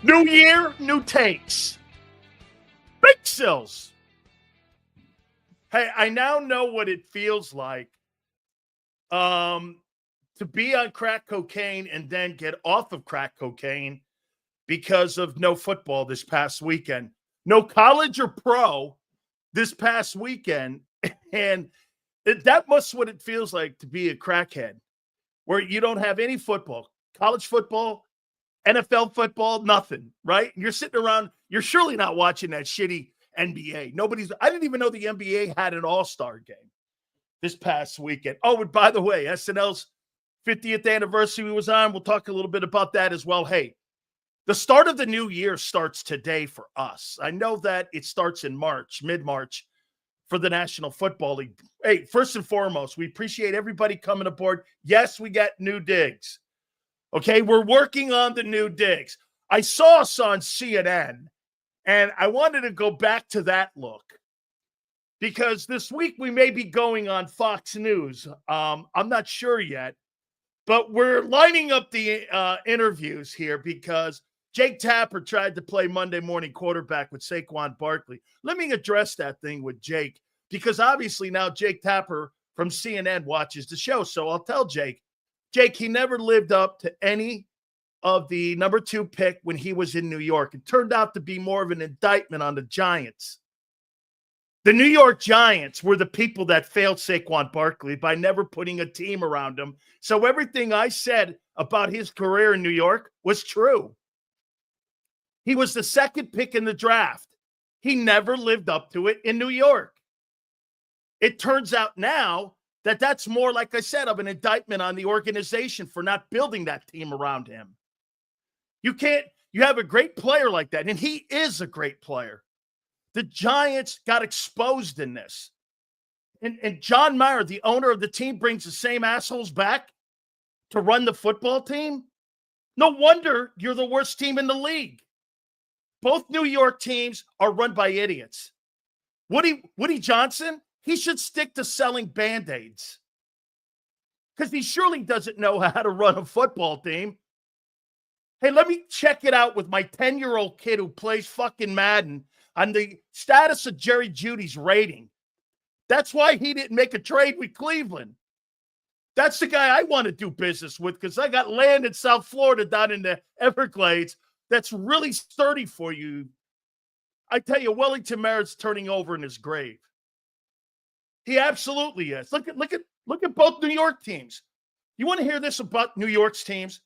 New year, new takes. Big Sills. Hey, I now know what it feels like to be on crack cocaine and then get off of crack cocaine because of no football this past weekend. No college or pro this past weekend. And that must what it feels like to be a crackhead, where you don't have any football, college football, NFL football, nothing, right? You're sitting around, you're surely not watching that shitty NBA. I didn't even know the NBA had an all-star game this past weekend. Oh, and by the way, SNL's 50th anniversary was on. We'll talk a little bit about that as well. Hey, the start of the new year starts today for us. I know that it starts in March, mid-March, for the National Football League. Hey, first and foremost, we appreciate everybody coming aboard. Yes, we got new digs. Okay, we're working on the new digs. I saw us on CNN, and I wanted to go back to that look because this week we may be going on Fox News. I'm not sure yet, but we're lining up the interviews here because Jake Tapper tried to play Monday morning quarterback with Saquon Barkley. Let me address that thing with Jake because obviously now Jake Tapper from CNN watches the show. So I'll tell Jake, he never lived up to any of the number 2 pick when he was in New York. It turned out to be more of an indictment on the Giants. The New York Giants were the people that failed Saquon Barkley by never putting a team around him. So everything I said about his career in New York was true. He was the 2nd pick in the draft. He never lived up to it in New York. It turns out now that that's more, like I said, of an indictment on the organization for not building that team around him. You have a great player like that, and he is a great player. The Giants got exposed in this. And John Mayer, the owner of the team, brings the same assholes back to run the football team. No wonder you're the worst team in the league. Both New York teams are run by idiots. Woody Johnson, he should stick to selling Band-Aids because he surely doesn't know how to run a football team. Hey, let me check it out with my 10-year-old kid who plays fucking Madden on the status of Jerry Jeudy's rating. That's why he didn't make a trade with Cleveland. That's the guy I want to do business with because I got land in South Florida down in the Everglades that's really sturdy for you. I tell you, Wellington Merritt's turning over in his grave. He absolutely is. Look at both New York teams. You want to hear this about New York's teams?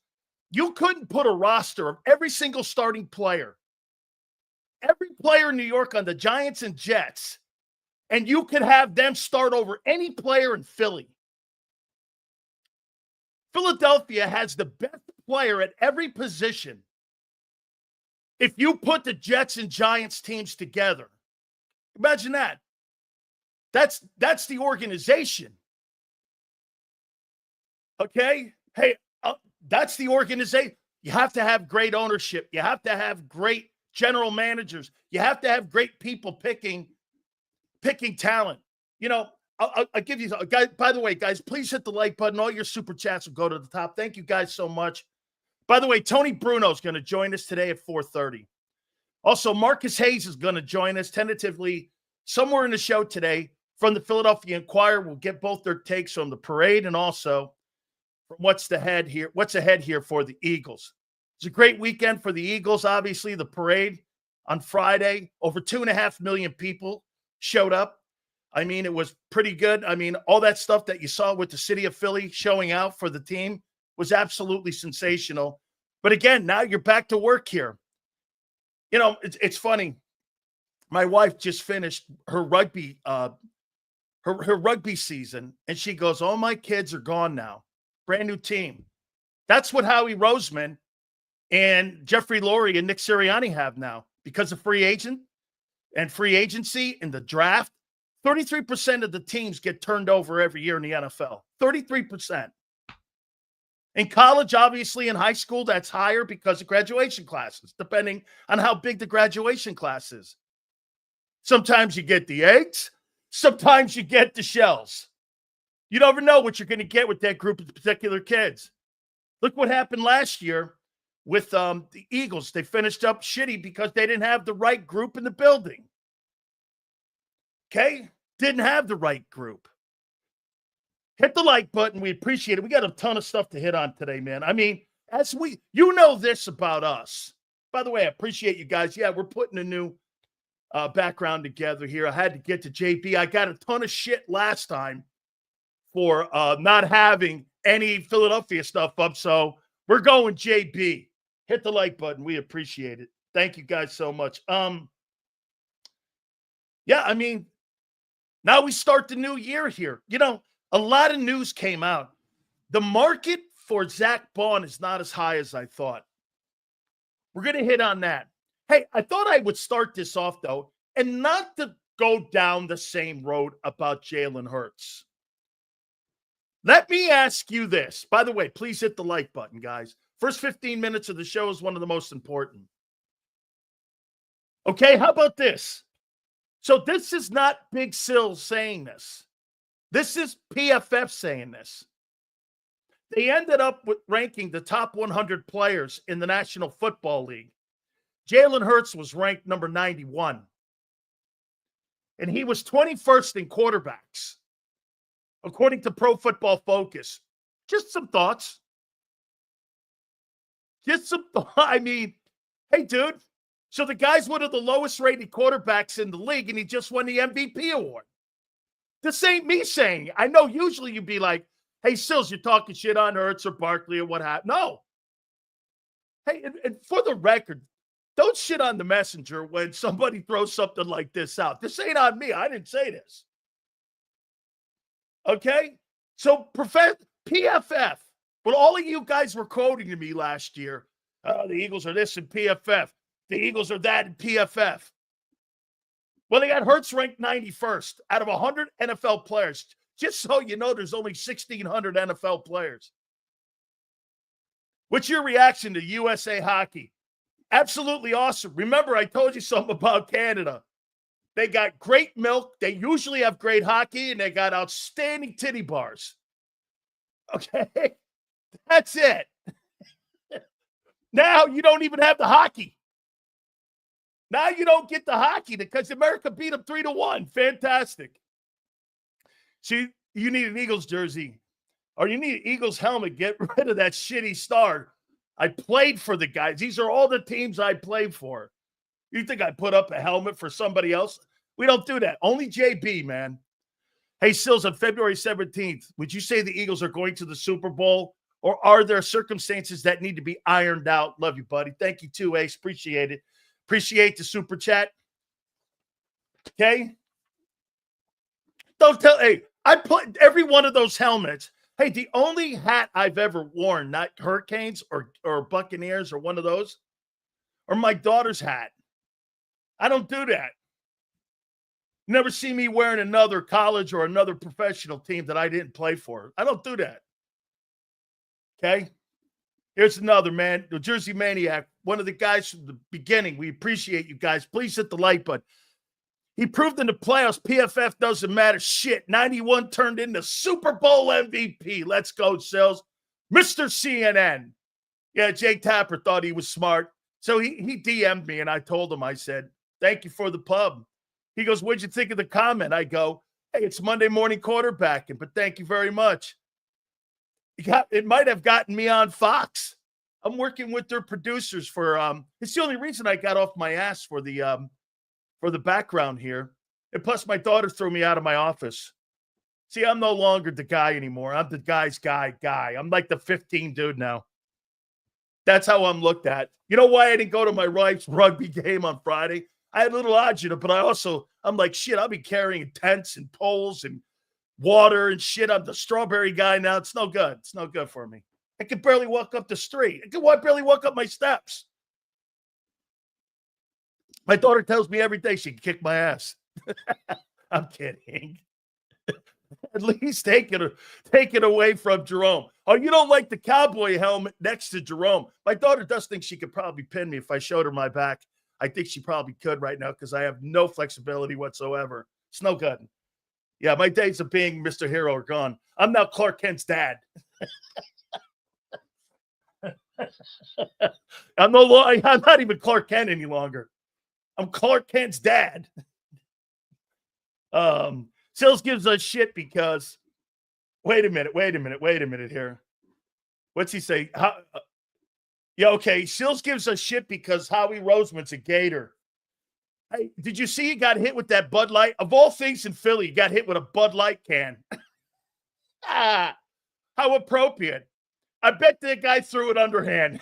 You couldn't put a roster of every single starting player, every player in New York on the Giants and Jets, and you could have them start over any player in Philly. Philadelphia has the best player at every position. If you put the Jets and Giants teams together, imagine that. That's the organization. Okay? Hey, that's the organization. You have to have great ownership. You have to have great general managers. You have to have great people picking talent. You know, I'll give you – guys. By the way, guys, please hit the like button. All your super chats will go to the top. Thank you guys so much. By the way, Tony Bruno is going to join us today at 4:30. Also, Marcus Hayes is going to join us tentatively somewhere in the show today from the Philadelphia Inquirer. We'll get both their takes from the parade and also from what's ahead here for the Eagles. It's a great weekend for the Eagles. Obviously, the parade on Friday, over 2.5 million people showed up. I mean, it was pretty good. I mean, all that stuff that you saw with the city of Philly showing out for the team was absolutely sensational. But again, now you're back to work here. You know, it's funny. My wife just finished her rugby her rugby season, and she goes, all my kids are gone now. Brand new team. That's what Howie Roseman and Jeffrey Lurie and Nick Sirianni have now because of free agency in the draft. 33% of the teams get turned over every year in the NFL. 33%. In college, obviously, in high school, that's higher because of graduation classes, depending on how big the graduation class is. Sometimes you get the eggs. Sometimes you get the shells. You never know what you're going to get with that group of particular kids. Look what happened last year with the Eagles. They finished up shitty because they didn't have the right group in the building. Okay? Didn't have the right group. Hit the like button. We appreciate it. We got a ton of stuff to hit on today, man. I mean, you know this about us. By the way, I appreciate you guys. Yeah, we're putting a new background together here. I had to get to JB. I got a ton of shit last time for not having any Philadelphia stuff up. So we're going JB. Hit the like button. We appreciate it. Thank you guys so much. Yeah, I mean, now we start the new year here. You know, a lot of news came out. The market for Zach Bond is not as high as I thought. We're going to hit on that. Hey, I thought I would start this off, though, and not to go down the same road about Jalen Hurts. Let me ask you this. By the way, please hit the like button, guys. First 15 minutes of the show is one of the most important. Okay, how about this? So this is not Big Sil saying this. This is PFF saying this. They ended up with ranking the top 100 players in the National Football League. Jalen Hurts was ranked number 91. And he was 21st in quarterbacks, according to Pro Football Focus. Just some thoughts. I mean, hey, dude. So the guy's one of the lowest rated quarterbacks in the league, and he just won the MVP award. This ain't me saying. I know usually you'd be like, hey, Sills, you're talking shit on Hurts or Barkley or what happened. No. Hey, and for the record, don't shit on the messenger when somebody throws something like this out. This ain't on me. I didn't say this. Okay? So PFF, what all of you guys were quoting to me last year, the Eagles are this in PFF. The Eagles are that in PFF. Well, they got Hurts ranked 91st out of 100 NFL players. Just so you know, there's only 1,600 NFL players. What's your reaction to USA Hockey? Absolutely awesome. Remember, I told you something about Canada. They got great milk. They usually have great hockey, and they got outstanding titty bars. Okay? That's it. Now you don't even have the hockey. Now you don't get the hockey because America beat them 3-1. Fantastic. See, you need an Eagles jersey or you need an Eagles helmet. Get rid of that shitty star. I played for the guys. These are all the teams I played for. You think I put up a helmet for somebody else? We don't do that. Only JB, man. Hey, Sills, on February 17th, would you say the Eagles are going to the Super Bowl, or are there circumstances that need to be ironed out? Love you, buddy. Thank you, too, Ace. Appreciate it. Appreciate the super chat. Okay? Don't tell. Hey, I put every one of those helmets. Hey, the only hat I've ever worn, not Hurricanes or Buccaneers or one of those, or my daughter's hat. I don't do that. Never see me wearing another college or another professional team that I didn't play for. I don't do that. Okay? Here's another, man. The Jersey Maniac, one of the guys from the beginning. We appreciate you guys. Please hit the like button. He proved in the playoffs PFF doesn't matter shit. 91 turned into Super Bowl MVP. Let's go, Sills. Mr. CNN. Yeah, Jake Tapper thought he was smart. So he DM'd me, and I told him, I said, thank you for the pub. He goes, what'd you think of the comment? I go, hey, it's Monday morning quarterbacking, but thank you very much. It might have gotten me on Fox. I'm working with their producers for it's the only reason I got off my ass for the background here. And plus my daughter threw me out of my office. See, I'm no longer the guy anymore. I'm the guy's guy. I'm like the 15 dude now. That's how I'm looked at. You know why I didn't go to my wife's rugby game on Friday? I had a little agita, but I'm like, shit, I'll be carrying tents and poles and water and shit. I'm the strawberry guy now. It's no good. It's no good for me. I can barely walk up the street. I can barely walk up my steps. My daughter tells me every day she can kick my ass. I'm kidding. At least take it away from Jerome. Oh, you don't like the cowboy helmet next to Jerome. My daughter does think she could probably pin me if I showed her my back. I think she probably could right now because I have no flexibility whatsoever. It's no good. Yeah, my days of being Mr. Hero are gone. I'm now Clark Kent's dad. I'm not even Clark Kent any longer. I'm Clark Kent's dad. Sills gives us shit because wait a minute here. What's he say? Okay. Sills gives us shit because Howie Roseman's a Gator. Hey, did you see he got hit with that Bud Light? Of all things in Philly, he got hit with a Bud Light can. How appropriate. I bet that guy threw it underhand.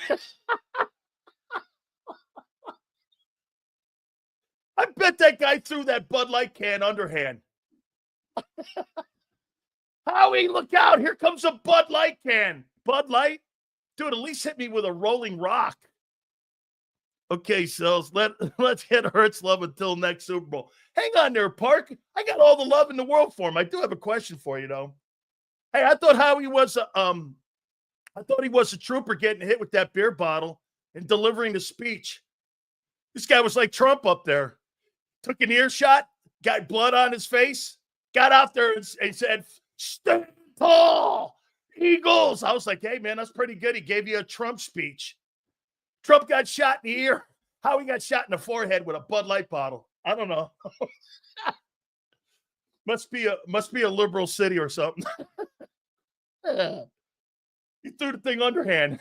I bet that guy threw that Bud Light can underhand. Howie, look out. Here comes a Bud Light can. Bud Light? Dude, at least hit me with a rolling rock. Okay, so let's hit Hurts love until next Super Bowl. Hang on there, Park. I got all the love in the world for him. I do have a question for you, though. Hey, I thought Howie was he was a trooper getting hit with that beer bottle and delivering the speech. This guy was like Trump up there. Took an earshot, got blood on his face, got out there and said, "Stand tall, Eagles." I was like, hey, man, that's pretty good. He gave you a Trump speech. Trump got shot in the ear. Howie got shot in the forehead with a Bud Light bottle. I don't know. must be a liberal city or something. He threw the thing underhand.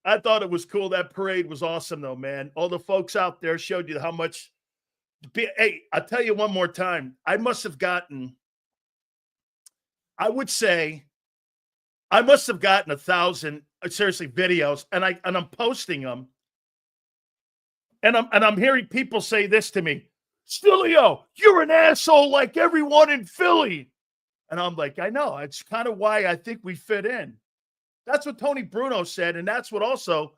I thought it was cool. That parade was awesome, though, man. All the folks out there showed you how much. Hey, I'll tell you one more time. I must have gotten 1,000 seriously videos, and I'm posting them, and I'm hearing people say this to me, Sileo, you're an asshole like everyone in Philly, and I'm like, I know. It's kind of why I think we fit in. That's what Tony Bruno said, and that's what also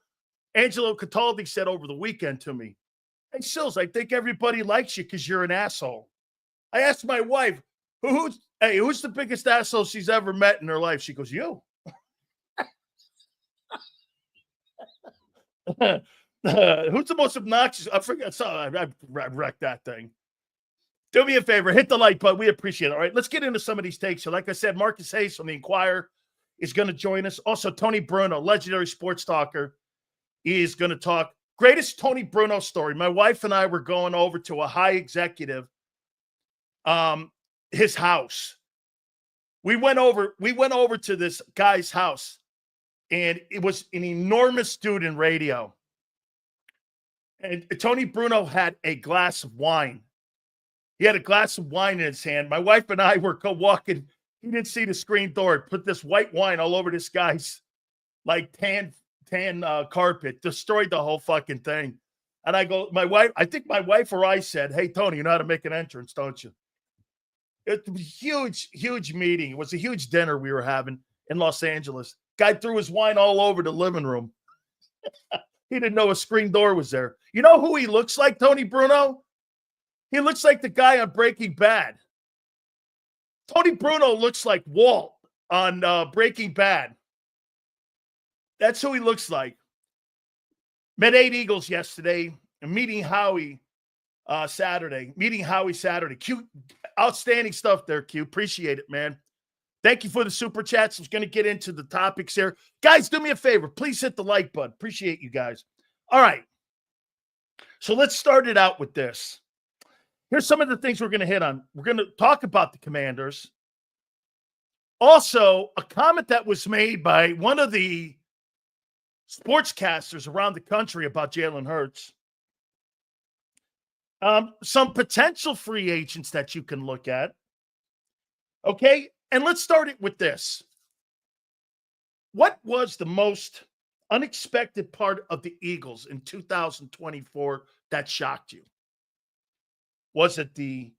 Angelo Cataldi said over the weekend to me. Hey, Sills, I think everybody likes you because you're an asshole. I asked my wife, who's the biggest asshole she's ever met in her life? She goes, you. Who's the most obnoxious? I forget. Sorry, I wrecked that thing. Do me a favor. Hit the like button. We appreciate it. All right, let's get into some of these takes. So like I said, Marcus Hayes from the Inquirer is going to join us. Also, Tony Bruno, legendary sports talker, is going to talk. Greatest Tony Bruno story. My wife and I were going over to a high executive, his house. We went over to this guy's house, and it was an enormous dude in radio. And Tony Bruno had a glass of wine. He had a glass of wine in his hand. My wife and I were walking. He didn't see the screen door. Put this white wine all over this guy's like tan carpet. Destroyed the whole fucking thing. And I go, I think my wife or I said, hey, Tony, you know how to make an entrance, don't you? It was a huge, huge meeting. It was a huge dinner we were having in Los Angeles. Guy threw his wine all over the living room. He didn't know a screen door was there. You know who he looks like, Tony Bruno? He looks like the guy on Breaking Bad. Tony Bruno looks like Walt on Breaking Bad. That's who he looks like. Met 8 Eagles yesterday. And meeting Howie Saturday. Q, outstanding stuff there, Q. Appreciate it, man. Thank you for the super chats. I was going to get into the topics here. Guys, do me a favor. Please hit the like button. Appreciate you guys. All right. So let's start it out with this. Here's some of the things we're going to hit on. We're going to talk about the Commanders. Also, a comment that was made by one of the sportscasters around the country about Jalen Hurts. Some potential free agents that you can look at. Okay, and let's start it with this. What was the most unexpected part of the Eagles in 2024 that shocked you? Was it the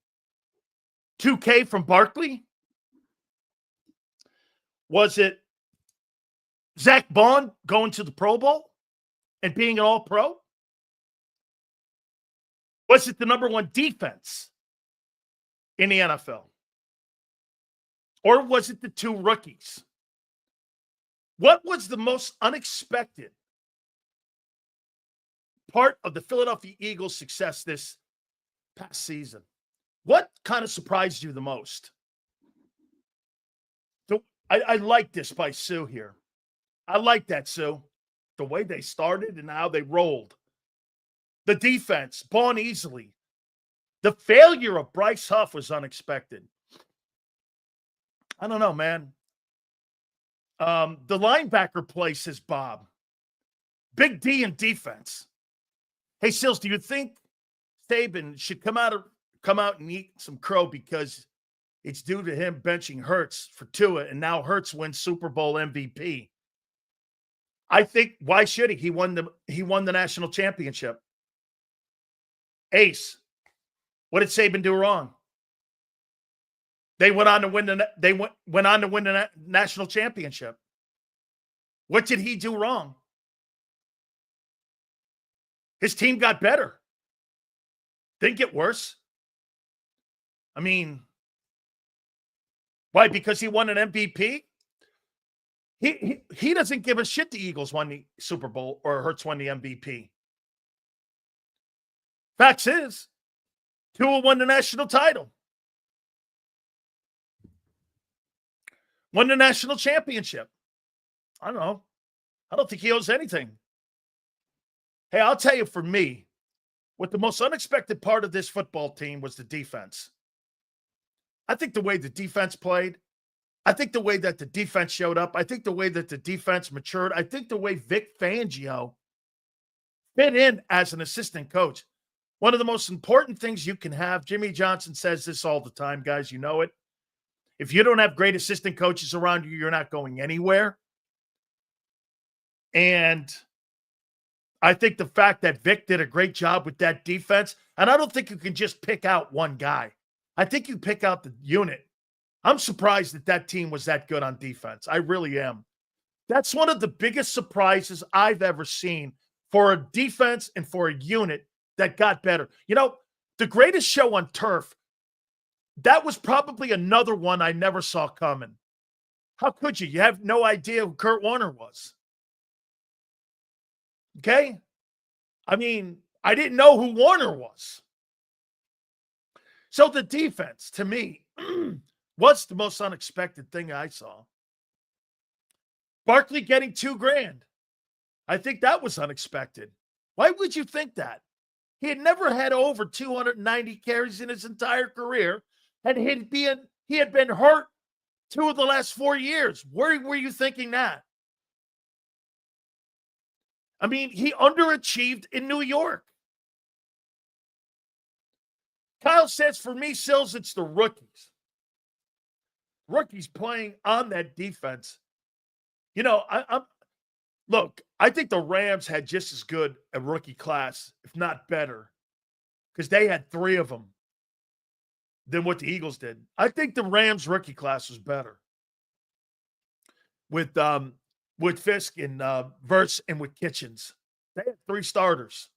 2K from Barkley? Was it Zach Bond going to the Pro Bowl and being an All-Pro? Was it the number one defense in the NFL? Or was it the 2 rookies? What was the most unexpected part of the Philadelphia Eagles' success this past season? What kind of surprised you the most? I like this by Sue here. I like that, Sue. The way they started and how they rolled. The defense, born easily. The failure of Bryce Huff was unexpected. I don't know, man. The linebacker play, says Bob. Big D in defense. Hey, Sills, do you think Saban should come out and eat some crow because it's due to him benching Hurts for Tua, and now Hurts wins Super Bowl MVP? I think, why should he? He won the national championship. Ace, what did Saban do wrong? They went on to win the national championship. What did he do wrong? His team got better. Didn't get worse. I mean, why? Because he won an MVP? He doesn't give a shit the Eagles won the Super Bowl or Hurts won the MVP. Facts is, Tua won the national title. Won the national championship. I don't know. I don't think he owes anything. Hey, I'll tell you, for me, what the most unexpected part of this football team was the defense. I think the way the defense played, I think the way that the defense showed up, I think the way that the defense matured, I think the way Vic Fangio fit in as an assistant coach. One of the most important things you can have, Jimmy Johnson says this all the time, guys, you know it. If you don't have great assistant coaches around you, you're not going anywhere. And I think the fact that Vic did a great job with that defense, and I don't think you can just pick out one guy. I think you pick out the unit. I'm surprised that that team was that good on defense. I really am. That's one of the biggest surprises I've ever seen for a defense and for a unit that got better. You know, the greatest show on turf, that was probably another one I never saw coming. How could you? You have no idea who Kurt Warner was. Okay? I mean, I didn't know who Warner was. So the defense, to me, what's the most unexpected thing I saw? Barkley getting $2,000. I think that was unexpected. Why would you think that? He had never had over 290 carries in his entire career, and he had been hurt 2 of the last 4 years. Where were you thinking that? I mean, he underachieved in New York. Kyle says, for me, Sills, it's the rookies. Rookies playing on that defense. You know, look, I think the Rams had just as good a rookie class, if not better, because they had 3 of them than what the Eagles did. I think the Rams rookie class was better with Fisk and Verts and with Kitchens. They had 3 starters.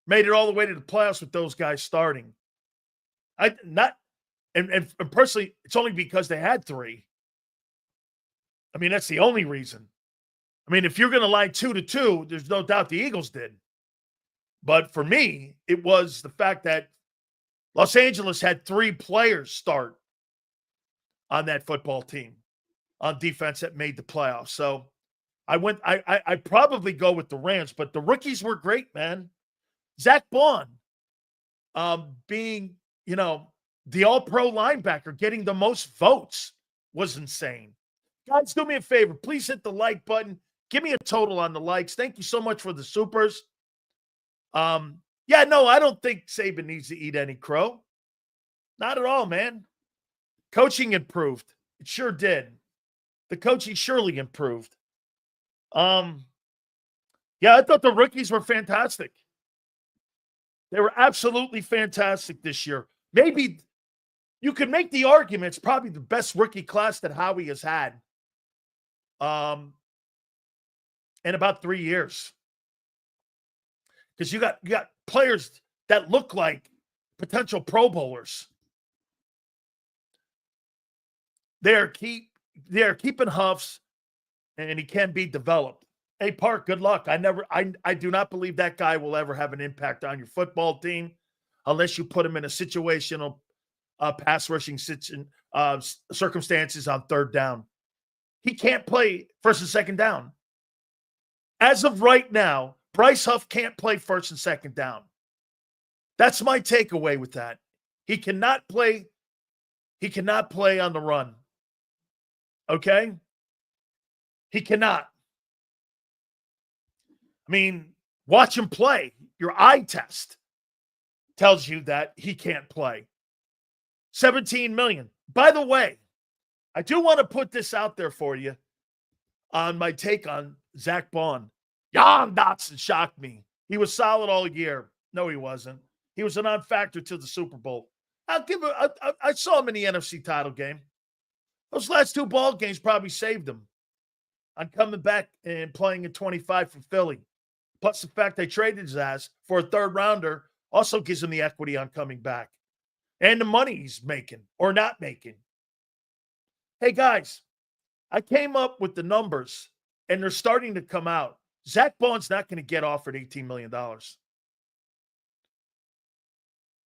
Made it all the way to the playoffs with those guys starting. And personally, it's only because they had 3. I mean, that's the only reason. I mean, if you're going to line 2 to 2, there's no doubt the Eagles did. But for me, it was the fact that Los Angeles had 3 players start on that football team on defense that made the playoffs. So I probably go with the Rams, but the rookies were great, man. Zach Bond being, you know, the all-pro linebacker, getting the most votes was insane. Guys, do me a favor. Please hit the like button. Give me a total on the likes. Thank you so much for the supers. Yeah, no, I don't think Saban needs to eat any crow. Not at all, man. Coaching improved. It sure did. The coaching surely improved. Yeah, I thought the rookies were fantastic. They were absolutely fantastic this year. Maybe you could make the argument it's probably the best rookie class that Howie has had in about 3 years. Because you got players that look like potential Pro Bowlers. They are keeping Huffs, and he can be developed. Hey, Park, good luck. I do not believe that guy will ever have an impact on your football team unless you put him in a situational pass rushing circumstances on 3rd down. He can't play first and second down. As of right now, Bryce Huff can't play first and second down. That's my takeaway with that. He cannot play on the run. Okay? He cannot. I mean, watch him play. Your eye test tells you that he can't play. $17 million. By the way, I do want to put this out there for you on my take on Zach Bond. Jan Dotson shocked me. He was solid all year. No, he wasn't. He was a non-factor to the Super Bowl. I saw him in the NFC title game. Those last two ball games probably saved him on coming back and playing in 25 for Philly. Plus the fact they traded his ass for a third rounder also gives him the equity on coming back. And the money he's making or not making. Hey, guys, I came up with the numbers, and they're starting to come out. Zach Bond's not going to get offered $18 million.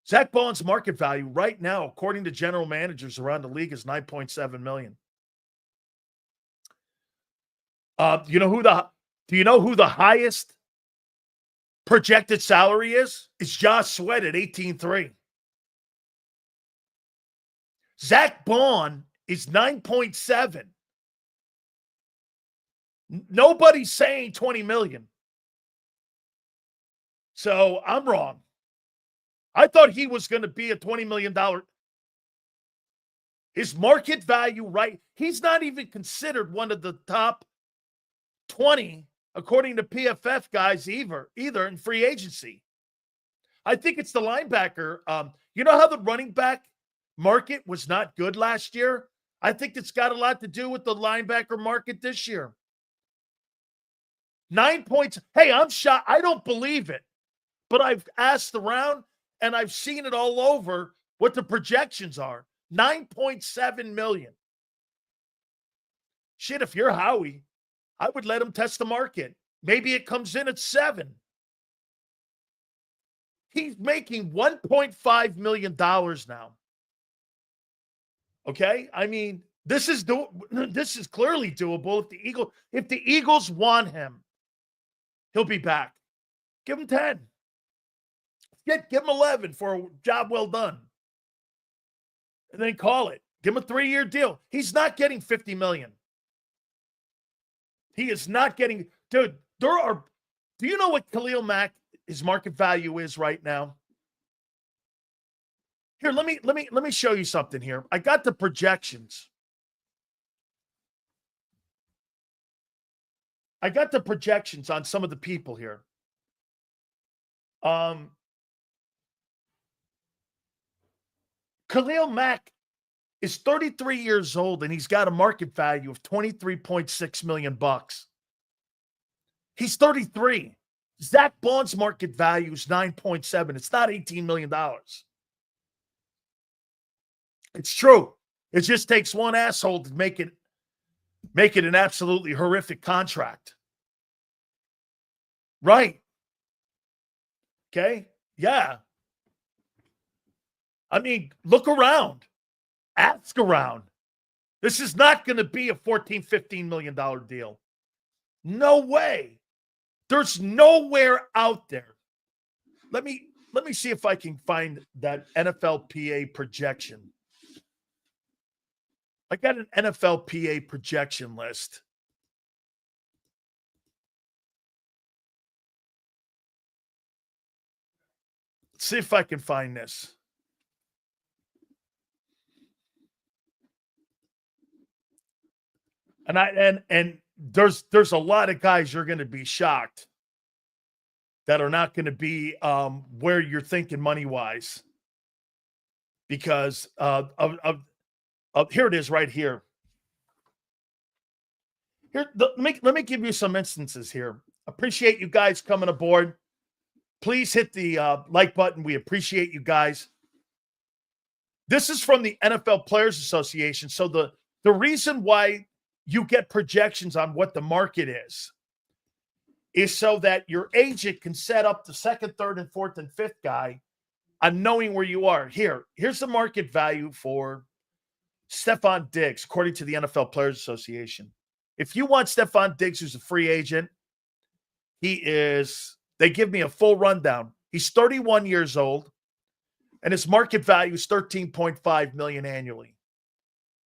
Zach Bond's market value right now, according to general managers around the league, is $9.7 million. Do you know who the highest projected salary is? It's Josh Sweat at 18.3. Zach Bond is 9.7. Nobody's saying 20 million. So I'm wrong. I thought he was going to be a $20 million. His market value, right? He's not even considered one of the top 20, according to PFF guys, either in free agency. I think it's the linebacker. You know how the running back market was not good last year? I think it's got a lot to do with the linebacker market this year. 9 points. Hey, I'm shocked. I don't believe it. But I've asked around, and I've seen it all over what the projections are. 9.7 million. Shit, if you're Howie, I would let him test the market. Maybe it comes in at 7. He's making $1.5 million now. Okay? I mean, this is clearly doable. If the Eagles want him, he'll be back. Give him 10. Give him 11 for a job well done. And then call it. Give him a 3-year deal. He's not getting $50 million. He is not getting, dude, do you know what Khalil Mack, his market value is right now? Here, let me show you something here. I got the projections. I got the projections on some of the people here. Khalil Mack is 33 years old, and he's got a market value of $23.6 million. He's 33. Zach Bond's market value is 9.7. It's not $18 million. It's true. It just takes one asshole to make it an absolutely horrific contract. Right. Okay? Yeah. I mean, look around. Ask around. This is not going to be a $14, $15 million deal. No way. There's nowhere out there. Let me see if I can find that NFLPA projection. I got an NFLPA projection list. Let's see if I can find this. And there's a lot of guys you're going to be shocked that are not going to be where you're thinking money-wise because of here it is right here. Let me give you some instances here. Appreciate you guys coming aboard. Please hit the like button. We appreciate you guys. This is from the NFL Players Association. So the reason why you get projections on what the market is so that your agent can set up the second, third, and fourth, and fifth guy on knowing where you are. Here's the market value for Stephon Diggs, according to the NFL Players Association. If you want Stephon Diggs, who's a free agent, they give me a full rundown. He's 31 years old, and his market value is $13.5 million annually.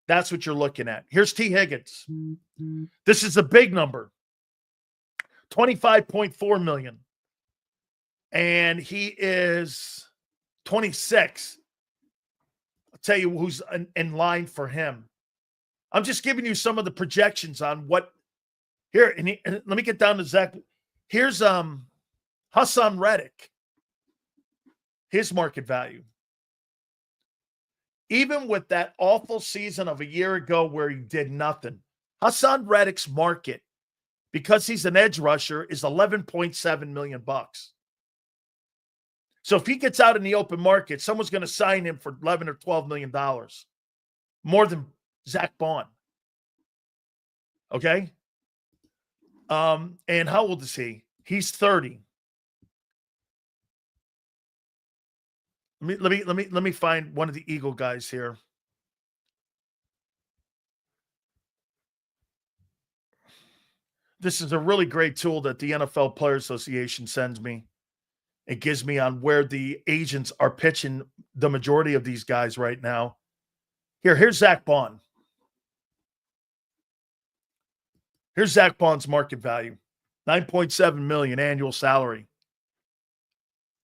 That's what you're looking at. Here's T. Higgins. This is a big number. $25.4 million. And he is 26. I'll tell you who's in line for him. I'm just giving you some of the projections on what here. And let me get down to Zach. Here's Hassan Reddick. His market value. Even with that awful season of a year ago where he did nothing, Hassan Reddick's market, because he's an edge rusher, is $11.7 million. So if he gets out in the open market, someone's going to sign him for $11 or $12 million, more than Zach Bond. Okay. And how old is he? He's 30. Let me find one of the Eagle guys here. This is a really great tool that the NFL Player Association sends me. It gives me on where the agents are pitching the majority of these guys right now. Here's Zach Bond. Here's Zach Bond's market value. $9.7 million annual salary.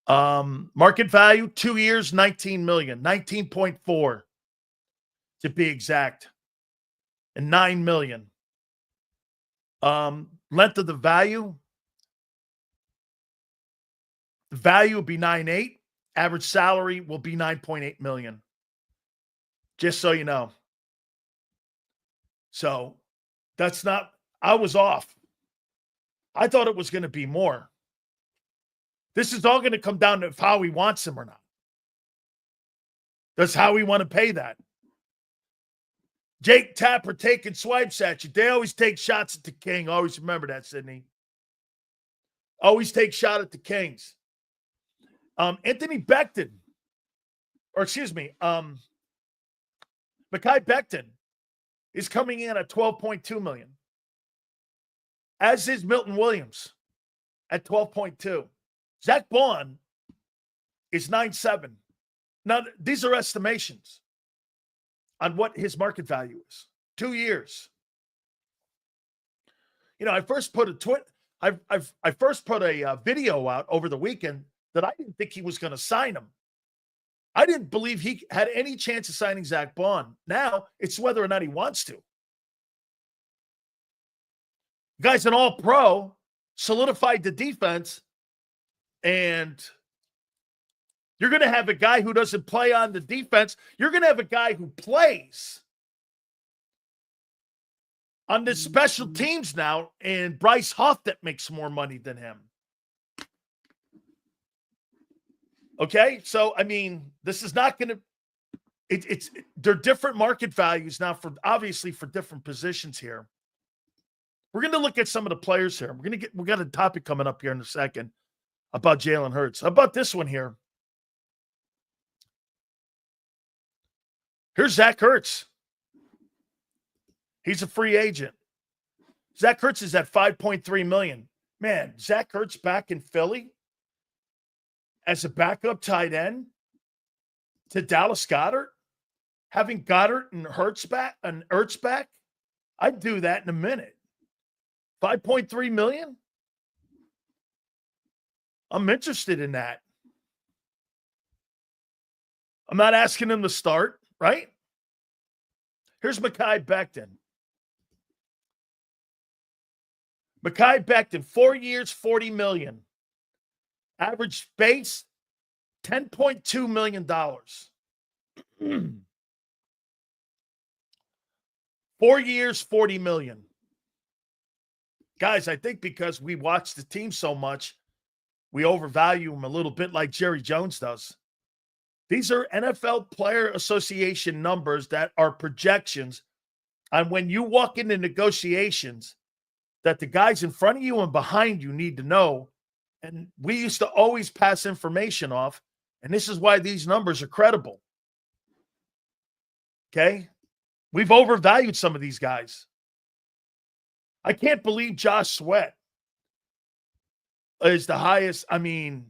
Market value, 2 years, $19 million. 19.4 to be exact. And $9 million. Length of the value will be 9.8. Average salary will be 9.8 million. Just so you know. So that's not, I was off. I thought it was going to be more. This is all going to come down to if Howie wants him or not. Does Howie want to pay that? Jake Tapper taking swipes at you. They always take shots at the King. Always remember that, Sydney. Always take shot at the Kings. Anthony Becton, or excuse me, Mekhi Becton is coming in at $12.2 million. As is Milton Williams at $12.2. Zach Bond is 9.7. Now, these are estimations on what his market value is. 2 years. You know, I first put a video out over the weekend that I didn't think he was going to sign him. I didn't believe he had any chance of signing Zach Bond. Now it's whether or not he wants to. Guy's an all-pro, solidified the defense, and you're going to have a guy who doesn't play on the defense. You're going to have a guy who plays on the special teams now, and Bryce Huff that makes more money than him. Okay, so I mean, this is not going to. They're different market values now for different positions here. We're going to look at some of the players here. We got a topic coming up here in a second about Jalen Hurts. How about this one here? Here's Zach Ertz. He's a free agent. Zach Ertz is at $5.3 million. Man, Zach Ertz back in Philly as a backup tight end to Dallas Goedert, having Goddard and Ertz back, I'd do that in a minute. $5.3 million? I'm interested in that. I'm not asking him to start, right? Here's Mekhi Becton. Mekhi Becton, 4 years, $40 million. Average base, $10.2 million. 4 years, $40 million. Guys, I think because we watch the team so much, we overvalue him a little bit like Jerry Jones does. These are NFL Player Association numbers that are projections on when you walk into negotiations that the guys in front of you and behind you need to know. And we used to always pass information off, and this is why these numbers are credible. Okay? We've overvalued some of these guys. I can't believe Josh Sweat is the highest. I mean,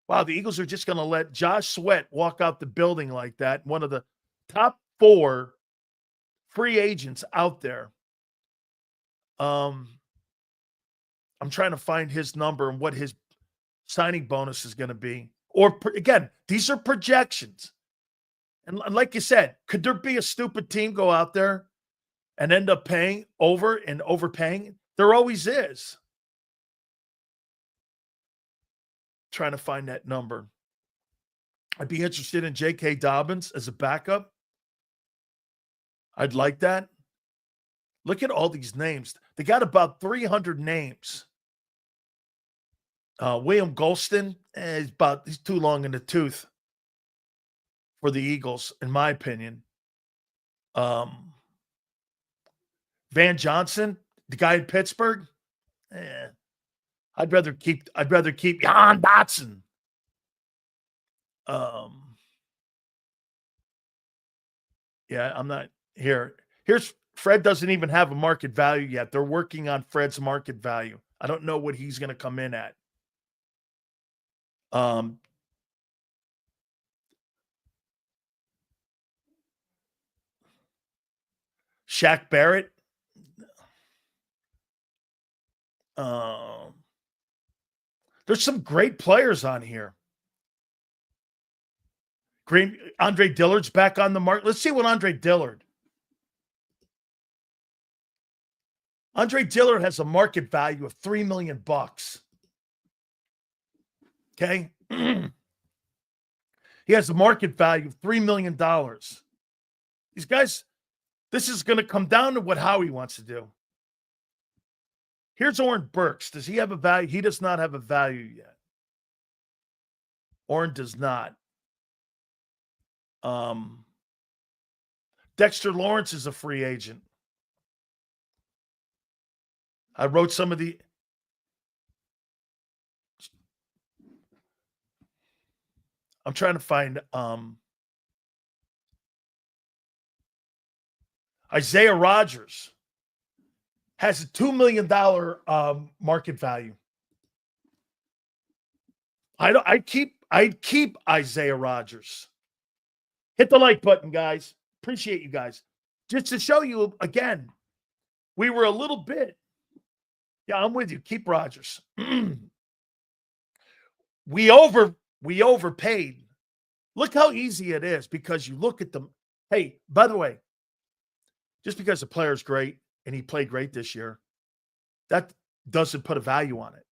wow, the Eagles are just going to let Josh Sweat walk out the building like that. One of the top 4 free agents out there. I'm trying to find his number and what his signing bonus is going to be. Or again, these are projections. And like you said, could there be a stupid team go out there and end up paying over and overpaying? There always is. Trying to find that number. I'd be interested in J.K. Dobbins as a backup. I'd like that. Look at all these names. They got about 300 names. William Golston he's too long in the tooth for the Eagles, in my opinion. Van Johnson, the guy in Pittsburgh, I'd rather keep Jan Dotson. Yeah, I'm not here. Here's Fred doesn't even have a market value yet. They're working on Fred's market value. I don't know what he's going to come in at. Shaq Barrett. There's some great players on here. Andre Dillard's back on the market. Let's see what Andre Dillard has a market value of $3 million. Okay. He has a market value of $3 million. These guys, this is going to come down to what Howie wants to do. Here's Oren Burks. Does he have a value? He does not have a value yet. Oren does not. Dexter Lawrence is a free agent. I wrote some of the... I'm trying to find Isaiah Rodgers has a $2 million market value. I'd keep Isaiah Rodgers. Hit the like button, guys. Appreciate you guys. Just to show you again, we were a little bit. Yeah, I'm with you. Keep Rodgers. We overpaid. Look how easy it is because you look at them. Hey, by the way, just because the player's great and he played great this year, that doesn't put a value on it.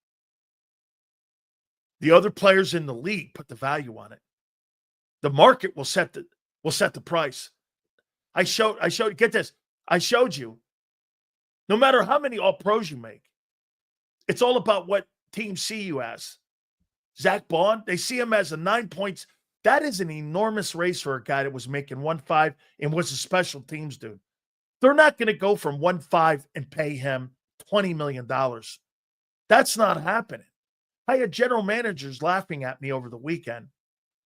The other players in the league put the value on it. The market will set the price. I showed, get this. I showed you, no matter how many all-pros you make, it's all about what teams see you as. Zach Bond, they see him as a 9 points. That is an enormous raise for a guy that was making 1.5 and was a special teams dude. They're not going to go from 1.5 and pay him $20 million. That's not happening. I had general managers laughing at me over the weekend.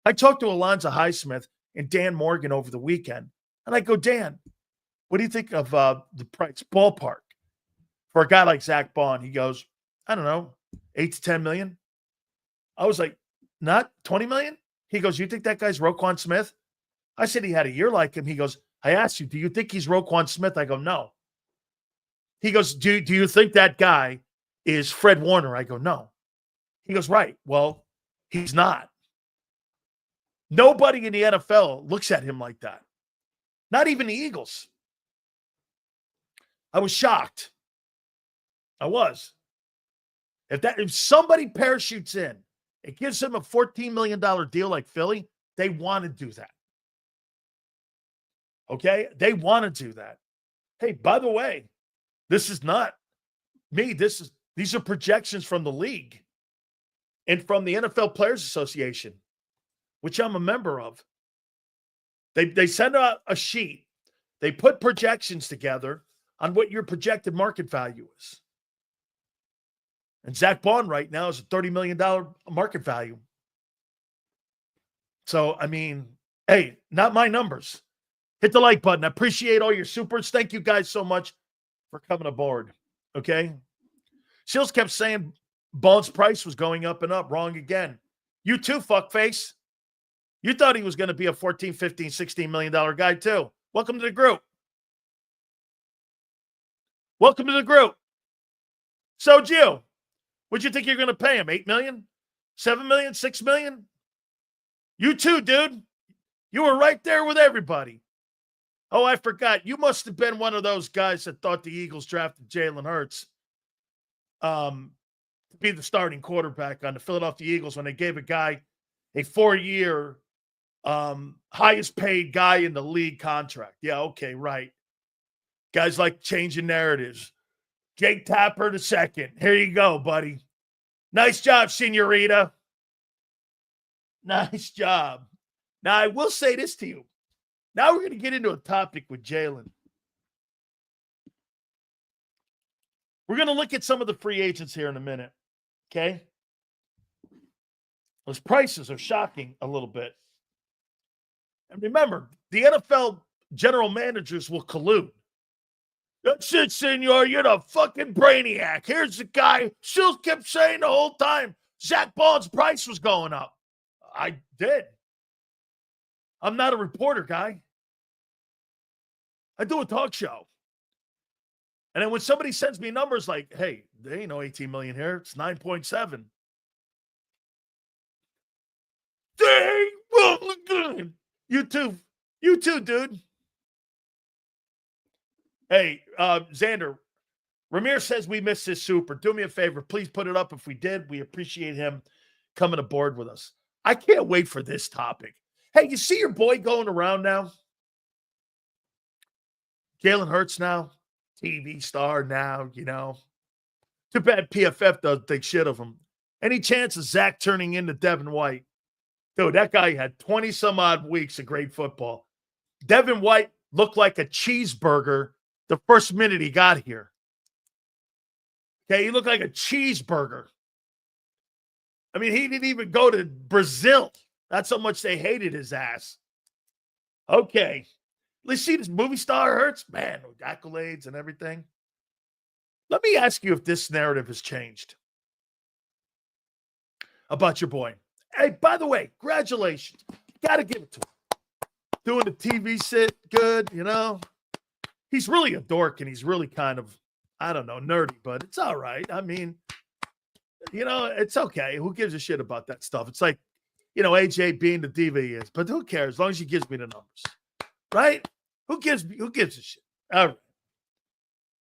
I talked to Alonzo Highsmith and Dan Morgan over the weekend. And I go, Dan, what do you think of the price ballpark for a guy like Zach Bond? He goes, I don't know, 8 to 10 million. I was like, not 20 million? He goes, you think that guy's Roquan Smith? I said he had a year like him. He goes, I asked you, do you think he's Roquan Smith? I go, no. He goes, do you think that guy is Fred Warner? I go, no. He goes, right. Well, he's not. Nobody in the NFL looks at him like that. Not even the Eagles. I was shocked. I was. If somebody parachutes in, it gives him a $14 million deal like Philly, they want to do that. Okay? They want to do that. Hey, by the way, this is not me. These are projections from the league and from the NFL Players Association, which I'm a member of. They send out a sheet. They put projections together on what your projected market value is. And Zach Bond right now is a $30 million market value. So, I mean, hey, not my numbers. Hit the like button. I appreciate all your supers. Thank you guys so much for coming aboard. Okay? Sills kept saying Bald's price was going up and up. Wrong again. You too, fuckface. You thought he was going to be a $14, $15, $16 million guy too. Welcome to the group. Welcome to the group. So'd you. What'd you think you're going to pay him? $8 million? $7 million? $6 million? You too, dude. You were right there with everybody. Oh, I forgot. You must have been one of those guys that thought the Eagles drafted Jalen Hurts to be the starting quarterback on the Philadelphia Eagles when they gave a guy a 4-year highest paid guy in the league contract. Yeah, okay, right. Guys like changing narratives. Jake Tapper II. Here you go, buddy. Nice job, senorita. Nice job. Now, I will say this to you. Now we're going to get into a topic with Jalen. We're going to look at some of the free agents here in a minute, okay? Those prices are shocking a little bit. And remember, the NFL general managers will collude. That's it, senor. You're the fucking brainiac. Here's the guy. Sills kept saying the whole time Zach Bald's price was going up. I did. I'm not a reporter, guy. I do a talk show. And then when somebody sends me numbers like, hey, there ain't no 18 million here. It's 9.7. Dang! You too. You too, dude. Hey, Xander, Ramir says we missed his super. Do me a favor. Please put it up if we did. We appreciate him coming aboard with us. I can't wait for this topic. Hey, you see your boy going around now? Jalen Hurts now, TV star now, you know. Too bad PFF doesn't think shit of him. Any chance of Zach turning into Devin White? Dude, that guy had 20-some-odd weeks of great football. Devin White looked like a cheeseburger the first minute he got here. Okay, he looked like a cheeseburger. I mean, he didn't even go to Brazil. That's how much they hated his ass. Okay. Let's see this movie star Hurts. Man, with accolades and everything. Let me ask you if this narrative has changed about your boy. Hey, by the way, congratulations. Got to give it to him. Doing the TV sit, good, you know. He's really a dork, and he's really kind of, I don't know, nerdy, but it's all right. I mean, you know, it's okay. Who gives a shit about that stuff? It's like, you know, AJ being the diva he is, but who cares as long as he gives me the numbers, right? Who gives a shit? All right.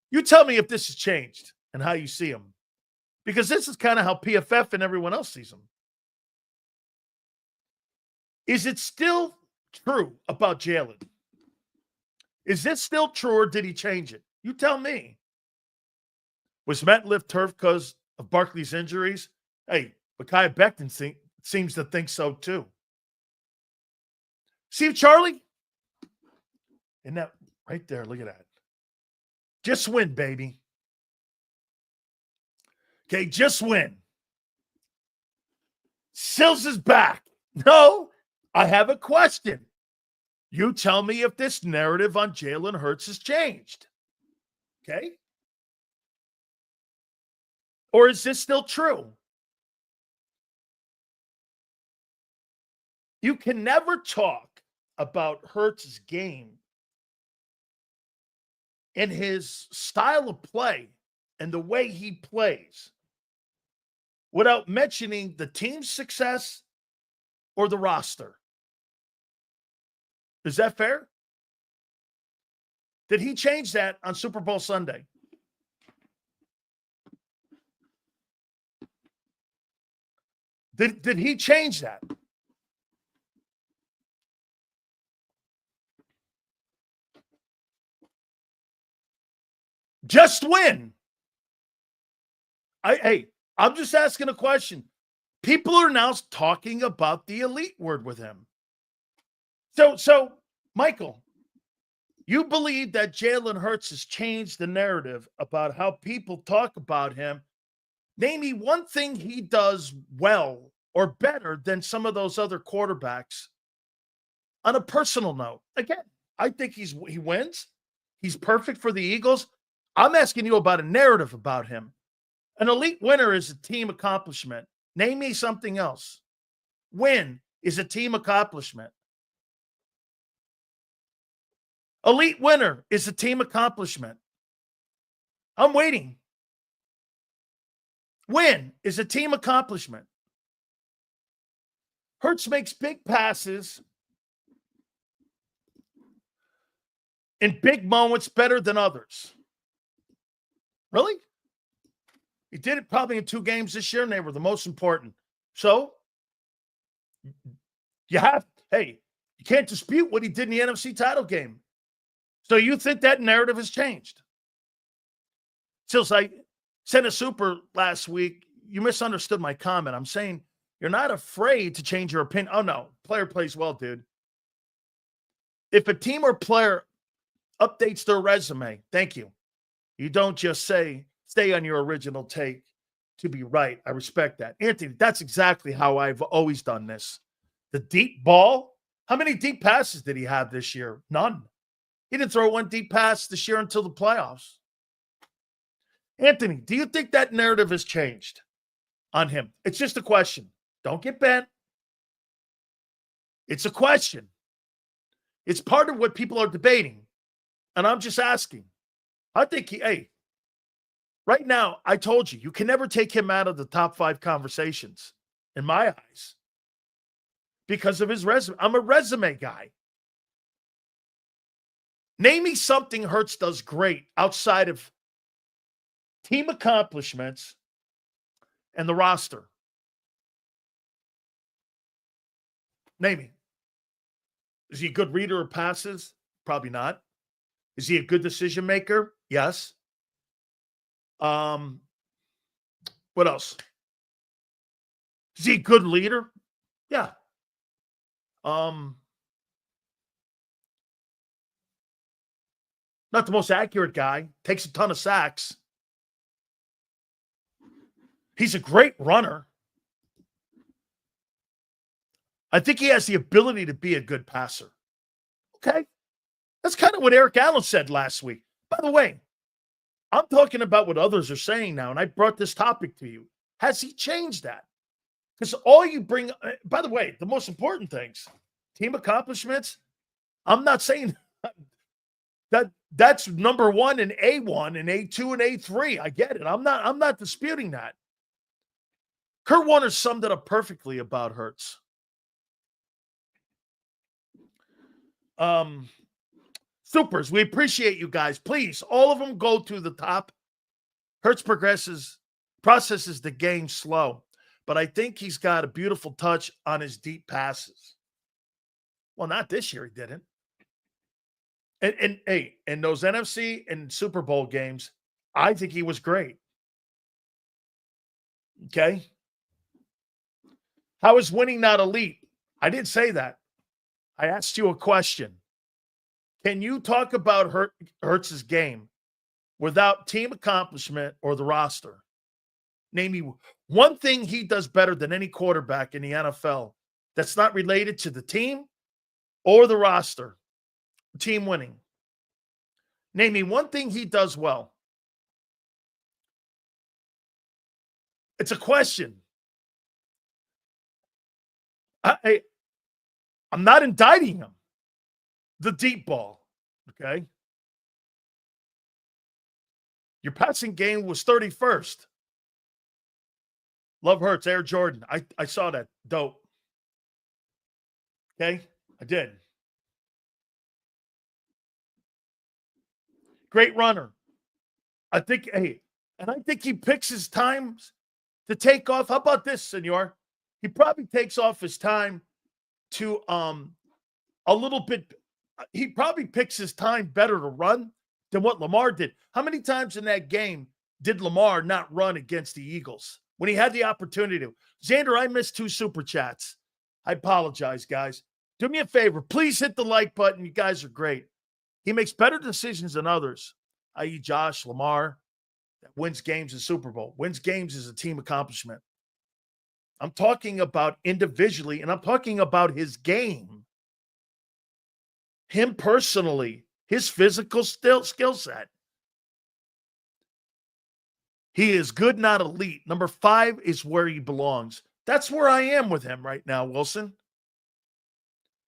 You tell me if this has changed and how you see him, because this is kind of how PFF and everyone else sees him. Is it still true about Jalen? Is this still true, or did he change it? You tell me. Was MetLife turf because of Barkley's injuries? Hey, Micaiah Becton seems to think so too. See Charlie? Isn't that right there? Look at that. Just win, baby. Okay, just win. Sills is back. No, I have a question. You tell me if this narrative on Jalen Hurts has changed. Okay? Or is this still true? You can never talk about Hurts' game and his style of play and the way he plays without mentioning the team's success or the roster. Is that fair? Did he change that on Super Bowl Sunday? Did he change that? Just win. I'm just asking a question. People are now talking about the elite word with him. So, Michael, you believe that Jalen Hurts has changed the narrative about how people talk about him. Name me one thing he does well or better than some of those other quarterbacks on a personal note. Again, I think he wins. He's perfect for the Eagles. I'm asking you about a narrative about him. An elite winner is a team accomplishment. Name me something else. Win is a team accomplishment. Elite winner is a team accomplishment. I'm waiting. Win is a team accomplishment. Hurts makes big passes in big moments better than others. Really? He did it probably in 2 games this year, and they were the most important. So, you can't dispute what he did in the NFC title game. So you think that narrative has changed? Sills, I sent a super last week. You misunderstood my comment. I'm saying you're not afraid to change your opinion. Oh, no. Player plays well, dude. If a team or player updates their resume, thank you. You don't just say, stay on your original take to be right. I respect that. Anthony, that's exactly how I've always done this. The deep ball, how many deep passes did he have this year? None. He didn't throw one deep pass this year until the playoffs. Anthony, do you think that narrative has changed on him? It's just a question. Don't get bent. It's a question. It's part of what people are debating. And I'm just asking. I think right now, I told you, you can never take him out of the top 5 conversations, in my eyes, because of his resume. I'm a resume guy. Name me something Hurts does great outside of team accomplishments and the roster. Name me. Is he a good reader of passes? Probably not. Is he a good decision maker? Yes. What else? Is he a good leader? Yeah. Not the most accurate guy. Takes a ton of sacks. He's a great runner. I think he has the ability to be a good passer. Okay. That's kind of what Eric Allen said last week. By the way, I'm talking about what others are saying now, and I brought this topic to you. Has he changed that? Because all you bring, by the way, the most important things, team accomplishments, I'm not saying that's number 1 and A1 and A2 and A3. I get it. I'm not disputing that. Kurt Warner summed it up perfectly about Hurts. Supers, we appreciate you guys. Please, all of them go to the top. Hurts processes the game slow, but I think he's got a beautiful touch on his deep passes. Well, not this year, he didn't. And in those NFC and Super Bowl games, I think he was great. Okay? How is winning not elite? I didn't say that. I asked you a question. Can you talk about Hurts' game without team accomplishment or the roster? Name me one thing he does better than any quarterback in the NFL that's not related to the team or the roster. Team winning. Name me one thing he does well. It's a question. I'm not indicting him. The deep ball, okay? Your passing game was 31st. Love Hurts, Air Jordan. I saw that. Dope. Okay? I did. Great runner. I think he picks his times to take off. How about this, senor? He probably takes off his time to a little bit. He probably picks his time better to run than what Lamar did. How many times in that game did Lamar not run against the Eagles when he had the opportunity to? Xander, I missed 2 super chats. I apologize, guys. Do me a favor. Please hit the like button. You guys are great. He makes better decisions than others, i.e. Josh, Lamar, that wins games in Super Bowl. Wins games is a team accomplishment. I'm talking about individually, and I'm talking about his game. Him personally, his physical skill set. He is good, not elite. Number 5 is where he belongs. That's where I am with him right now, Wilson.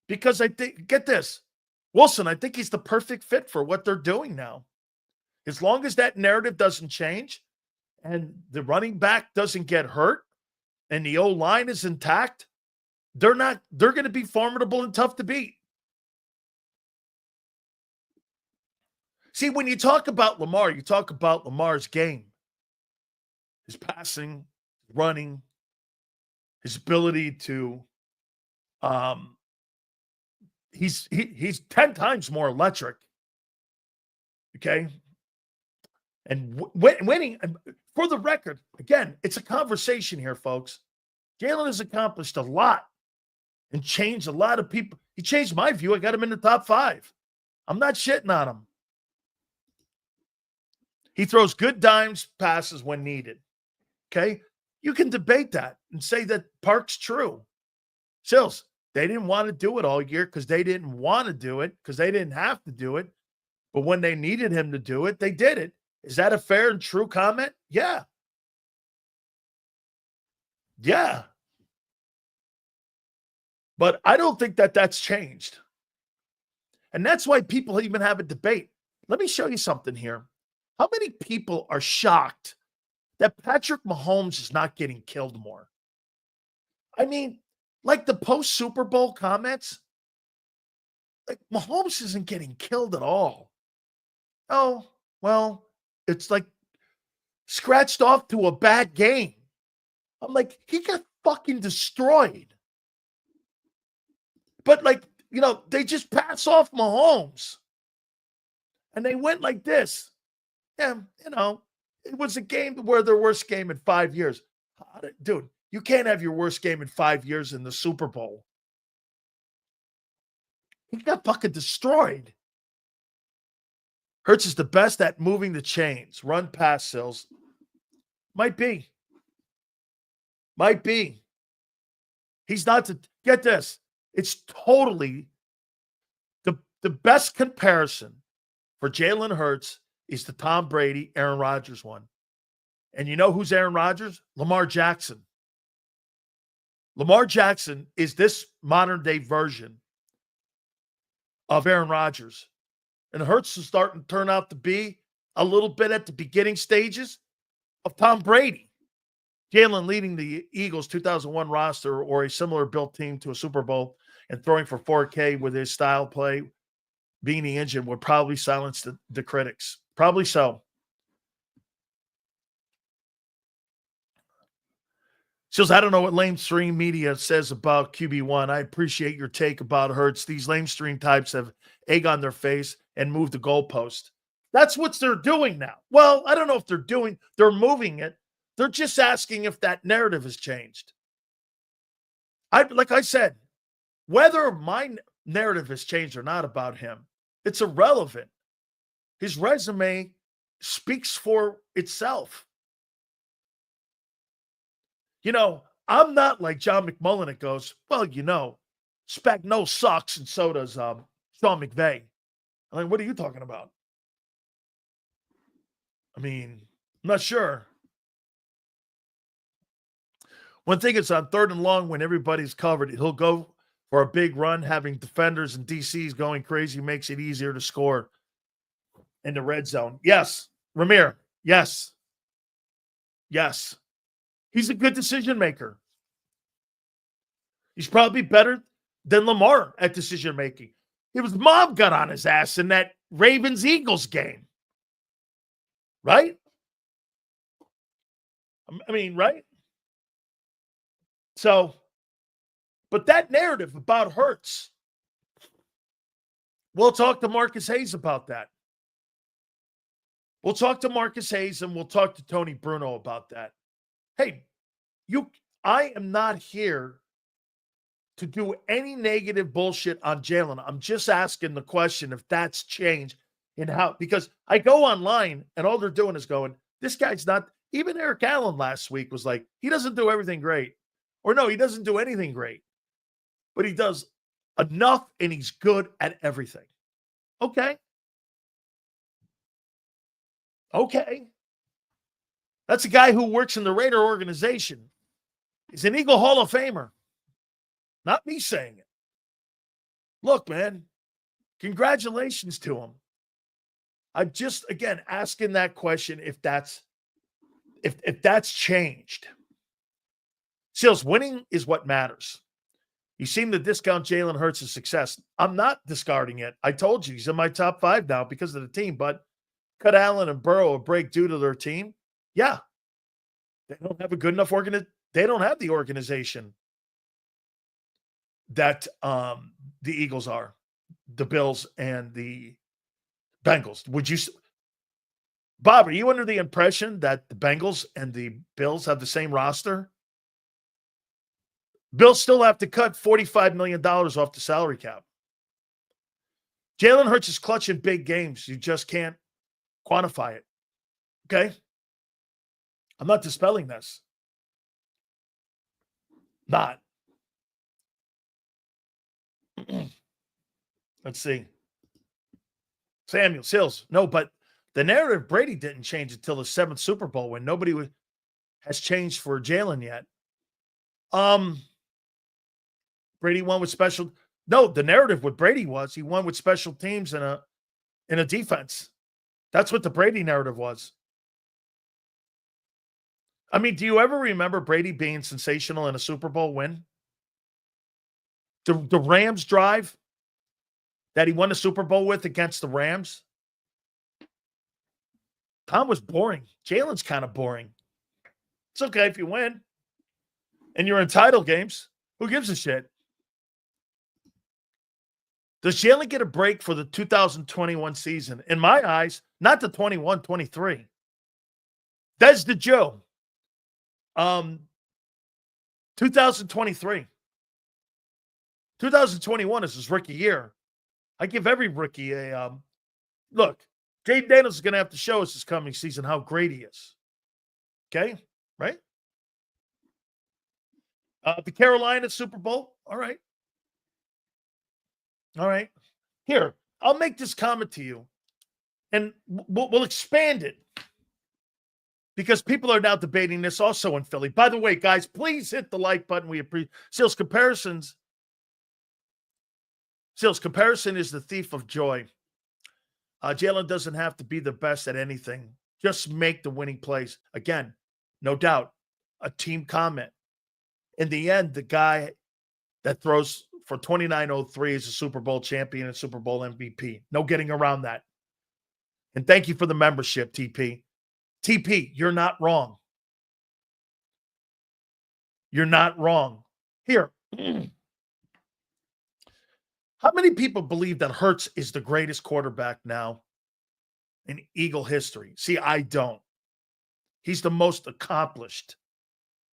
Because I think, get this, Wilson, I think he's the perfect fit for what they're doing now. As long as that narrative doesn't change and the running back doesn't get hurt and the O-line is intact, they're going to be formidable and tough to beat. See, when you talk about Lamar, you talk about Lamar's game. His passing, running, his ability to he's 10 times more electric. Okay? And winning, for the record, again, it's a conversation here, folks. Jalen has accomplished a lot and changed a lot of people. He changed my view. I got him in the top 5. I'm not shitting on him. He throws good dimes passes when needed. Okay? You can debate that and say that Park's true. Sills, they didn't want to do it all year because they didn't want to do it because they didn't have to do it. But when they needed him to do it, they did it. Is that a fair and true comment? Yeah. Yeah. But I don't think that that's changed. And that's why people even have a debate. Let me show you something here. How many people are shocked that Patrick Mahomes is not getting killed more? I mean, like the post-Super Bowl comments, like Mahomes isn't getting killed at all. Oh, well, it's like scratched off to a bad game. I'm like, he got fucking destroyed. But like, you know, they just pass off Mahomes. And they went like this. Yeah, you know, it was a game where their worst game in 5 years. Dude, you can't have your worst game in 5 years in the Super Bowl. He got fucking destroyed. Hurts is the best at moving the chains. Run past Sills. Might be. Might be. He's not to get this. It's totally the best comparison for Jalen Hurts is the Tom Brady, Aaron Rodgers one. And you know who's Aaron Rodgers? Lamar Jackson. Lamar Jackson is this modern day version of Aaron Rodgers. And Hurts is starting to turn out to be a little bit at the beginning stages of Tom Brady. Jalen leading the Eagles 2001 roster or a similar built team to a Super Bowl and throwing for 4K with his style play, being the engine would probably silence the critics. Probably so. Says, I don't know what lamestream media says about QB1. I appreciate your take about Hurts. These lamestream types have egg on their face and moved the goalpost. That's what they're doing now. Well, I don't know if they're moving it. They're just asking if that narrative has changed. Like I said, whether my narrative has changed or not about him, it's irrelevant. His resume speaks for itself. You know, I'm not like John McMullen that goes, well, you know, Spagnuolo sucks and so does Sean McVay. I'm like, what are you talking about? I mean, I'm not sure. One thing is on 3rd and long when everybody's covered, he'll go for a big run, having defenders and DCs going crazy makes it easier to score in the red zone. Yes. Ramir. Yes. Yes. He's a good decision maker. He's probably better than Lamar at decision making. His mom got on his ass in that Ravens-Eagles game. Right? I mean, right? So, but that narrative about Hurts, we'll talk to Marcus Hayes about that. We'll talk to Marcus Hayes and we'll talk to Tony Bruno about that. Hey, I am not here to do any negative bullshit on Jalen. I'm just asking the question if that's changed in how, because I go online and all they're doing is going, this guy's not, even Eric Allen last week was like, he doesn't do everything great. Or no, he doesn't do anything great. But he does enough and he's good at everything. Okay. Okay. That's a guy who works in the Raider organization. He's an Eagle Hall of Famer. Not me saying it. Look, man, congratulations to him. I'm just, again, asking that question if that's changed. Seals, winning is what matters. You seem to discount Jalen Hurts' success. I'm not discarding it. I told you he's in my top 5 now because of the team, but cut Allen and Burrow a break due to their team? Yeah. They don't have a good enough they don't have the organization that the Eagles are, the Bills and the Bengals. Would you, Bob, are you under the impression that the Bengals and the Bills have the same roster? Bills still have to cut $45 million off the salary cap. Jalen Hurts is clutch in big games. You just can't quantify it. Okay? I'm not dispelling this. Not. Let's see. Samuel Sills. No, but the narrative Brady didn't change until the 7th Super Bowl when nobody has changed for Jalen yet. Brady won with special. No, the narrative with Brady was he won with special teams and a defense. That's what the Brady narrative was. I mean, do you ever remember Brady being sensational in a Super Bowl win? The Rams drive that he won the Super Bowl with against the Rams? Tom was boring. Jalen's kind of boring. It's okay if you win. And you're in title games. Who gives a shit? Does Jalen get a break for the 2021 season? In my eyes, not the 21-23. That's the Joe. 2023. 2021 is his rookie year. I give every rookie a look. Jay Daniels is going to have to show us this coming season how great he is. Okay? Right? The Carolina Super Bowl. All right. All right. Here, I'll make this comment to you, and we'll expand it because people are now debating this also in Philly. By the way, guys, please hit the like button. We appreciate Sales comparisons. Sales comparison is the thief of joy. Jalen doesn't have to be the best at anything. Just make the winning plays. Again, no doubt, a team comment. In the end, the guy that throws for 29-03 is a Super Bowl champion and Super Bowl MVP. No getting around that. And thank you for the membership, TP. TP, you're not wrong. You're not wrong. Here. How many people believe that Hurts is the greatest quarterback now in Eagle history? See, I don't. He's the most accomplished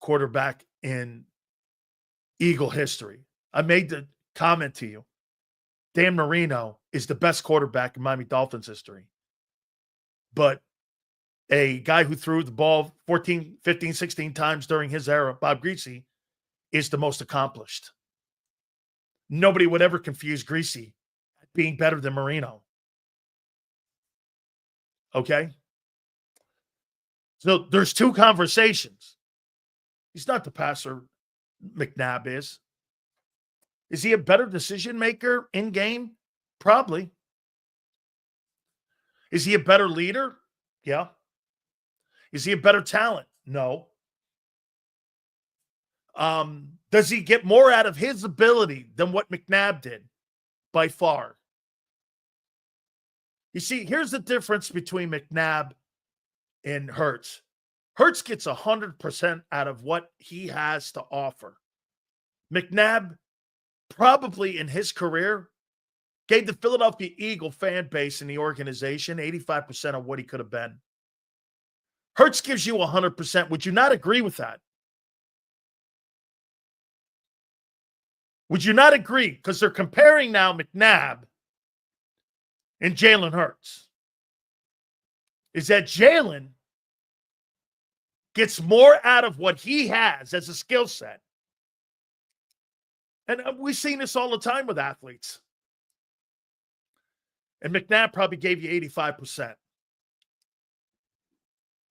quarterback in Eagle history. I made the comment to you. Dan Marino is the best quarterback in Miami Dolphins history. But a guy who threw the ball 14, 15, 16 times during his era, Bob Greasy, is the most accomplished. Nobody would ever confuse Greasy being better than Marino. Okay? So there's two conversations. He's not the passer McNabb is. Is he a better decision maker in game? Probably. Is he a better leader? Yeah. Is he a better talent? No. Does he get more out of his ability than what McNabb did? By far. You see, here's the difference between McNabb and Hurts. Hurts gets 100% out of what he has to offer. McNabb, probably in his career, gave the Philadelphia Eagle fan base and the organization 85% of what he could have been. Hurts gives you 100%. Would you not agree with that? Would you not agree? Because they're comparing now McNabb and Jalen Hurts. Is that Jalen gets more out of what he has as a skill set. And we've seen this all the time with athletes. And McNabb probably gave you 85%.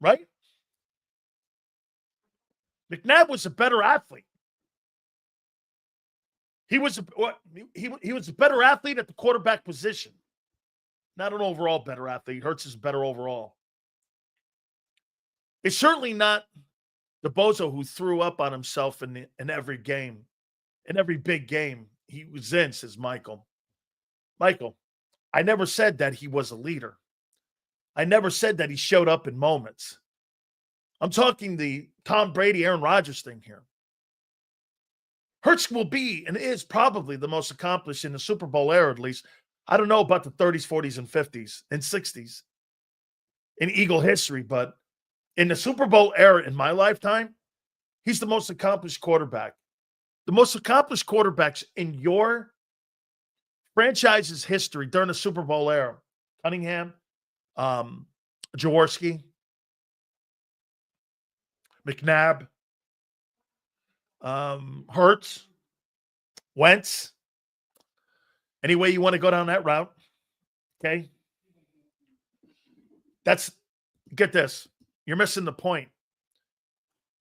Right? McNabb was a better athlete. He was a better athlete at the quarterback position. Not an overall better athlete. Hurts is better overall. It's certainly not the bozo who threw up on himself in every game, in every big game he was in, says Michael. Michael, I never said that he was a leader. I never said that he showed up in moments. I'm talking the Tom Brady, Aaron Rodgers thing here. Hurts will be and is probably the most accomplished in the Super Bowl era, at least. I don't know about the 30s, 40s, and 50s and 60s in Eagle history, but in the Super Bowl era in my lifetime, he's the most accomplished quarterback. The most accomplished quarterbacks in your franchise's history during the Super Bowl era. Cunningham, Jaworski, McNabb, Hurts, Wentz. Any way you want to go down that route, okay? Get this. You're missing the point.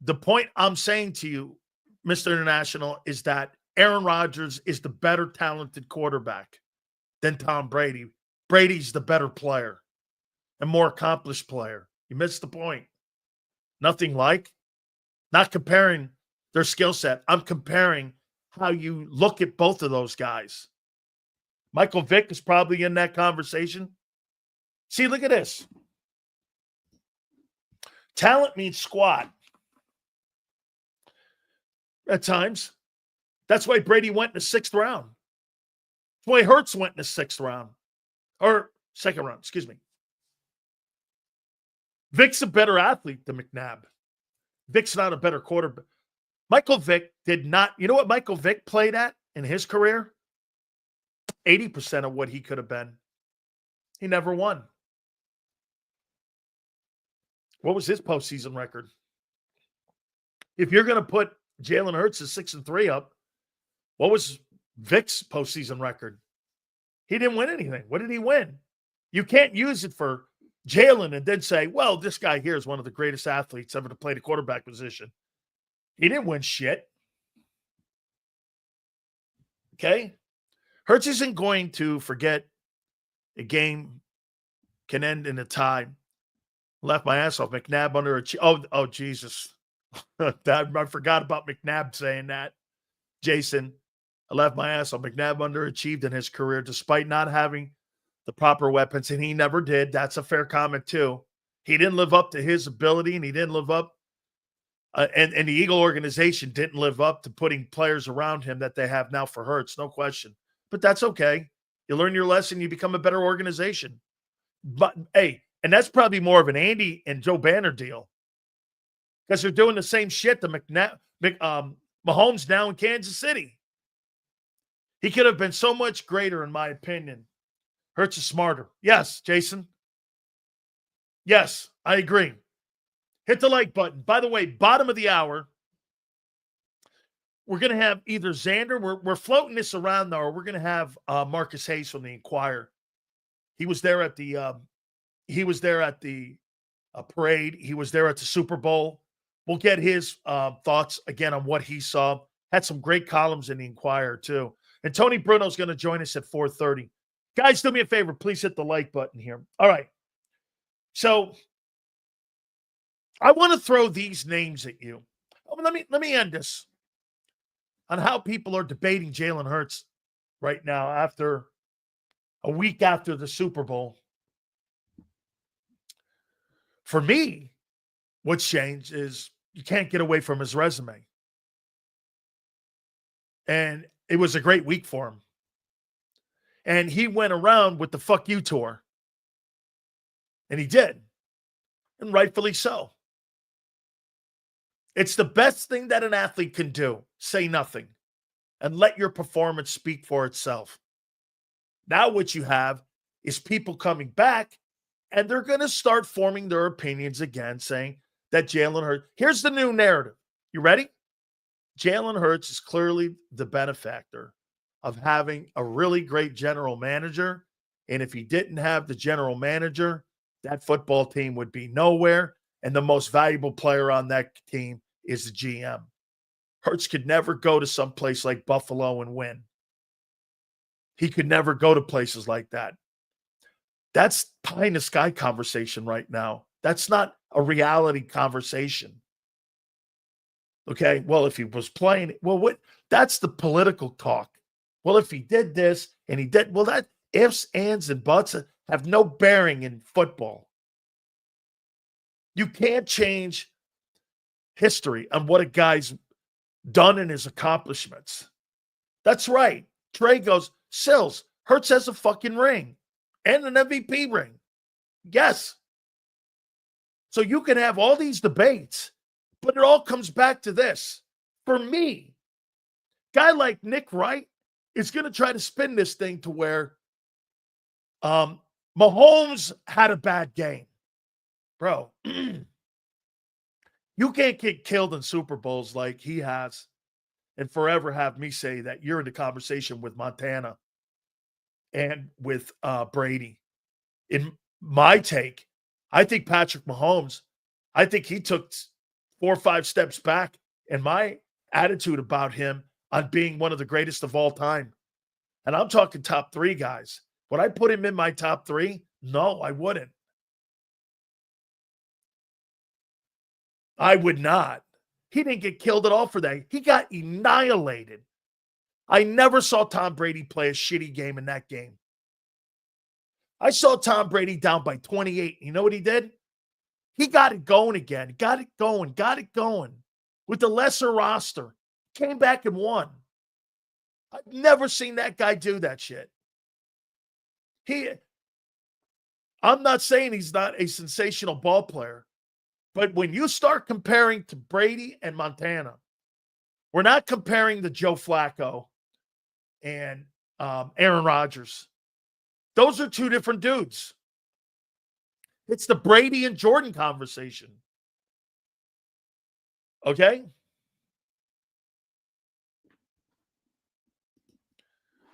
The point I'm saying to you, Mr. International, is that Aaron Rodgers is the better talented quarterback than Tom Brady. Brady's the better player and more accomplished player. You missed the point. Nothing like. Not comparing their skill set. I'm comparing how you look at both of those guys. Michael Vick is probably in that conversation. See, look at this. Talent means squad. At times. That's why Brady went in the 6th round. That's why Hurts went in the 6th round. Or 2nd round, excuse me. Vick's a better athlete than McNabb. Vick's not a better quarterback. Michael Vick did not. You know what Michael Vick played at in his career? 80% of what he could have been. He never won. What was his postseason record? If you're going to put Jalen Hurts' 6-3 up, what was Vick's postseason record? He didn't win anything. What did he win? You can't use it for Jalen and then say, well, this guy here is one of the greatest athletes ever to play the quarterback position. He didn't win shit. Okay? Hurts isn't going to forget a game can end in a tie. Left my ass off. McNabb oh, Jesus. I forgot about McNabb saying that. Jason, I left my ass off. McNabb underachieved in his career despite not having the proper weapons, and he never did. That's a fair comment, too. He didn't live up to his ability, and he didn't live up, and the Eagle organization didn't live up to putting players around him that they have now for Hurts, no question. But that's okay. You learn your lesson, you become a better organization. But, hey, and that's probably more of an Andy and Joe Banner deal because they're doing the same shit to Mahomes now in Kansas City. He could have been so much greater, in my opinion. Hurts is smarter. Yes, Jason. Yes, I agree. Hit the like button. By the way, bottom of the hour, we're going to have either Xander. We're floating this around, though, or we're going to have Marcus Hayes from the Inquirer. He was there at the parade. He was there at the Super Bowl. We'll get his thoughts again on what he saw. Had some great columns in the Inquirer, too. And Tony Bruno's going to join us at 4:30. Guys, do me a favor. Please hit the like button here. All right. So I want to throw these names at you. Let me end this on how people are debating Jalen Hurts right now after a week after the Super Bowl. For me, what's changed is you can't get away from his resume. And it was a great week for him. And he went around with the fuck you tour. And he did. And rightfully so. It's the best thing that an athlete can do. Say nothing. And let your performance speak for itself. Now what you have is people coming back and they're going to start forming their opinions again, saying that Jalen Hurts. Here's the new narrative. You ready? Jalen Hurts is clearly the benefactor of having a really great general manager. And if he didn't have the general manager, that football team would be nowhere. And the most valuable player on that team is the GM. Hurts could never go to some place like Buffalo and win. He could never go to places like that. That's pie in the sky conversation right now. That's not a reality conversation. Okay, well, if he was playing, well, that's the political talk. Well, if he did this and he did, well, that ifs, ands, and buts have no bearing in football. You can't change history on what a guy's done in his accomplishments. That's right. Trey goes, Sills, Hurts has a fucking ring and an MVP ring. Yes. So you can have all these debates, but it all comes back to this. For me, guy like Nick Wright is going to try to spin this thing to where Mahomes had a bad game. Bro, you can't get killed in Super Bowls like he has and forever have me say that you're in the conversation with Montana and with Brady. In my take, I think Patrick Mahomes, I think he took 4 or 5 steps back in my attitude about him on being one of the greatest of all time. And I'm talking top 3 guys. Would I put him in my top 3? No, I wouldn't. I would not. He didn't get killed at all for that. He got annihilated. I never saw Tom Brady play a shitty game in that game. I saw Tom Brady down by 28. You know what he did? He got it going again. Got it going. With the lesser roster. Came back and won. I've never seen that guy do that shit. I'm not saying he's not a sensational ball player. But when you start comparing to Brady and Montana, we're not comparing to Joe Flacco and Aaron Rodgers. Those are 2 different dudes. It's the Brady and Jordan conversation. Okay?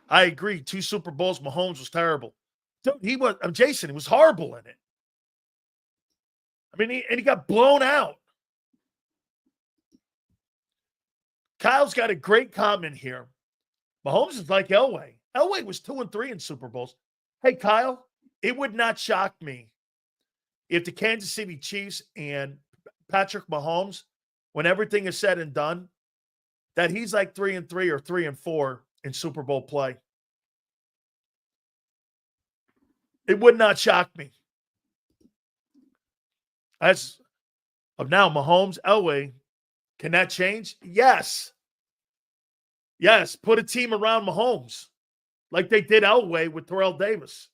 I agree. 2 Super Bowls, Mahomes was terrible. Dude, he was horrible in it. I mean, he got blown out. Kyle's got a great comment here. Mahomes is like Elway. Elway was 2-3 in Super Bowls. Hey, Kyle, it would not shock me if the Kansas City Chiefs and Patrick Mahomes, when everything is said and done, that he's like 3-3 or 3-4 in Super Bowl play. It would not shock me. As of now, Mahomes, Elway, can that change? Yes. Yes, put a team around Mahomes like they did Elway with Terrell Davis.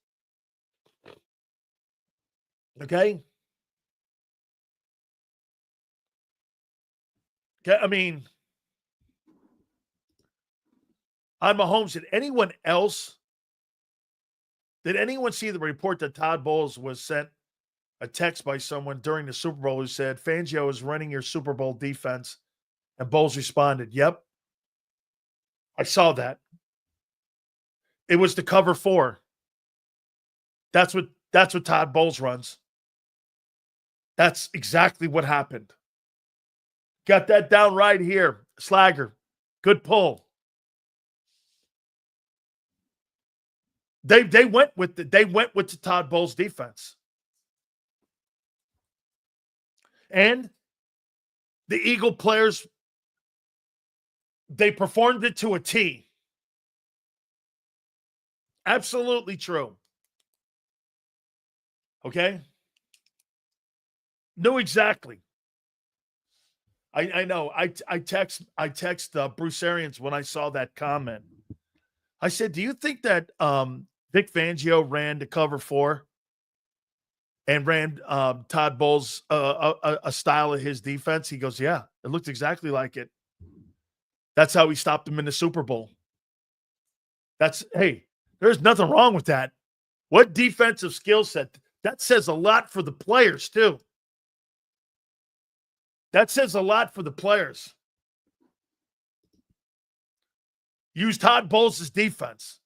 Okay? I mean, on Mahomes, did anyone see the report that Todd Bowles was sent a text by someone during the Super Bowl who said, Fangio is running your Super Bowl defense? And Bowles responded, yep. I saw that. It was the cover 4. That's what Todd Bowles runs. That's exactly what happened. Got that down right here. Slagger. Good pull. They went with the Todd Bowles defense. And the Eagle players, they performed it to a T. Absolutely true. Okay? No, exactly. I know. I text Bruce Arians when I saw that comment. I said, do you think that Vic Fangio ran to cover 4 and ran Todd Bowles a style of his defense? He goes, yeah, it looked exactly like it. That's how he stopped him in the Super Bowl. Hey, there's nothing wrong with that. What defensive skill set? That says a lot for the players, too. That says a lot for the players. Use Todd Bowles' defense.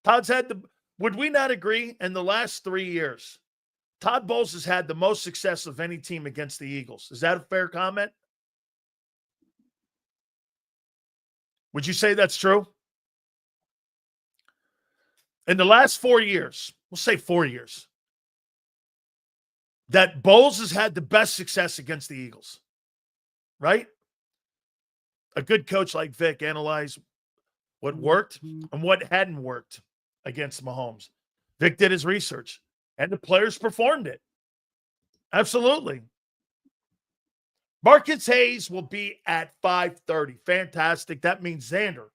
Would we not agree, in the last 3 years, Todd Bowles has had the most success of any team against the Eagles? Is that a fair comment? Would you say that's true? In the last 4 years, we'll say 4 years, that Bowles has had the best success against the Eagles, right? A good coach like Vic analyzed what worked and what hadn't worked against Mahomes. Vic did his research, and the players performed it. Absolutely. Marcus Hayes will be at 5:30. Fantastic. That means Xander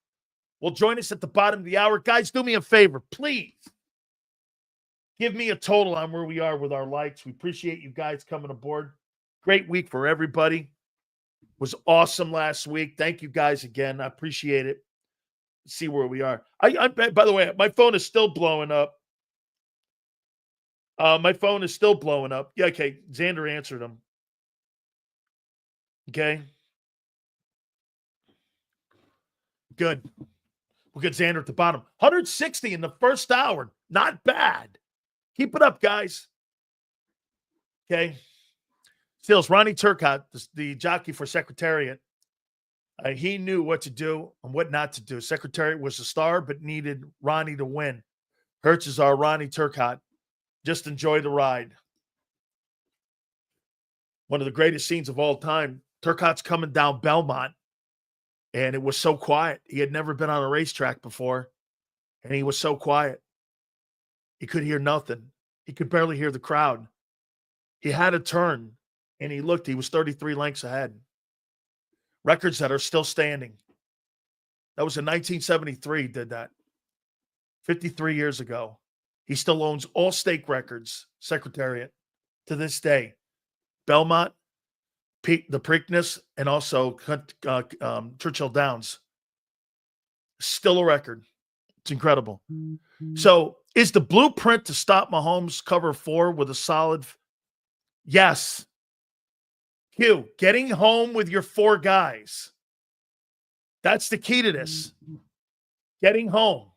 will join us at the bottom of the hour. Guys, do me a favor, please. Give me a total on where we are with our likes. We appreciate you guys coming aboard. Great week for everybody. Was awesome last week. Thank you guys again. I appreciate it. Let's see where we are. By the way, my phone is still blowing up. My phone is still blowing up. Yeah, okay. Xander answered him. Okay. Good. We'll get Xander at the bottom. 160 in the first hour. Not bad. Keep it up, guys. Okay. Stills, Ronnie Turcotte, the jockey for Secretariat, he knew what to do and what not to do. Secretariat was a star, but needed Ronnie to win. Hurts is our Ronnie Turcotte. Just enjoy the ride. One of the greatest scenes of all time. Turcotte's coming down Belmont, and it was so quiet. He had never been on a racetrack before, and he was so quiet. He could hear nothing. He could barely hear the crowd. He had a turn, and he looked. He was 33 lengths ahead. Records that are still standing. That was in 1973, did that. 53 years ago. He still owns all stake records, Secretariat, to this day. Belmont, the Preakness, and also Churchill Downs. Still a record. It's incredible. Mm-hmm. So, is the blueprint to stop Mahomes cover 4 with a solid? Yes. Q, getting home with your 4 guys. That's the key to this. Getting home.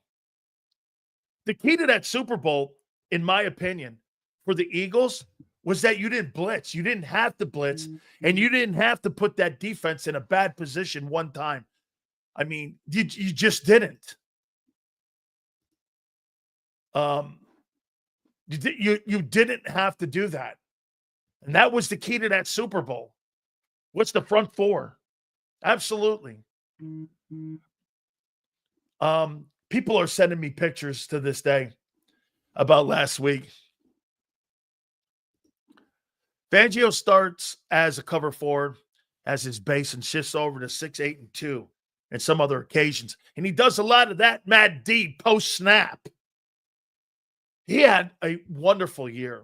The key to that Super Bowl, in my opinion, for the Eagles was that you didn't blitz. You didn't have to blitz, and you didn't have to put that defense in a bad position one time. I mean, you just didn't. You didn't have to do that. And that was the key to that Super Bowl. What's the front 4? Absolutely. People are sending me pictures to this day about last week. Fangio starts as a cover 4 as his base and shifts over to 6, 8, and 2 and some other occasions. And he does a lot of that Mad D post-snap. He had a wonderful year.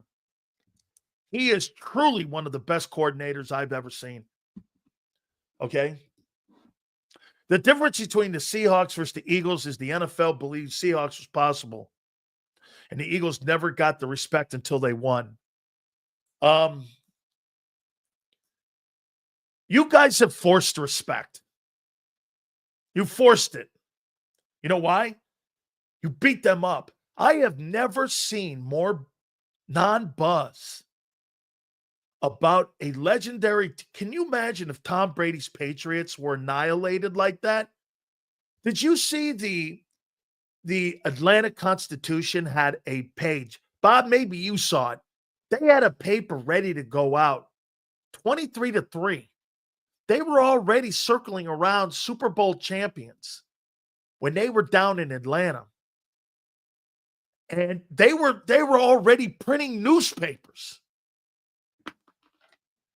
He is truly one of the best coordinators I've ever seen. Okay? The difference between the Seahawks versus the Eagles is the NFL believes Seahawks was possible. And the Eagles never got the respect until they won. You guys have forced respect. You forced it. You know why? You beat them up. I have never seen more non-buzz about a legendary. Can you imagine if Tom Brady's Patriots were annihilated like that? Did you see the Atlanta Constitution had a page? Bob, maybe you saw it. They had a paper ready to go out. 23-3. They were already circling around Super Bowl champions when they were down in Atlanta. And they were already printing newspapers.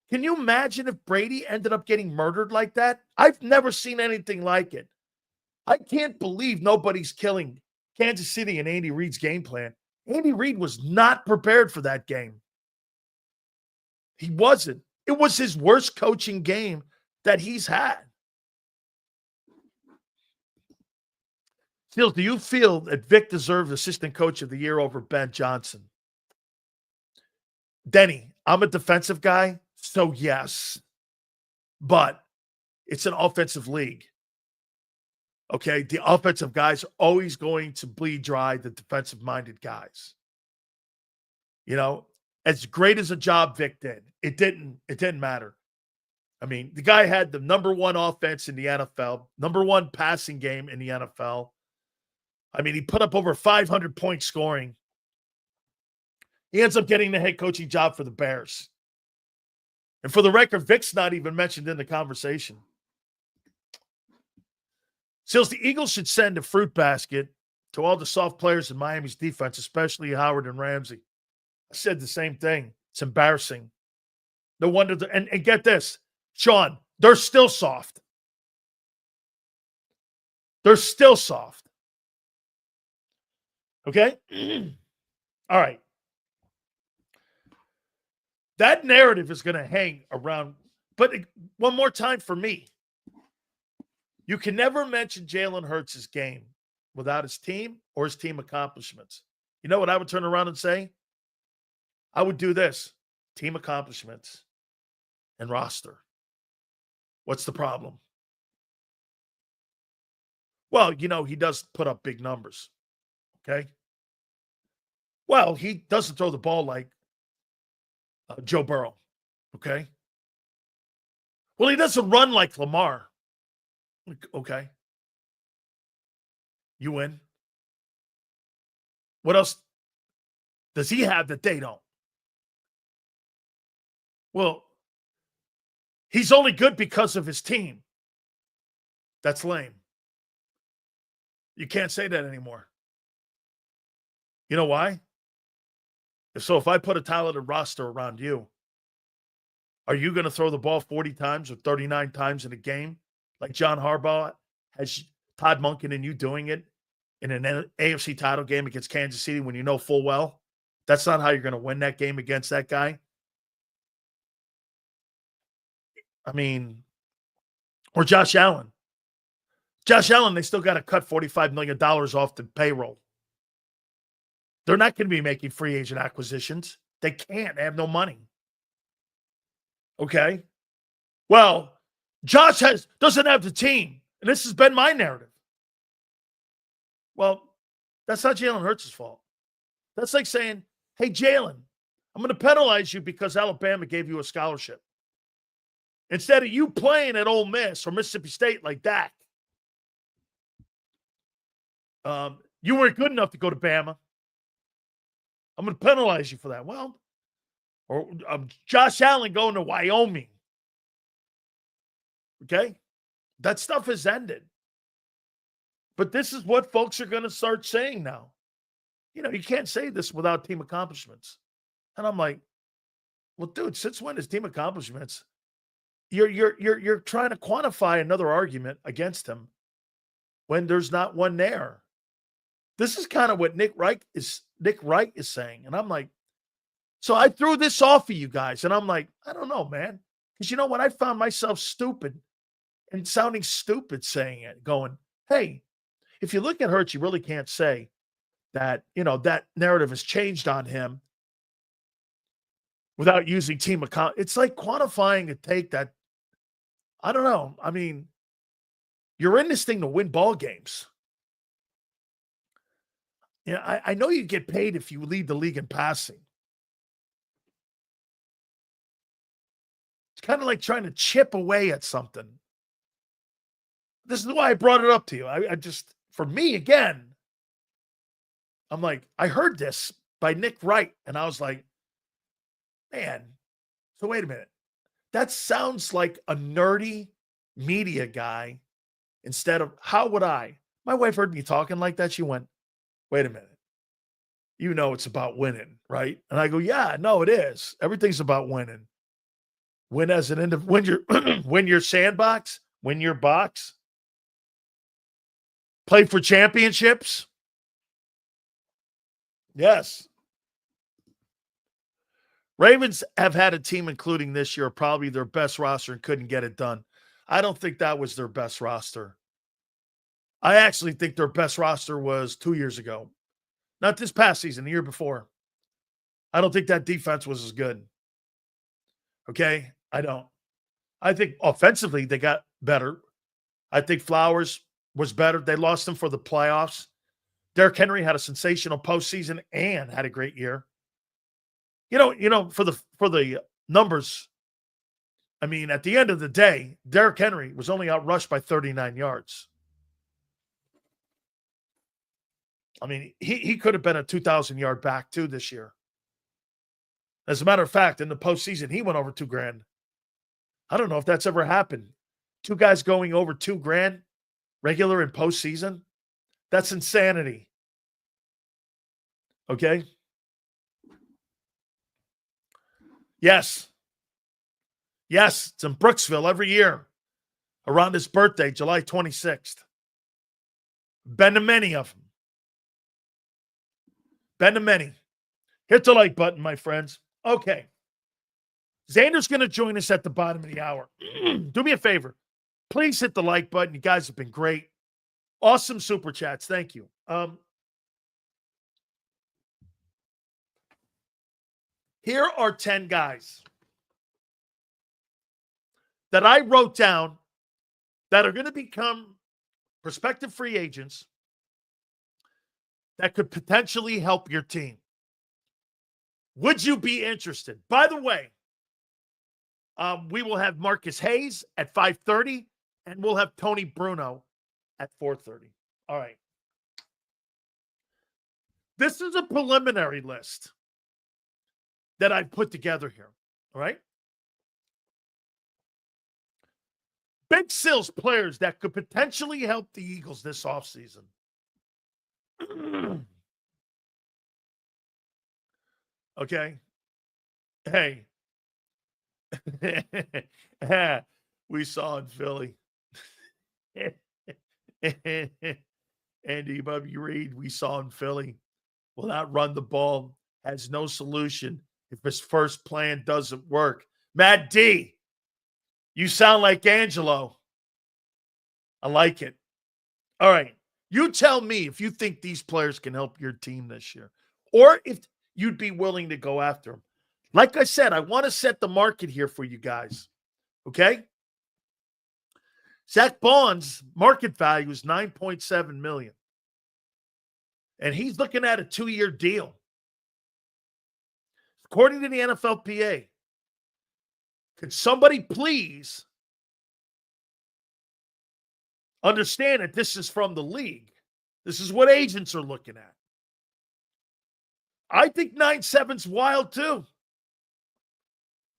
Can you imagine if Brady ended up getting murdered like that? I've never seen anything like it. I can't believe nobody's killing Kansas City and Andy Reid's game plan. Andy Reid was not prepared for that game. He wasn't. It was his worst coaching game that he's had. Steele, do you feel that Vic deserves Assistant Coach of the Year over Ben Johnson? Denny, I'm a defensive guy, so yes. But it's an offensive league. Okay, the offensive guys are always going to bleed dry the defensive-minded guys. You know, as great as a job Vic did, it didn't matter. I mean, the guy had the number one offense in the NFL, number one passing game in the NFL. I mean, he put up over 500 points scoring. He ends up getting the head coaching job for the Bears. And for the record, Vic's not even mentioned in the conversation. Seals, the Eagles should send a fruit basket to all the soft players in Miami's defense, especially Howard and Ramsey. I said the same thing. It's embarrassing. No wonder. And get this, Sean, they're still soft. They're still soft. Okay? All right. That narrative is going to hang around. But one more time for me. You can never mention Jalen Hurts' game without his team or his team accomplishments. You know what I would turn around and say? I would do this. Team accomplishments and roster. What's the problem? Well, you know, he does put up big numbers. Okay? Well, he doesn't throw the ball like Joe Burrow. Okay? Well, he doesn't run like Lamar. Okay. You win. What else does he have that they don't? Well, he's only good because of his team. That's lame. You can't say that anymore. You know why? So if I put a talented roster around you, are you going to throw the ball 40 times or 39 times in a game like John Harbaugh has Todd Monken and you doing it in an AFC title game against Kansas City when you know full well that's not how you're going to win that game against that guy? I mean, or Josh Allen. Josh Allen, they still got to cut $45 million off the payroll. They're not going to be making free agent acquisitions. They can't. They have no money. Okay? Well, Josh doesn't have the team. And this has been my narrative. Well, that's not Jalen Hurts' fault. That's like saying, hey, Jalen, I'm going to penalize you because Alabama gave you a scholarship. Instead of you playing at Ole Miss or Mississippi State like that, you weren't good enough to go to Bama. I'm going to penalize you for that. Well, or Josh Allen going to Wyoming. Okay? That stuff has ended. But this is what folks are going to start saying now. You know, you can't say this without team accomplishments. And I'm like, well, dude, since when is team accomplishments? You're trying to quantify another argument against him when there's not one there. This is kind of what Nick Wright is saying. And I'm like, so I threw this off of you guys. And I'm like, I don't know, man. Because you know what? I found myself stupid and sounding stupid saying it, going, hey, if you look at Hurts, you really can't say that, you know, that narrative has changed on him without using team account. It's like quantifying a take that, I don't know. I mean, you're in this thing to win ball games. You know, I know you get paid if you lead the league in passing. It's kind of like trying to chip away at something. This is why I brought it up to you. I just, for me, again, I'm like, I heard this by Nick Wright, and I was like, man, so wait a minute. That sounds like a nerdy media guy instead of, how would I? My wife heard me talking like that. She went, wait a minute. You know it's about winning, right? And I go, yeah, no, it is. Everything's about winning. Win as an individual, win your sandbox, win your box. Play for championships. Yes. Ravens have had a team, including this year, probably their best roster and couldn't get it done. I don't think that was their best roster. I actually think their best roster was 2 years ago. Not this past season, the year before. I don't think that defense was as good. Okay? I don't. I think offensively they got better. I think Flowers was better. They lost him for the playoffs. Derrick Henry had a sensational postseason and had a great year. You know, for the numbers, I mean, at the end of the day, Derrick Henry was only outrushed by 39 yards. I mean, he could have been a 2,000-yard back, too, this year. As a matter of fact, in the postseason, he went over $2,000. I don't know if that's ever happened. Two guys going over $2,000 regular in postseason. That's insanity. Okay? Yes. Yes, it's in Brooksville every year around his birthday, July 26th. Been to many of them. Been to many. Hit the like button, my friends. Okay. Xander's going to join us at the bottom of the hour. Do me a favor. Please hit the like button. You guys have been great. Awesome super chats. Thank you. Here are 10 guys that I wrote down that are going to become prospective free agents that could potentially help your team. Would you be interested? By the way, we will have Marcus Hayes at 5:30, and we'll have Tony Bruno at 4:30. All right. This is a preliminary list that I've put together here. All right. Big Sills players that could potentially help the Eagles this offseason. Okay. Hey. We saw in Philly. Andy Bubby Reed, we saw in Philly. Will not run the ball. Has no solution if his first plan doesn't work. Matt D, you sound like Angelo. I like it. All right. You tell me if you think these players can help your team this year, or if you'd be willing to go after them. Like I said, I want to set the market here for you guys. Okay? Zach Bond's market value is $9.7 million. And he's looking at a 2-year deal. According to the NFLPA, could somebody please understand that this is from the league? This is what agents are looking at. I think 9.7's wild too.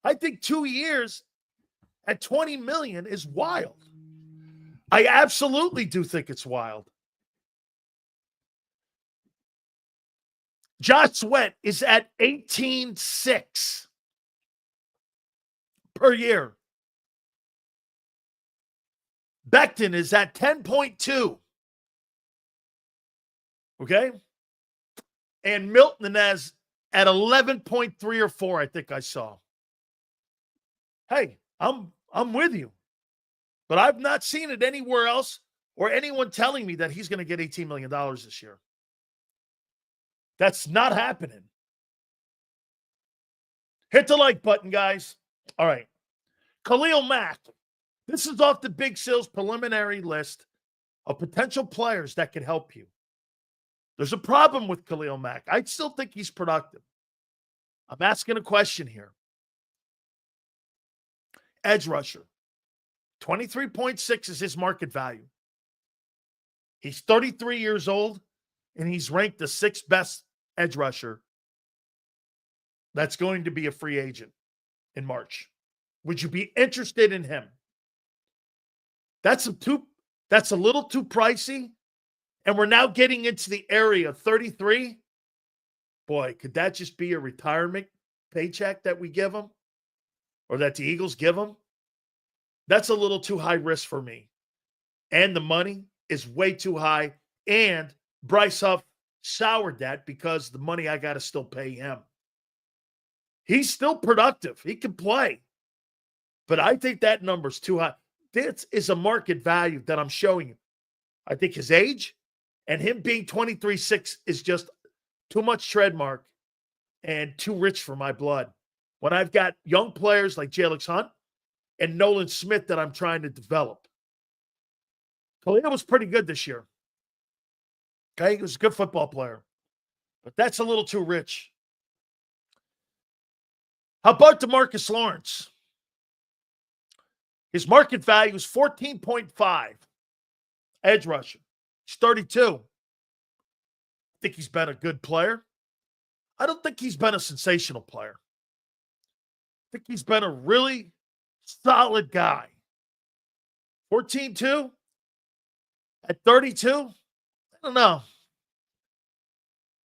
I think 2 years at $20 million is wild. I absolutely do think it's wild. Josh Sweat is at 18.6 per year. Becton is at 10.2. Okay? And Milton is at 11.3 or 4, I think I saw. Hey, I'm with you. But I've not seen it anywhere else or anyone telling me that he's going to get $18 million this year. That's not happening. Hit the like button, guys. All right. Khalil Mack. This is off the Big Sills preliminary list of potential players that could help you. There's a problem with Khalil Mack. I still think he's productive. I'm asking a question here. Edge rusher. 23.6 is his market value. He's 33 years old, and he's ranked the 6th best edge rusher that's going to be a free agent in March. Would you be interested in him? That's a little too pricey, and we're now getting into the area of 33. Boy, could that just be a retirement paycheck that we give him or that the Eagles give him? That's a little too high risk for me. And the money is way too high. And Bryce Huff soured that because the money I got to still pay him. He's still productive. He can play. But I think that number's too high. This is a market value that I'm showing you. I think his age and him being 23.6 is just too much trademark and too rich for my blood. When I've got young players like Jalix Hunt and Nolan Smith that I'm trying to develop. Khalil was pretty good this year. Okay, he was a good football player. But that's a little too rich. How about DeMarcus Lawrence? His market value is 14.5. Edge rusher. He's 32. I think he's been a good player. I don't think he's been a sensational player. I think he's been a really solid guy. 14-2 at 32? I don't know.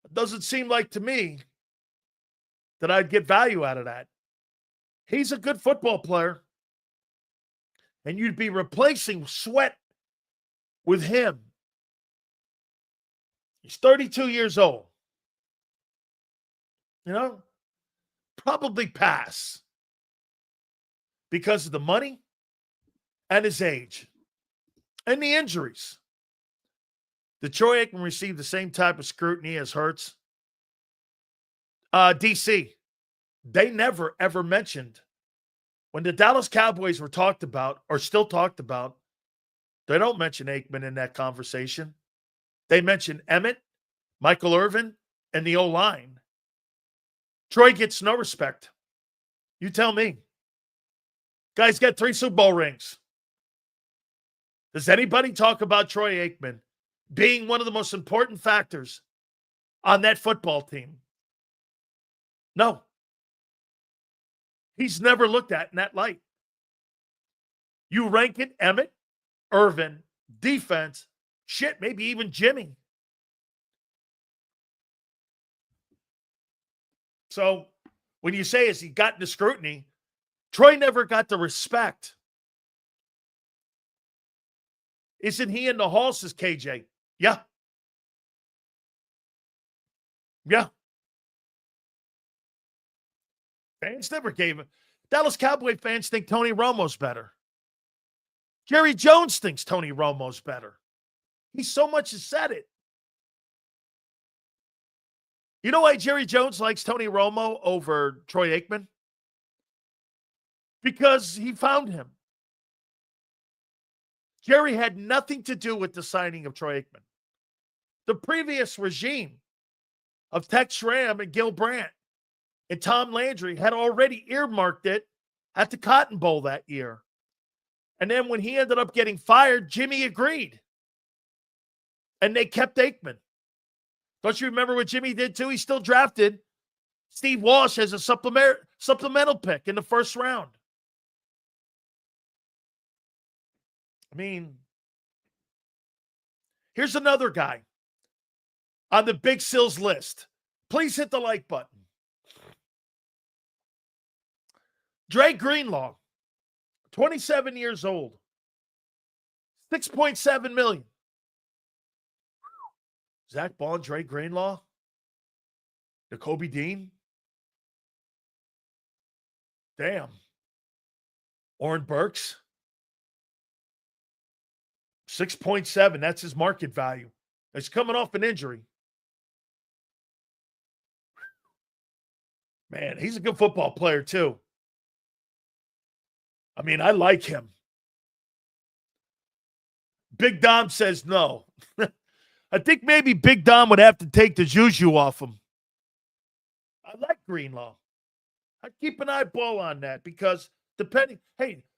It doesn't seem like to me that I'd get value out of that. He's a good football player. And you'd be replacing Sweat with him. He's 32 years old. You know, probably pass because of the money and his age and the injuries. Did Troy Aikman receive the same type of scrutiny as Hurts? DC, they never, ever mentioned when the Dallas Cowboys were talked about or still talked about. They don't mention Aikman in that conversation. They mention Emmett, Michael Irvin, and the O-line. Troy gets no respect. You tell me. Guy's got 3 Super Bowl rings. Does anybody talk about Troy Aikman being one of the most important factors on that football team? No. He's never looked at in that light. You rank it, Emmett, Irvin, defense, shit, maybe even Jimmy. So when you say, has he gotten the scrutiny? Troy never got the respect. Isn't he in the hall, says KJ? Yeah. Yeah. Fans never gave him. Dallas Cowboy fans think Tony Romo's better. Jerry Jones thinks Tony Romo's better. He so much has said it. You know why Jerry Jones likes Tony Romo over Troy Aikman? Because he found him. Jerry had nothing to do with the signing of Troy Aikman. The previous regime of Tex Schramm and Gil Brandt and Tom Landry had already earmarked it at the Cotton Bowl that year. And then when he ended up getting fired, Jimmy agreed. And they kept Aikman. Don't you remember what Jimmy did too? He still drafted Steve Walsh as a supplemental pick in the first round. I mean, here's another guy on the Big Sills list. Please hit the like button. Dre Greenlaw, 27 years old, $6.7 million. Zach Bond, Dre Greenlaw, Nakobe Dean. Damn. Oren Burks. 6.7. That's his market value. He's coming off an injury. Man, he's a good football player too. I mean, I like him. Big Dom says no. I think maybe Big Dom would have to take the juju off him. I like Greenlaw. I'd keep an eyeball on that because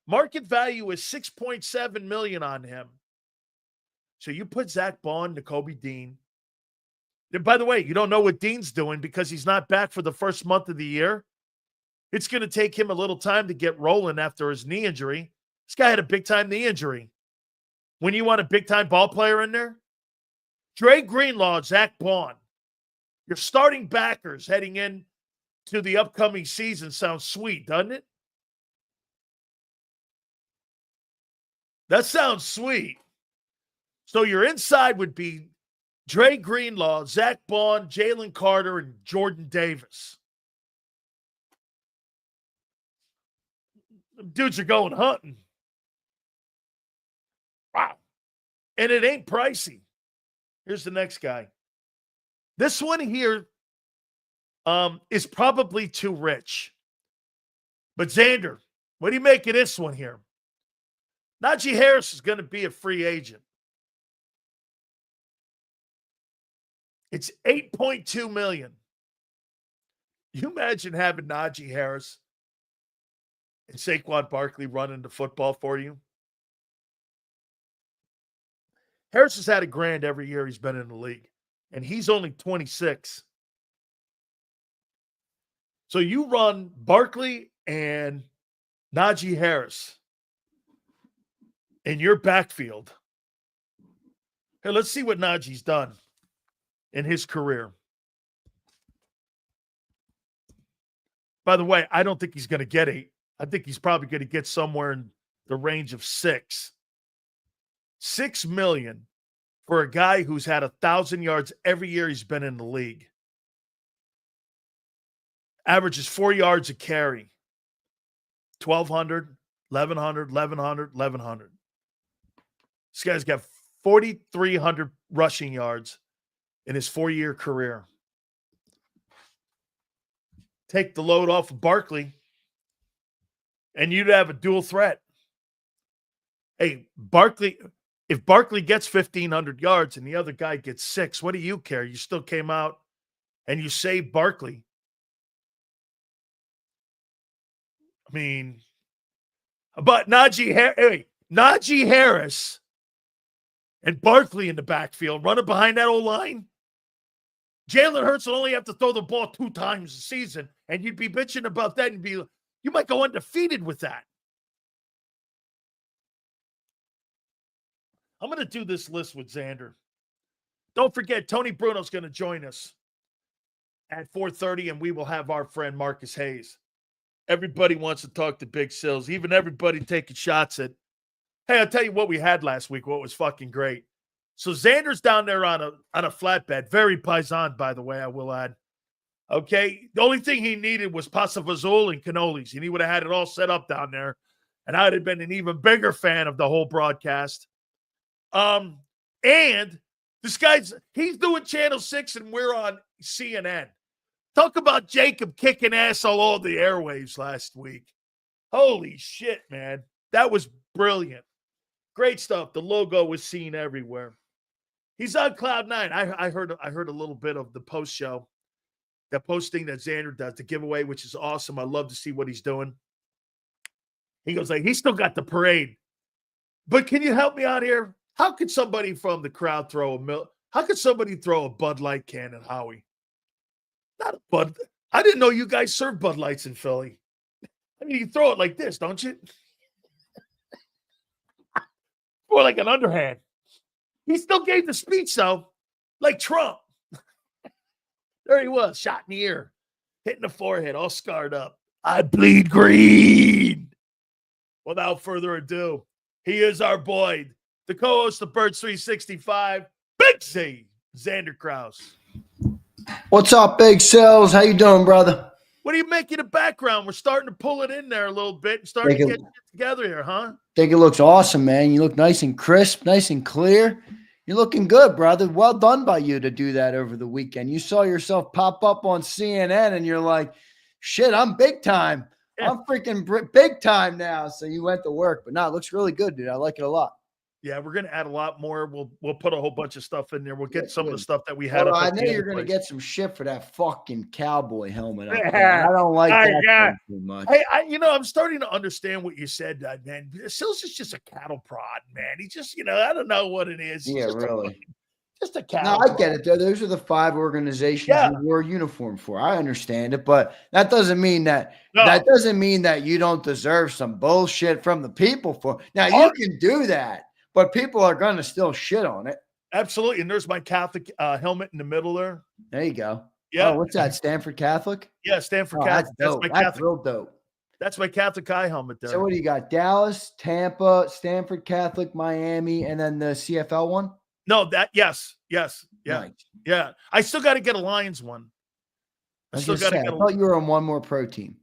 market value is $6.7 million on him. So you put Zach Bond, Nakobe Dean. And by the way, you don't know what Dean's doing because he's not back for the first month of the year. It's going to take him a little time to get rolling after his knee injury. This guy had a big-time knee injury. When you want a big-time ball player in there, Dre Greenlaw, Zach Bond, your starting backers heading in to the upcoming season sounds sweet, doesn't it? That sounds sweet. So your inside would be Dre Greenlaw, Zach Bond, Jalen Carter, and Jordan Davis. Them dudes are going hunting. Wow. And it ain't pricey. Here's the next guy. This one here is probably too rich. But Xander, what do you make of this one here? Najee Harris is going to be a free agent. It's $8.2 million. You imagine having Najee Harris and Saquon Barkley running the football for you. Harris has had a grand every year he's been in the league, and he's only 26. So you run Barkley and Najee Harris in your backfield. Hey, let's see what Najee's done in his career. By the way, I don't think he's going to get 8. I think he's probably going to get somewhere in the range of 6. $6 million for a guy who's had 1,000 yards every year he's been in the league. Averages 4 yards a carry. 1,200, 1,100, 1,100, 1,100. This guy's got 4,300 rushing yards in his 4-year career. Take the load off of Barkley, and you'd have a dual threat. Hey, Barkley, if Barkley gets 1,500 yards and the other guy gets 6, what do you care? You still came out and you saved Barkley. I mean, but Najee Harris and Barkley in the backfield running behind that old line. Jalen Hurts will only have to throw the ball 2 times a season, and you'd be bitching about that and you might go undefeated with that. I'm going to do this list with Xander. Don't forget, Tony Bruno's going to join us at 4:30, and we will have our friend Marcus Hayes. Everybody wants to talk to Big Sills, even everybody taking shots at, hey, I'll tell you what we had last week, what was fucking great. So Xander's down there on a flatbed, very paisan, by the way, I will add. Okay, the only thing he needed was pasta fazool and cannolis, and he would have had it all set up down there, and I'd have been an even bigger fan of the whole broadcast. And this he's doing Channel 6, and we're on CNN. Talk about JAKIB kicking ass all over the airwaves last week. Holy shit, man. That was brilliant. Great stuff. The logo was seen everywhere. He's on Cloud 9. I heard a little bit of the post show, that posting that Xander does, the giveaway, which is awesome. I love to see what he's doing. He goes like, he's still got the parade. But can you help me out here? How could somebody from the crowd how could somebody throw a Bud Light can at Howie? Not a Bud. I didn't know you guys serve Bud Lights in Philly. I mean, you throw it like this, don't you? Or like an underhand. He still gave the speech, though, like Trump. There he was, shot in the ear, hitting the forehead, all scarred up. I bleed green. Without further ado, he is our boy, the co-host of Birds 365, Big Z, Xander Krauss. What's up, Big Sills? How you doing, brother? What do you make in the background? We're starting to pull it in there a little bit and starting to get together here, huh? Think it looks awesome, man. You look nice and crisp, nice and clear. You're looking good, brother. Well done by you to do that over the weekend. You saw yourself pop up on CNN, and you're like, shit, I'm big time. Yeah. I'm freaking big time now. So you went to work. But no, it looks really good, dude. I like it a lot. Yeah, we're going to add a lot more. We'll put a whole bunch of stuff in there. We'll get some of the stuff that we had. Well, I know you're going to get some shit for that fucking cowboy helmet. I don't like that too much. I'm starting to understand what you said, man. Sills is just a cattle prod, man. He just, I don't know what it is. Yeah, really. Just a cattle. No, I get it. Those are the 5 organizations we wore a uniform for. I understand it, but that doesn't mean that you don't deserve some bullshit from the people for. Now you can do that. But people are going to still shit on it. Absolutely. And there's my Catholic helmet in the middle there. There you go. Yeah. Oh, what's that? Stanford Catholic? Yeah, Stanford Catholic. That's dope. That's real dope. That's my Catholic eye helmet there. So what do you got? Dallas, Tampa, Stanford Catholic, Miami, and then the CFL one? No, yes. Yeah. Nice. Yeah. I still got to get a Lions one. I thought you were on one more pro team.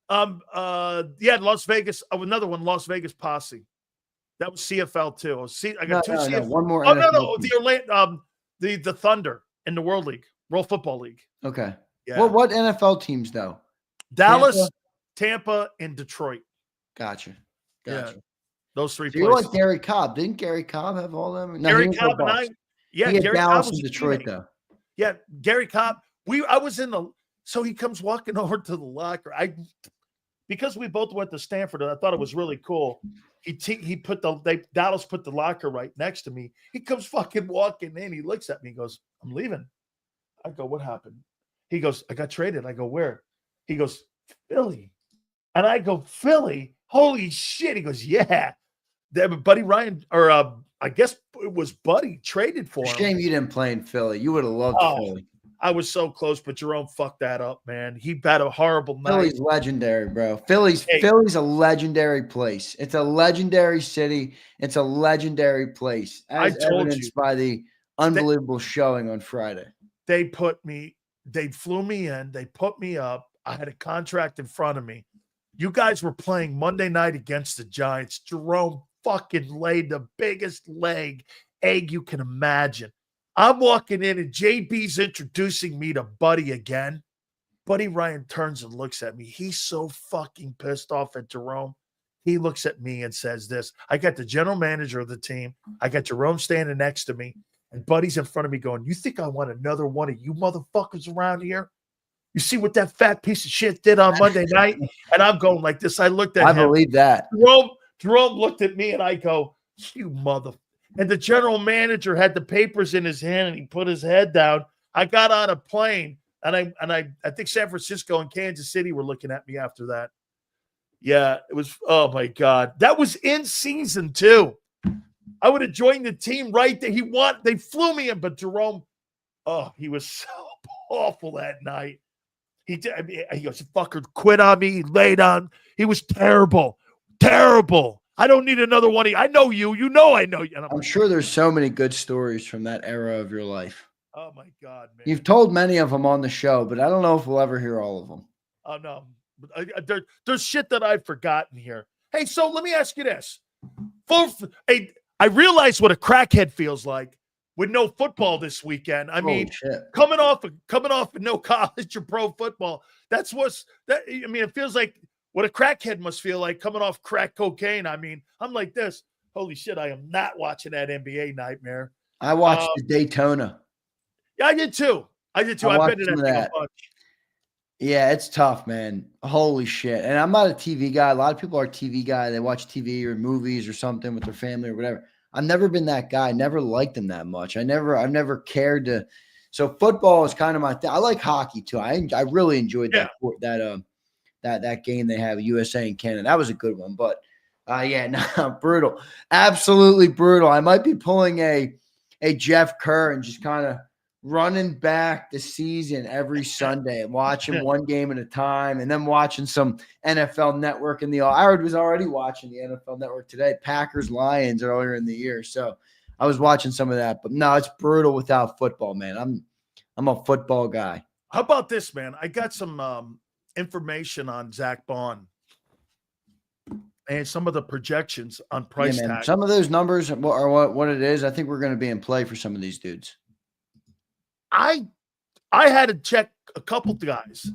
Las Vegas. Oh, another one, Las Vegas Posse. That was CFL too. I got two CFL. One more. Oh, no. The Thunder in the World Football League. Okay. Yeah. Well, what NFL teams though? Dallas, Tampa, and Detroit. Gotcha. Yeah. Those 3 so places. You're like Gary Cobb. Didn't Gary Cobb have all them? No, Gary Cobb and I. Yeah, Gary Dallas and Detroit though. Yeah, Gary Cobb. I was in the. So he comes walking over to the locker. because we both went to Stanford, I thought it was really cool. Dallas put the locker right next to me. He comes fucking walking in. He looks at me. He goes, "I'm leaving." I go, "What happened?" He goes, "I got traded." I go, "Where?" He goes, "Philly." And I go, "Philly? Holy shit." He goes, "Yeah." Buddy Ryan, or I guess it was Buddy, traded for him. Shame you didn't play in Philly. You would have loved Philly. I was so close, but Jerome fucked that up, man. He had a horrible night. Philly's legendary, bro. Philly's a legendary place. It's a legendary city. It's a legendary place, as evidenced by the unbelievable showing on Friday. They flew me in. They put me up. I had a contract in front of me. You guys were playing Monday night against the Giants. Jerome fucking laid the biggest egg you can imagine. I'm walking in and JB's introducing me to Buddy again. Buddy Ryan turns and looks at me. He's so fucking pissed off at Jerome. He looks at me and says this. I got the general manager of the team. I got Jerome standing next to me. And Buddy's in front of me going, "You think I want another one of you motherfuckers around here? You see what that fat piece of shit did on Monday night?" And I'm going like this. I looked at him. I believe that. Jerome looked at me and I go, "You mother." And the general manager had the papers in his hand and he put his head down. I got on a plane and I think San Francisco and Kansas City were looking at me after that. Yeah, it was, oh my God. That was in season too. I would have joined the team right there. They flew me in, but Jerome, he was so awful that night. He goes, "Fucker quit on me." He laid on. He was terrible. Terrible. I don't need another one. I know you. You know I know you. And I'm sure there's so many good stories from that era of your life. Oh, my God, man. You've told many of them on the show, but I don't know if we'll ever hear all of them. Oh, no. There's shit that I've forgotten here. Hey, so let me ask you this. I realize what a crackhead feels like with no football this weekend. I mean, coming off of no college or pro football, it feels like what a crackhead must feel like coming off crack cocaine. I mean, I'm like this. Holy shit, I am not watching that NBA nightmare. I watched the Daytona. Yeah, I did too. I've been in that bunch. Yeah, it's tough, man. Holy shit. And I'm not a TV guy. A lot of people are TV guy. They watch TV or movies or something with their family or whatever. I've never been that guy. I never liked them that much. I've never cared to. So football is kind of my thing. I like hockey too. I really enjoyed that game they have, USA and Canada. That was a good one. But brutal. Absolutely brutal. I might be pulling a Jeff Kerr and just kind of running back the season every Sunday and watching one game at a time, and then watching some NFL Network I was already watching the NFL Network today, Packers Lions earlier in the year. So I was watching some of that, but no, it's brutal without football, man. I'm a football guy. How about this, man? I got some information on Zach Bond and some of the projections on price tag. Some of those numbers are what it is. I think we're going to be in play for some of these dudes. I had to check a couple guys.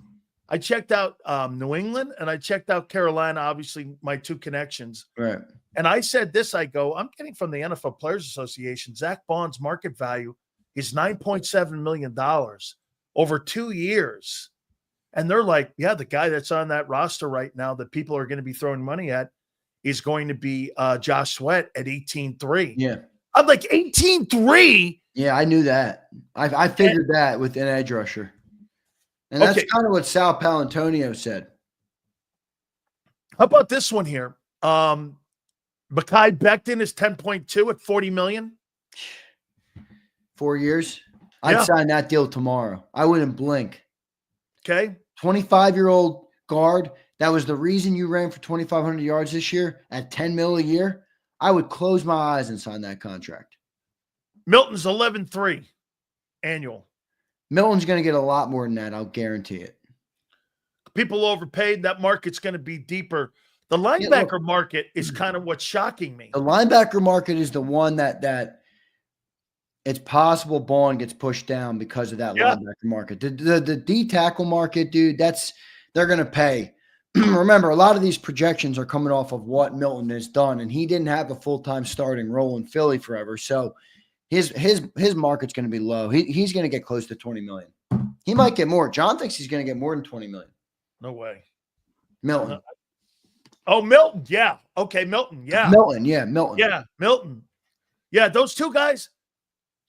I checked out New England and I checked out Carolina, obviously my two connections. Right. And I said this, I'm getting from the NFL Players Association, Zach Bond's market value is $9.7 million over 2 years. And they're like, yeah, the guy that's on that roster right now that people are going to be throwing money at is going to be Josh Sweat at 18.3. Yeah. I'm like, 18.3? Yeah, I knew that. I figured that with an edge rusher. And that's kind of what Sal Palantonio said. How about this one here? Mekhi Becton is 10.2 at $40 million. 4 years? I'd sign that deal tomorrow. I wouldn't blink. Okay. 25-year-old guard. That was the reason you ran for 2,500 yards this year at $10 million a year. I would close my eyes and sign that contract. Milton's 11.3 annual. Milton's going to get a lot more than that. I'll guarantee it. People overpaid. That market's going to be deeper. The linebacker market is kind of what's shocking me. The linebacker market is the one that it's possible Bond gets pushed down because of that linebacker market. The D tackle market, dude, they're going to pay. Remember, a lot of these projections are coming off of what Milton has done, and he didn't have a full-time starting role in Philly forever. So his market's going to be low. He's going to get close to 20 million. He might get more. John thinks he's going to get more than 20 million. No way. Milton. Oh, Milton. Yeah. Okay, Milton. Yeah. Milton. Yeah, Milton. Yeah, Milton. Yeah, those two guys.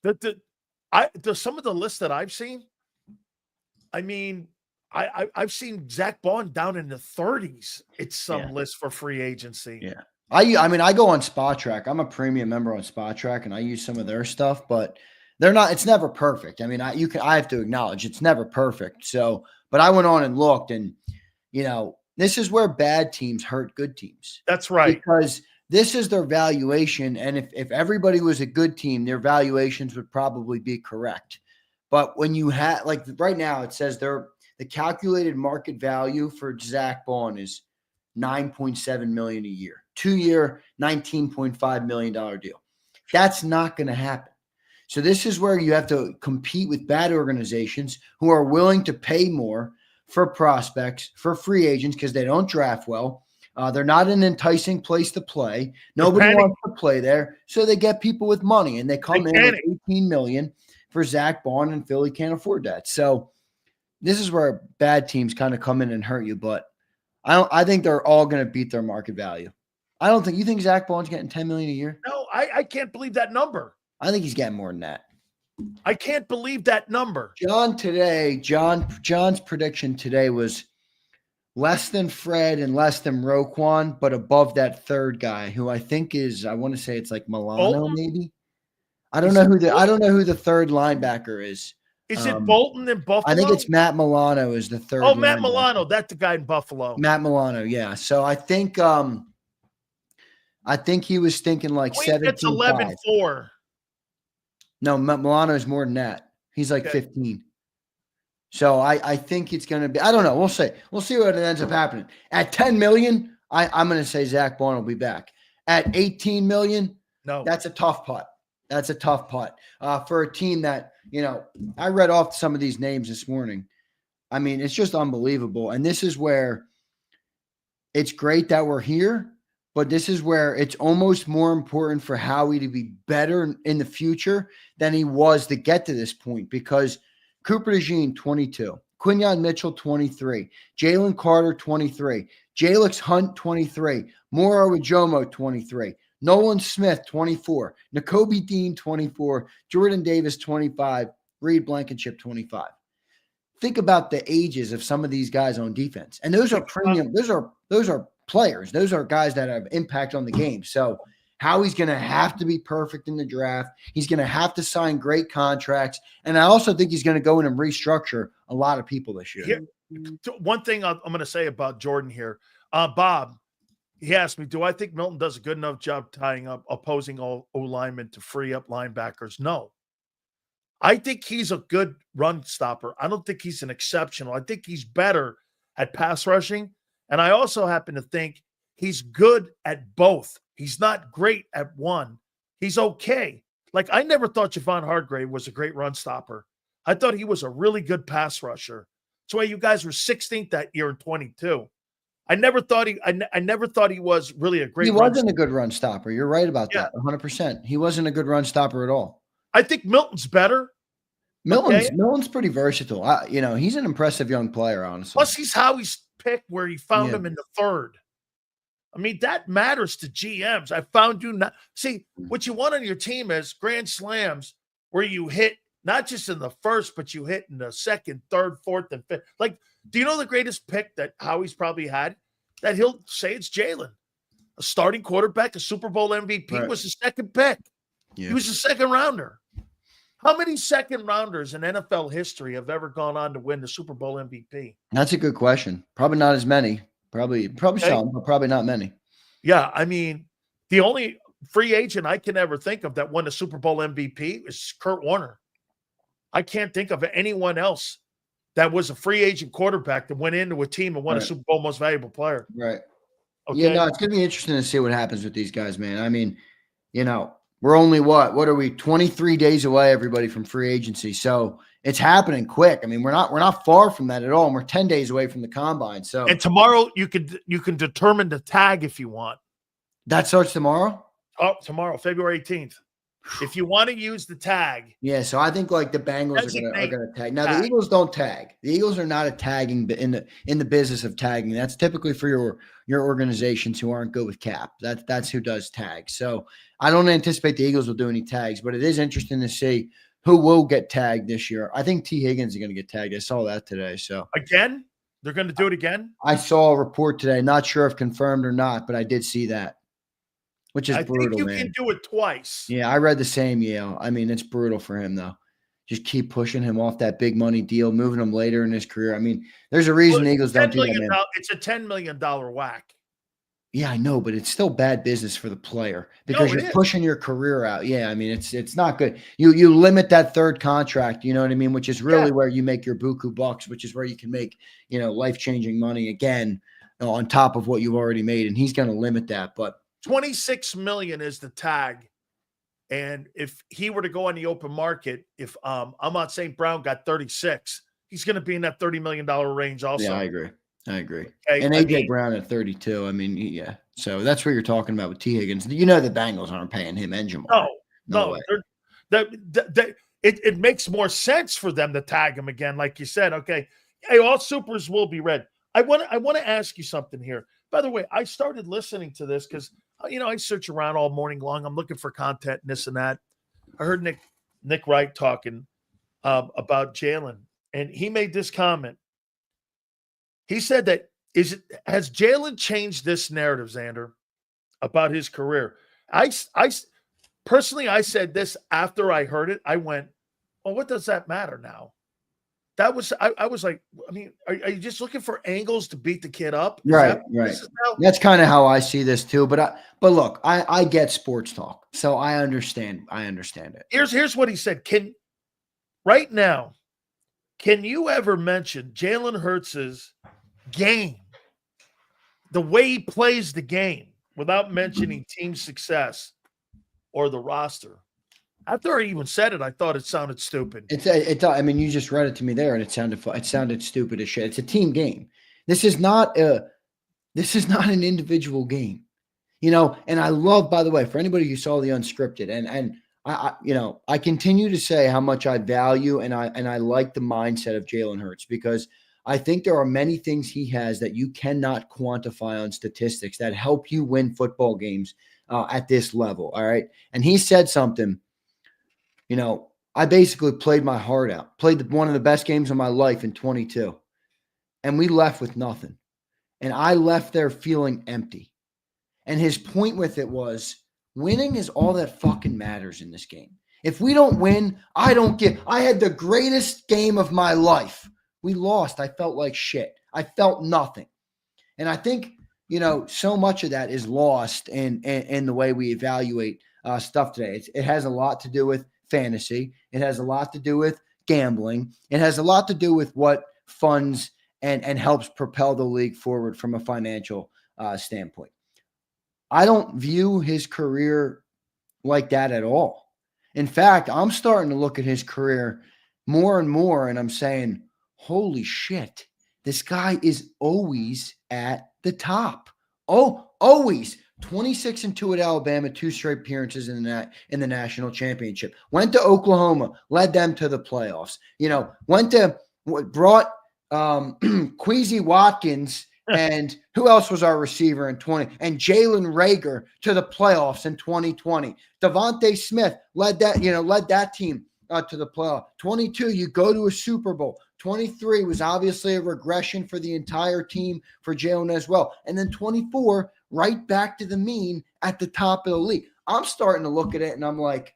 Some of the lists that I've seen. I mean, I've seen Zach Bond down in the 30s. It's some list for free agency. Yeah. I mean, I go on Spot Track. I'm a premium member on Spot Track, and I use some of their stuff, but they're not. It's never perfect. I mean, I have to acknowledge it's never perfect. So, but I went on and looked, and this is where bad teams hurt good teams. That's right. Because this is their valuation, and if everybody was a good team, their valuations would probably be correct. But when you have, like right now, it says the calculated market value for Zach Bond is $9.7 million a year, 2-year, $19.5 million deal. That's not going to happen. So this is where you have to compete with bad organizations who are willing to pay more for prospects, for free agents, because they don't draft well. They're not an enticing place to play. Nobody wants to play there. So they get people with money, and they come in with $18 million for Zach Bond, and Philly can't afford that. So this is where bad teams kind of come in and hurt you. But I think they're all going to beat their market value. You think Zach Bond's getting $10 million a year? No, I can't believe that number. I think he's getting more than that. I can't believe that number. John's prediction today was less than Fred and less than Roquan, but above that third guy, who I think is, I want to say it's like Milano, maybe. I don't know who the third linebacker is. Is it Bolton in Buffalo? I think it's Matt Milano is the third. Oh, Matt Milano, that's the guy in Buffalo. Matt Milano, yeah. So I think he was thinking like 17. It's 11-4. No, Milano is more than that. He's like 15. So I think it's going to be, I don't know. We'll see. We'll see what ends up happening. At 10 million, I'm going to say Zach Bond will be back. At 18 million, no, that's a tough putt. That's a tough putt for a team that, I read off some of these names this morning. I mean, it's just unbelievable. And this is where it's great that we're here, but this is where it's almost more important for Howie to be better in the future than he was to get to this point, because Cooper DeJean, 22, Quinyon Mitchell, 23, Jalen Carter, 23, Jalix Hunt, 23, Moro Ujomo, 23, Nolan Smith, 24, Nakobe Dean, 24, Jordan Davis, 25, Reed Blankenship, 25. Think about the ages of some of these guys on defense. And those are premium. Those are players. Those are guys that have impact on the game. So Howie's going to have to be perfect in the draft. He's going to have to sign great contracts. And I also think he's going to go in and restructure a lot of people this year. One thing I'm going to say about Jordan here, Bob, he asked me, do I think Milton does a good enough job tying up opposing O-linemen to free up linebackers? No. I think he's a good run stopper. I don't think he's an exceptional. I think he's better at pass rushing. And I also happen to think he's good at both. He's not great at one. He's okay. Like, I never thought Javon Hargrave was a great run stopper. I thought he was a really good pass rusher. That's why you guys were 16th that year in 22. I never thought he was really a great. He wasn't a good run stopper. You're right about that. 100%. He wasn't a good run stopper at all. I think Milton's better. Milton's pretty versatile. He's an impressive young player, honestly. Plus, he's Howie's pick where he found him in the third. I mean, that matters to GMs. I found you not. See, what you want on your team is grand slams where you hit not just in the first, but you hit in the second, third, fourth, and fifth. Like, do you know the greatest pick that Howie's probably had? That he'll say it's Jalen, a starting quarterback, a Super Bowl MVP, was his second pick. Yeah. He was a second rounder. How many second rounders in NFL history have ever gone on to win the Super Bowl MVP? That's a good question. Probably not as many. Probably some, but probably not many. Yeah, I mean, the only free agent I can ever think of that won the Super Bowl MVP is Kurt Warner. I can't think of anyone else that was a free agent quarterback that went into a team and won a Super Bowl most valuable player. Right. Okay. Yeah, no, it's going to be interesting to see what happens with these guys, man. I mean, we're only what are we 23 days away, everybody, from free agency. So it's happening quick. I mean, we're not far from that at all. And we're 10 days away from the combine. So, and tomorrow you can determine the tag if you want. That starts tomorrow? Oh, tomorrow, February 18th. If you want to use the tag. Yeah, so I think like the Bengals are gonna tag. Now the Eagles don't tag. The Eagles are not a tagging in the business of tagging. That's typically for your organizations who aren't good with cap. That's who does tag. So I don't anticipate the Eagles will do any tags, but it is interesting to see who will get tagged this year. I think T. Higgins is going to get tagged. I saw that today. So again, they're going to do it again. I saw a report today. Not sure if confirmed or not, but I did see that. Which is brutal, think you man. can do it twice. Yeah, I read the same, Yale. I mean, it's brutal for him, though. Just keep pushing him off that big money deal, moving him later in his career. I mean, there's a reason Eagles don't do that, man. It's a $10 million whack. Yeah, I know, but it's still bad business for the player because you're pushing your career out. Yeah, I mean, it's not good. You limit that third contract, you know what I mean, which is really where you make your buku bucks, which is where you can make, life-changing money again on top of what you've already made, and he's going to limit that, but $26 million is the tag. And if he were to go on the open market, if Ahmad St. Brown got 36, he's going to be in that $30 million range also. Yeah, I agree. Okay, and AJ Brown at 32. I mean, yeah. So that's what you're talking about with T. Higgins. You know the Bengals aren't paying him and Jamar. No. It makes more sense for them to tag him again, like you said. Okay, hey, all supers will be red. I want to ask you something here. By the way, I started listening to this because I search around all morning long. I'm looking for content and this and that. I heard Nick Wright talking about Jalen, and he made this comment. He said that has Jalen changed this narrative, Xander, about his career? I personally, I said this after I heard it. I went, well, what does that matter now? That was I was like, I mean, are you just looking for angles to beat the kid up? Right. That's kind of how I see this too. But look, I get sports talk, so I understand it. Here's what he said. Right now, can you ever mention Jalen Hurts' game, the way he plays the game, without mentioning team success or the roster? After I even said it, I thought it sounded stupid. I mean, you just read it to me there, and it sounded stupid as shit. It's a team game. This is not an individual game, And I love, by the way, for anybody who saw the unscripted, and I continue to say how much I value and I like the mindset of Jalen Hurts, because I think there are many things he has that you cannot quantify on statistics that help you win football games at this level. All right, and he said something. I basically played my heart out, played one of the best games of my life in 22, and we left with nothing. And I left there feeling empty. And his point with it was, winning is all that fucking matters in this game. If we don't win, I had the greatest game of my life. We lost. I felt like shit. I felt nothing. And I think, so much of that is lost in the way we evaluate stuff today. It has a lot to do with fantasy. It has a lot to do with gambling. It has a lot to do with what funds and helps propel the league forward from a financial standpoint. I don't view his career like that at all. In fact, I'm starting to look at his career more and more, and I'm saying, holy shit, this guy is always at the top. Oh, always. 26-2 at Alabama, 2 straight appearances in the national championship. Went to Oklahoma, led them to the playoffs. Brought Queasy Watkins and who else was our receiver in 20? And Jalen Reagor to the playoffs in 2020. Devontae Smith led that team to the playoff. 22, you go to a Super Bowl. 23 was obviously a regression for the entire team for Jalen as well. And then 24, right back to the mean at the top of the league. I'm starting to look at it and I'm like,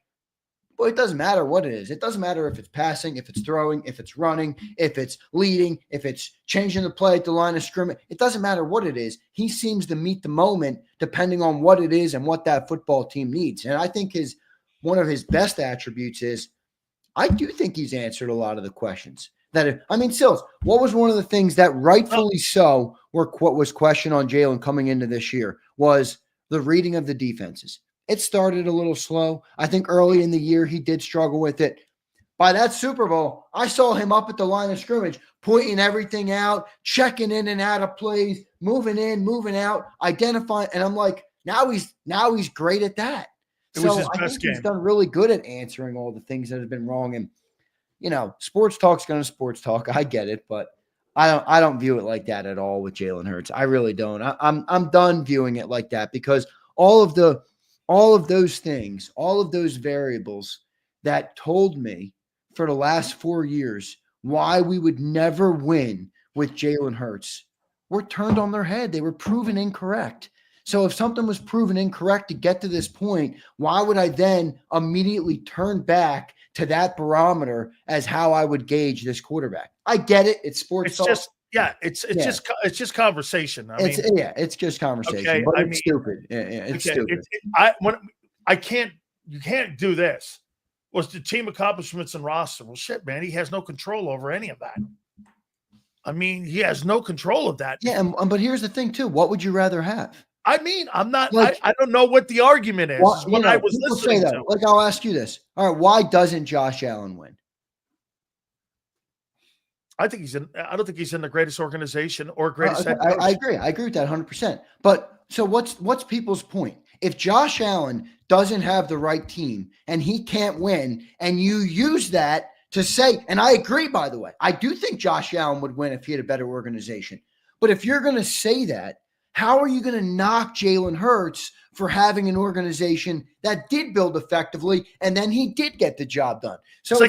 boy, it doesn't matter what it is. It doesn't matter if it's passing, if it's throwing, if it's running, if it's leading, if it's changing the play at the line of scrimmage. It doesn't matter what it is. He seems to meet the moment depending on what it is and what that football team needs. And I think one of his best attributes is I do think he's answered a lot of the questions. Sills, what was one of the things that rightfully so was questioned on Jalen coming into this year was the reading of the defenses. It started a little slow. I think early in the year he did struggle with it. By that Super Bowl, I saw him up at the line of scrimmage, pointing everything out, checking in and out of plays, moving in, moving out, identifying. And I'm like, now he's great at that. It was So his I best think he's game. done really good at answering all the things that have been wrong. And sports talk's going to sports talk. I get it, but I don't view it like that at all with Jalen Hurts. I really don't. I'm done viewing it like that because all of those things, all of those variables that told me for the last 4 years why we would never win with Jalen Hurts were turned on their head. They were proven incorrect. So if something was proven incorrect to get to this point, why would I then immediately turn back to that barometer as how I would gauge this quarterback? I get it. It's sports talk. It's just conversation. It's just conversation, okay, but it's stupid. It's stupid. You can't do this. Was the team accomplishments and roster? Well, shit, man, he has no control over any of that. I mean, he has no control of that. Yeah, but here's the thing too. What would you rather have? I mean, I'm not. I don't know what the argument is. What I was listening to. Like, I'll ask you this. All right, why doesn't Josh Allen win? I don't think he's in the greatest organization or greatest head coach. I agree. I agree with that 100%. But so what's people's point? If Josh Allen doesn't have the right team and he can't win, and you use that to say, and I agree, by the way, I do think Josh Allen would win if he had a better organization. But if you're going to say that, how are you going to knock Jalen Hurts for having an organization that did build effectively and then he did get the job done? So I'm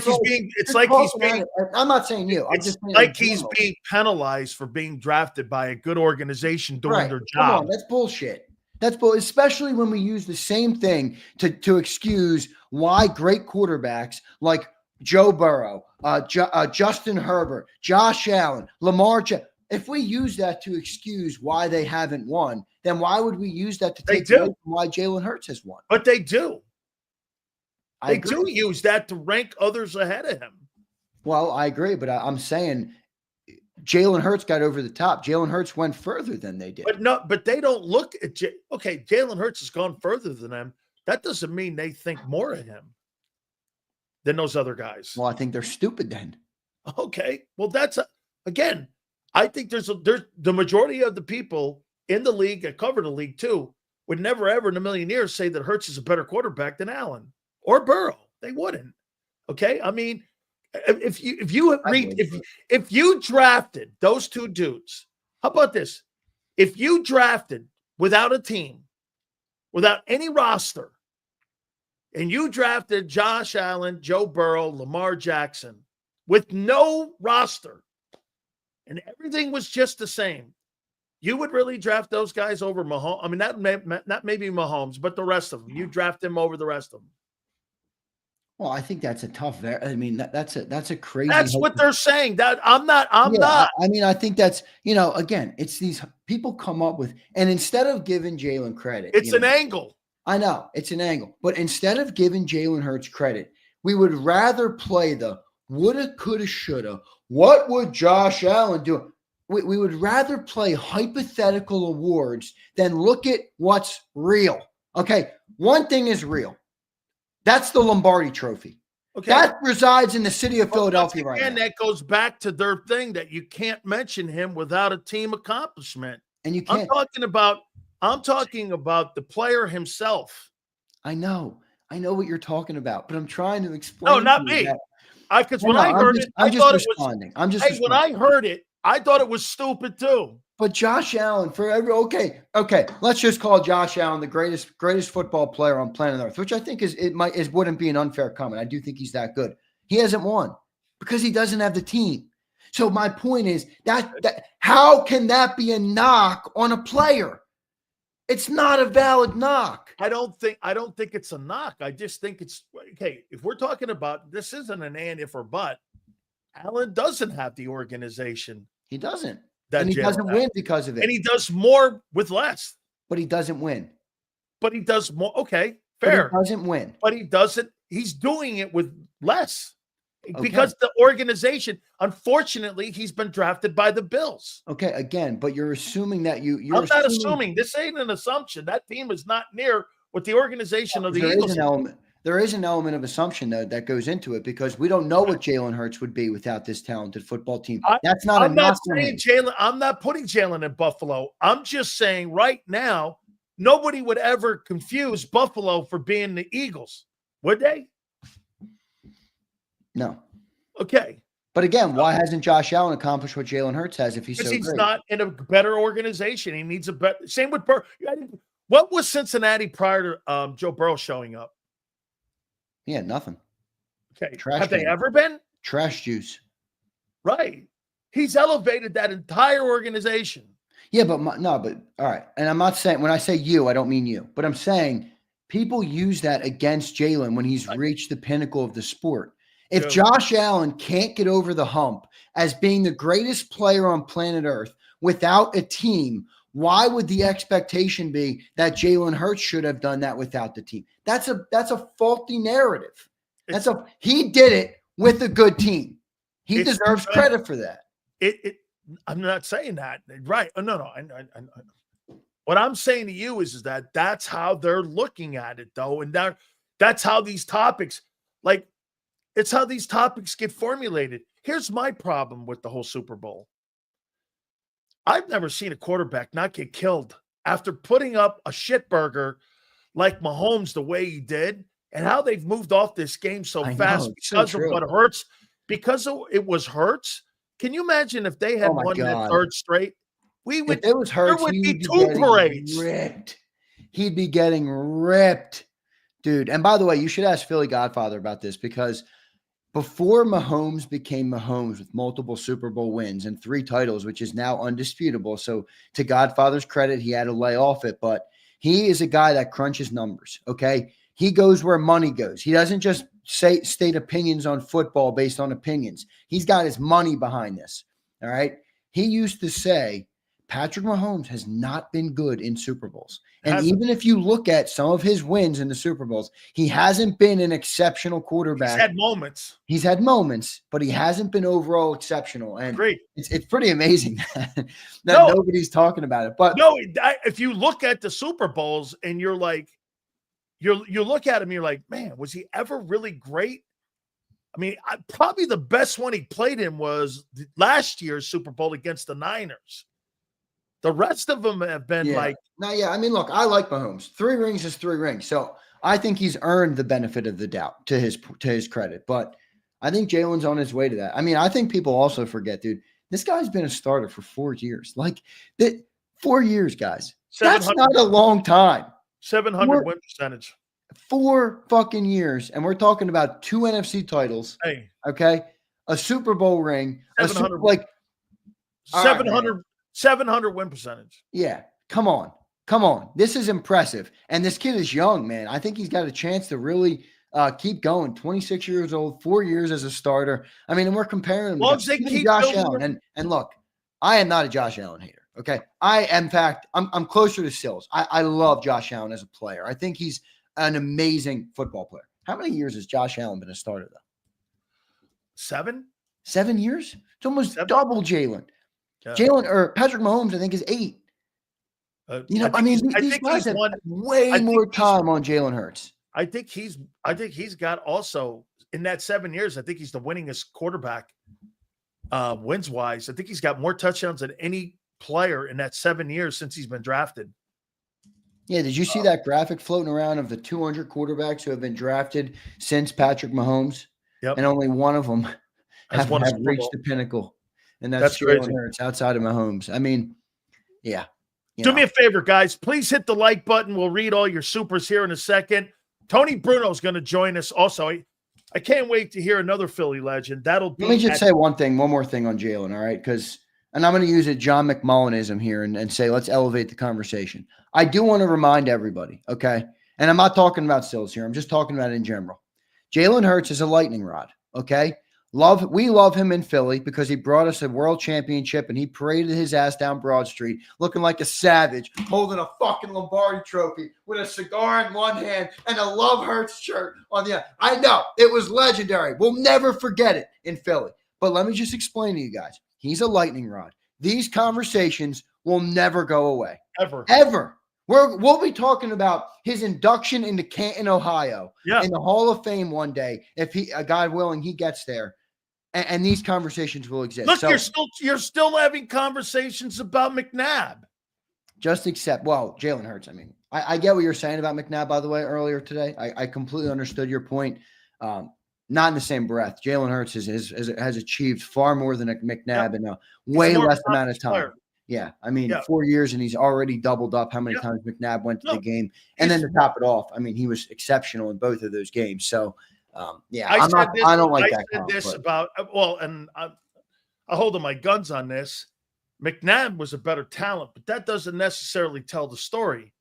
not saying you. I'm just saying like he's being penalized for being drafted by a good organization doing their job. Come on, that's bullshit. Especially when we use the same thing to excuse why great quarterbacks like Joe Burrow, Justin Herbert, Josh Allen, Lamar Jackson. If we use that to excuse why they haven't won, then why would we use that to take away from why Jalen Hurts has won? But they do. They do use that to rank others ahead of him. Well, I agree, but I'm saying Jalen Hurts got over the top. Jalen Hurts went further than they did. But they don't look at Jalen Hurts has gone further than them. That doesn't mean they think more of him than those other guys. Well, I think they're stupid then. Okay. Well, again, I think there's the majority of the people in the league that cover the league too would never ever in a million years say that Hurts is a better quarterback than Allen or Burrow. They wouldn't. Okay. I mean, if you drafted those two dudes, how about this? If you drafted without a team, without any roster, and you drafted Josh Allen, Joe Burrow, Lamar Jackson with no roster, and everything was just the same, you would really draft those guys over Mahomes? I mean, not maybe Mahomes, but the rest of them. You draft them over the rest of them. Well, I think that's a tough. I mean, that's a crazy. That's what they're saying. That I'm not. I mean, I think that's again, it's these people come up with, and instead of giving Jalen credit, it's an angle. I know it's an angle, but instead of giving Jalen Hurts credit, we would rather play the woulda, coulda, shoulda. What would Josh Allen do? We would rather play hypothetical awards than look at what's real. Okay, one thing is real. That's the Lombardi Trophy. Okay, that resides in the city of Philadelphia right now. And that goes back to their thing that you can't mention him without a team accomplishment. And you can't. I'm talking about the player himself. I know what you're talking about, but I'm trying to explain. No, not me. Because when I heard it, I thought it was. When I heard it, I thought it was stupid too. But Josh Allen, okay, let's just call Josh Allen the greatest football player on planet Earth, which I think wouldn't be an unfair comment. I do think he's that good. He hasn't won because he doesn't have the team. So my point is that how can that be a knock on a player? It's not a valid knock. I don't think it's a knock. I just think it's okay. If we're talking about this, isn't an and, if, or but. Allen doesn't have the organization. He doesn't. And he doesn't win because of it. And he does more with less. But he doesn't win. But he does more. Okay, fair. But he doesn't win. But he doesn't. He's doing it with less. Okay. Because the organization, unfortunately, he's been drafted by the Bills. Okay, again, but you're assuming that you're I'm not assuming. This ain't an assumption. That team is not near what the organization of the Eagles is. There is an element of assumption, though, that goes into it because we don't know what Jalen Hurts would be without this talented football team. That's not I'm not saying Jalen. I'm not putting Jalen in Buffalo. I'm just saying right now, nobody would ever confuse Buffalo for being the Eagles, would they? No. Okay. But again, why hasn't Josh Allen accomplished what Jalen Hurts has if he's so Because he's great? not in a better organization. He needs a better. Same with Burrow. What was Cincinnati prior to Joe Burrow showing up? Yeah, nothing. Okay. Trash Have they can. ever been? Trash juice. Right. He's elevated that entire organization. Yeah, but all right. And I'm not saying, when I say you, I don't mean you, but I'm saying people use that against Jalen when he's reached the pinnacle of the sport. If Josh Allen can't get over the hump as being the greatest player on planet Earth without a team, why would the expectation be that Jalen Hurts should have done that without the team? That's a faulty narrative. He did it with a good team. He deserves credit for that. I'm not saying that. Right. No. I what I'm saying to you is that that's how they're looking at it, though. And that's how these topics, it's how these topics get formulated. Here's my problem with the whole Super Bowl. I've never seen a quarterback not get killed after putting up a shitburger like Mahomes the way he did, and how they've moved off this game so fast because of what Hurts, because it was Hurts. Can you imagine if they had won that third straight? If it was Hurts, there would be two parades. Ripped. He'd be getting ripped, dude. And by the way, you should ask Philly Godfather about this, because before Mahomes became Mahomes with multiple Super Bowl wins and 3 titles, which is now undisputable. So to Godfather's credit, he had to lay off it, but he is a guy that crunches numbers. Okay. He goes where money goes. He doesn't just state opinions on football based on opinions. He's got his money behind this. All right. He used to say, Patrick Mahomes has not been good in Super Bowls. And even if you look at some of his wins in the Super Bowls, he hasn't been an exceptional quarterback. He's had moments, but he hasn't been overall exceptional. And great. It's pretty amazing that nobody's talking about it. But no, if you look at the Super Bowls and you're like, you look at him, you're like, man, was he ever really great? I mean, probably the best one he played in was last year's Super Bowl against the Niners. The rest of them have been I mean, look, I like Mahomes. 3 rings is 3 rings. So I think he's earned the benefit of the doubt to his credit. But I think Jalen's on his way to that. I mean, I think people also forget, dude, this guy's been a starter for 4 years. 4 years, guys. That's not a long time. 700 win percentage. 4 fucking years. And we're talking about 2 NFC titles. Hey. Okay. A Super Bowl ring. 700 win percentage. Yeah. Come on. This is impressive. And this kid is young, man. I think he's got a chance to really keep going. 26 years old, 4 years as a starter. I mean, and we're comparing him to Josh Allen. And look, I am not a Josh Allen hater. Okay. In fact, I'm closer to Sills. I love Josh Allen as a player. I think he's an amazing football player. How many years has Josh Allen been a starter, though? 7? 7 years? It's almost double Jalen. Yeah. Jalen or Patrick Mahomes, I think, is 8. These guys have way more time on Jalen Hurts. I think he's got also in that 7 years. I think he's the winningest quarterback wins wise. I think he's got more touchdowns than any player in that 7 years since he's been drafted. Yeah, did you see that graphic floating around of the 200 quarterbacks who have been drafted since Patrick Mahomes? Yep. And only one of them have reached the pinnacle. And that's Jalen Hurts outside of Mahomes. I mean, yeah. Do me a favor, guys. Please hit the like button. We'll read all your supers here in a second. Tony Bruno is going to join us also. I can't wait to hear another Philly legend. Let me just say one more thing on Jalen, all right? And I'm going to use a John McMullenism here and say, let's elevate the conversation. I do want to remind everybody, okay? And I'm not talking about Sills here. I'm just talking about it in general. Jalen Hurts is a lightning rod, okay? We love him in Philly because he brought us a world championship and he paraded his ass down Broad Street looking like a savage, holding a fucking Lombardi trophy with a cigar in one hand and a Love Hurts shirt on the other. I know, it was legendary. We'll never forget it in Philly. But let me just explain to you guys. He's a lightning rod. These conversations will never go away. Ever. We'll be talking about his induction into Canton, Ohio in the Hall of Fame one day. If God willing, he gets there. And these conversations will exist. Look, you're still having conversations about McNabb. Just accept. Well, Jalen Hurts. I mean, I get what you're saying about McNabb, by the way, earlier today. I completely understood your point. Not in the same breath. Jalen Hurts has achieved far more than McNabb in a way less amount of time. Player. Yeah. I mean, 4 years and he's already doubled up how many times McNabb went to the game. And then to top it off, I mean, he was exceptional in both of those games. So, yeah, I don't like that. I said this about, and I hold my guns on this. McNabb was a better talent, but that doesn't necessarily tell the story.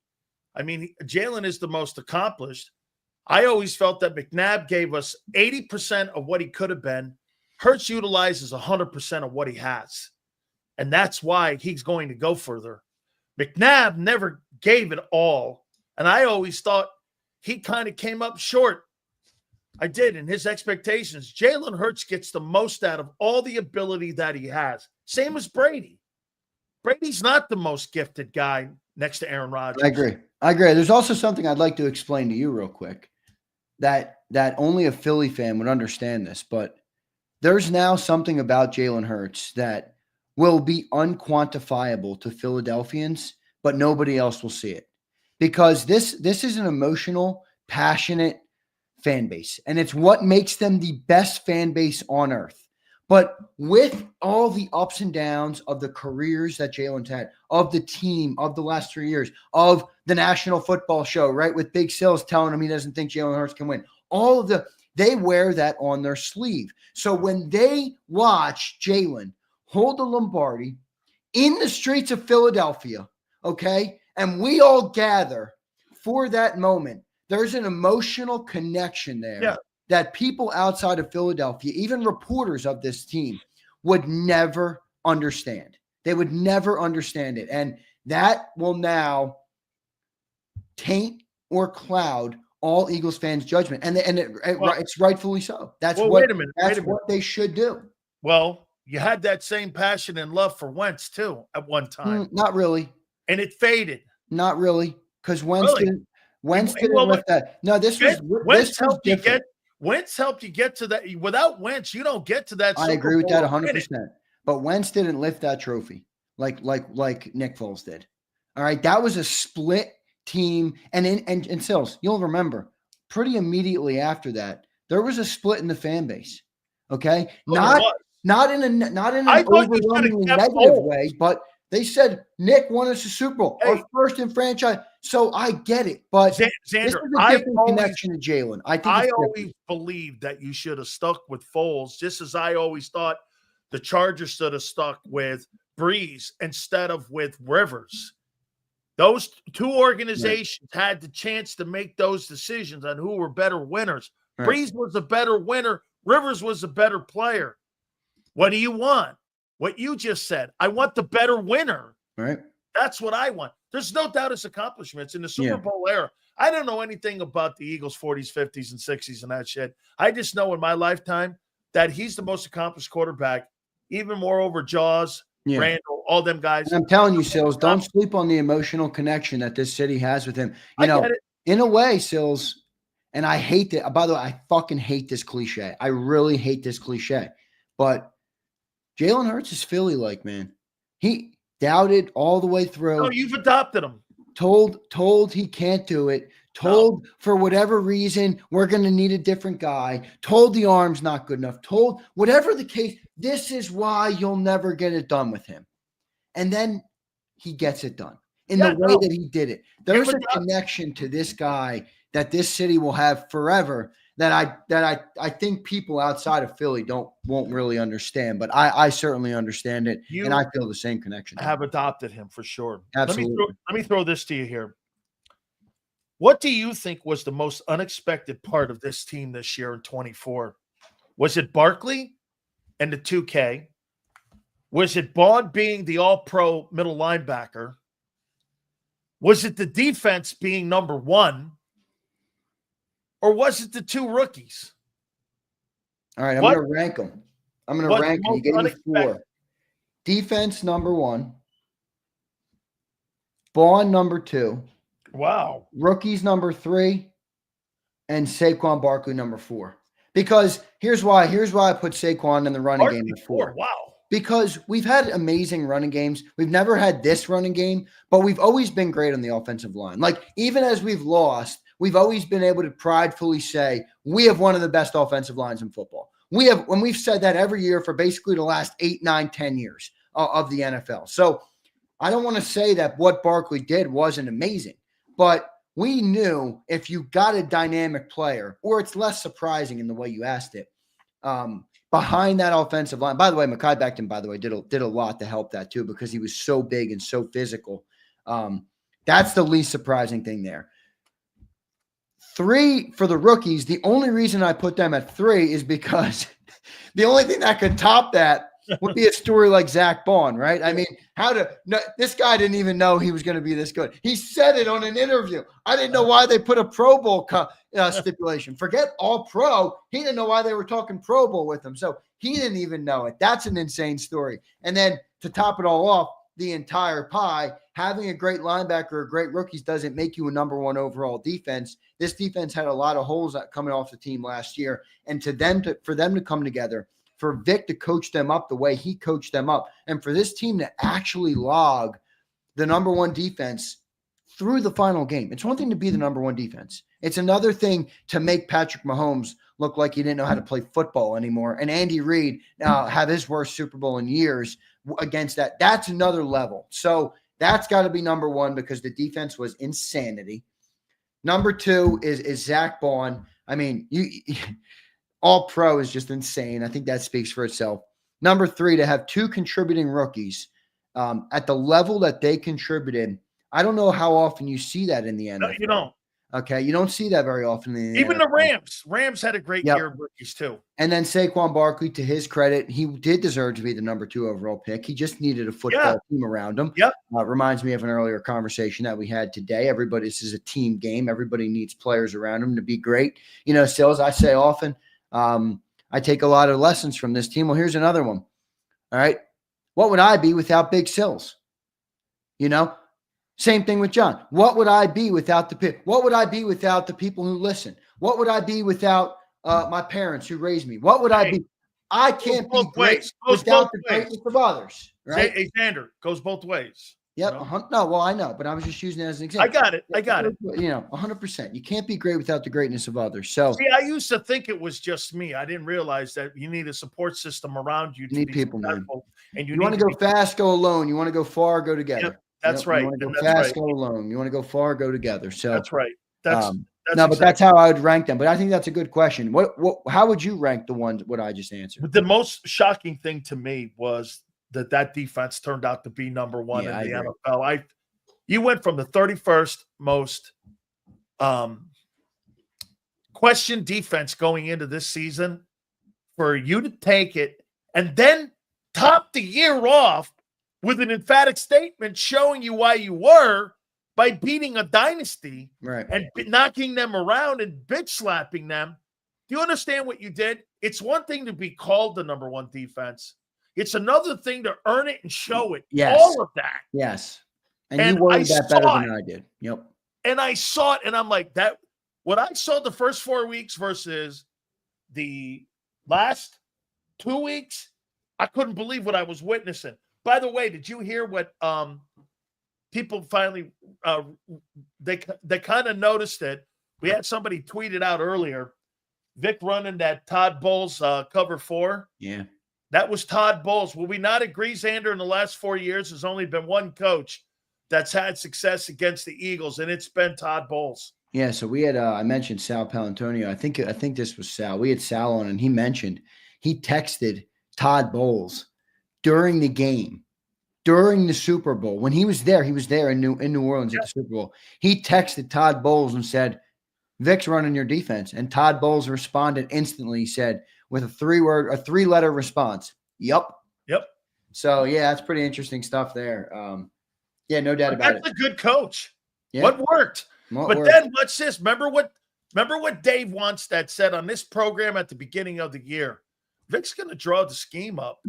I mean, Jalen is the most accomplished. I always felt that McNabb gave us 80% of what he could have been. Hurts utilizes 100% of what he has. And that's why he's going to go further. McNabb never gave it all. And I always thought he kind of came up short. I did in his expectations. Jalen Hurts gets the most out of all the ability that he has. Same as Brady. Brady's not the most gifted guy next to Aaron Rodgers. I agree. There's also something I'd like to explain to you real quick that only a Philly fan would understand this, but there's now something about Jalen Hurts that will be unquantifiable to Philadelphians, but nobody else will see it because this is an emotional, passionate fan base, and it's what makes them the best fan base on earth. But with all the ups and downs of the careers that Jalen's had, of the team, of the last 3 years, of the National Football Show, right, with Big Sills telling him he doesn't think Jalen Hurts can win, they wear that on their sleeve. So when they watch Jalen hold the Lombardi in the streets of Philadelphia, okay, and we all gather for that moment, there's an emotional connection there that people outside of Philadelphia, even reporters of this team, would never understand. They would never understand it. And that will now taint or cloud all Eagles fans' judgment. And it's rightfully so. That's what they should do. Well, you had that same passion and love for Wentz, too, at one time. Not really. And it faded. Not really. Because Wentz didn't lift that. No, Wentz helped you get to that. Without Wentz, you don't get to that. I agree with that 100%. But Wentz didn't lift that trophy like Nick Foles did. All right, that was a split team. And Sills, you'll remember, pretty immediately after that, there was a split in the fan base. Okay, not in an overwhelmingly negative way, but they said Nick won us a Super Bowl, our first in franchise. So I get it, but Xander, this is a different connection to Jalen. I always believed that you should have stuck with Foles, just as I always thought the Chargers should have stuck with Breeze instead of with Rivers. Those two organizations had the chance to make those decisions on who were better winners. Right. Breeze was a better winner. Rivers was a better player. What do you want? What you just said. I want the better winner. Right. That's what I want. There's no doubt his accomplishments in the Super Bowl era. I don't know anything about the Eagles 40s, 50s, and 60s and that shit. I just know in my lifetime that he's the most accomplished quarterback, even more over Jaws, Randall, all them guys. And I'm telling you, Sills, don't sleep on the emotional connection that this city has with him. In a way, Sills, and I hate that. By the way, I fucking hate this cliche. I really hate this cliche. But Jalen Hurts is Philly-like, man. He doubted all the way through. No, you've adopted him. Told he can't do it. Told for whatever reason we're going to need a different guy. Told the arm's not good enough. Told whatever the case, this is why you'll never get it done with him. And then he gets it done in the way that he did it. There's a connection to this guy that this city will have forever that I think people outside of Philly won't really understand, but I certainly understand it, and I feel the same connection. I have adopted him for sure. Absolutely. Let me throw this to you here. What do you think was the most unexpected part of this team this year in 24? Was it Barkley and the 2K? Was it Bond being the all-pro middle linebacker? Was it the defense being number one? Or was it the two rookies? All right, I'm going to rank them. I'm going to rank them. You gave me 4. Defense, number 1. Bond, number 2. Wow. Rookies, number 3. And Saquon Barkley, number 4. Because here's why I put Saquon in the running game at 4. Wow. because we've had amazing running games. We've never had this running game, but we've always been great on the offensive line. Like, even as we've lost, we've always been able to pridefully say we have one of the best offensive lines in football. And we've said that every year for basically the last 8, 9, 10 years of the NFL. So I don't want to say that what Barkley did wasn't amazing, but we knew if you got a dynamic player, or it's less surprising in the way you asked it, behind that offensive line. By the way, Mekhi Becton, by the way, did a lot to help that too, because he was so big and so physical. That's the least surprising thing there. 3 for the rookies. The only reason I put them at 3 is because the only thing that could top that would be a story like Zach Bond, right? I mean, this guy didn't even know he was going to be this good. He said it on an interview. I didn't know why they put a Pro Bowl stipulation. Forget all pro. He didn't know why they were talking Pro Bowl with him. So he didn't even know it. That's an insane story. And then to top it all off, the entire pie, having a great linebacker or great rookies doesn't make you a number 1 overall defense. This defense had a lot of holes coming off the team last year. And for them to come together, for Vic to coach them up the way he coached them up, and for this team to actually log the number 1 defense through the final game. It's one thing to be the number 1 defense. It's another thing to make Patrick Mahomes look like he didn't know how to play football anymore, and Andy Reid have his worst Super Bowl in years against that. That's another level. So that's got to be number 1, because the defense was insanity. Number 2 is Zach Bond. I mean, all pro is just insane. I think that speaks for itself. Number 3, to have 2 contributing rookies at the level that they contributed. I don't know how often you see that in the NFL. No, you don't. Okay, you don't see that very often in the Even NFL. the Rams. Rams had a great year of rookies too. And then Saquon Barkley, to his credit, he did deserve to be the number 2 overall pick. He just needed a football team around him. Yep. Reminds me of an earlier conversation that we had today. This is a team game. Everybody needs players around him to be great. You know, Sills, I say often, I take a lot of lessons from this team. Well, here's another one. All right. What would I be without Big Sills? You know, same thing with John. What would I be without the pick? What would I be without the people who listen? What would I be without my parents who raised me? What would I be? I can't be great without the greatness of others. Right? Hey, Xander, goes both ways. Yep. You know? No, well, I know, but I was just using it as an example. I got it. You know, 100%. You can't be great without the greatness of others. So, see, I used to think it was just me. I didn't realize that you need a support system around you. You need people, man. And you want to go fast, go alone. You want to go far, go together. Yep, that's right. You want to go fast, go alone. You want to go far, go together. So that's right. That's how I would rank them. But I think that's a good question. How would you rank the ones? What I just answered? But the most shocking thing to me was that defense turned out to be number 1 in the NFL. You went from the 31st most questioned defense going into this season, for you to take it and then top the year off with an emphatic statement showing you why you were, by beating a dynasty, right, and knocking them around and bitch slapping them. Do you understand what you did? It's one thing to be called the number 1 defense. It's another thing to earn it and show it. Yes. All of that. Yes. And you worded that better than I did. Yep. And I saw it, and I'm like, that. What I saw the first 4 weeks versus the last 2 weeks, I couldn't believe what I was witnessing. By the way, did you hear what people finally they kind of noticed it? We had somebody tweet it out earlier. Vic running that Todd Bowles cover 4. Yeah. That was Todd Bowles. Will we not agree, Xander, in the last 4 years, there's only been one coach that's had success against the Eagles, and it's been Todd Bowles. Yeah, so we had I mentioned Sal Palantonio. I think this was Sal. We had Sal on, and he texted Todd Bowles during the game, during the Super Bowl. When he was there in New Orleans at the Super Bowl. He texted Todd Bowles and said, Vic's running your defense. And Todd Bowles responded instantly. He said, with a 3-letter response. Yep. So yeah, that's pretty interesting stuff there. Yeah, no doubt about it. That's a good coach. Yeah. What worked? Then watch this. Remember what Dave Wannstedt said on this program at the beginning of the year? Vic's going to draw the scheme up.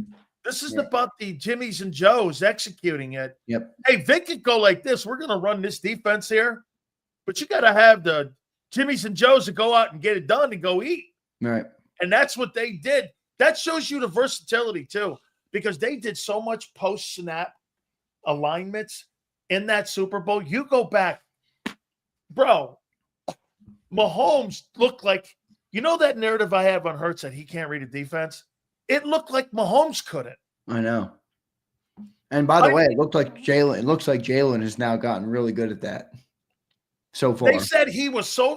This is about the Jimmys and Joes executing it. Yep. Hey, Vic could go like this. We're going to run this defense here, but you got to have the Jimmys and Joes to go out and get it done and go eat. Right. And that's what they did. That shows you the versatility too. because they did so much post-snap alignments in that Super Bowl. You go back, bro, Mahomes looked like, that narrative I have on Hurts that he can't read a defense? It looked like Mahomes couldn't. I know. And by the way, it looks like Jalen has now gotten really good at that so far. They said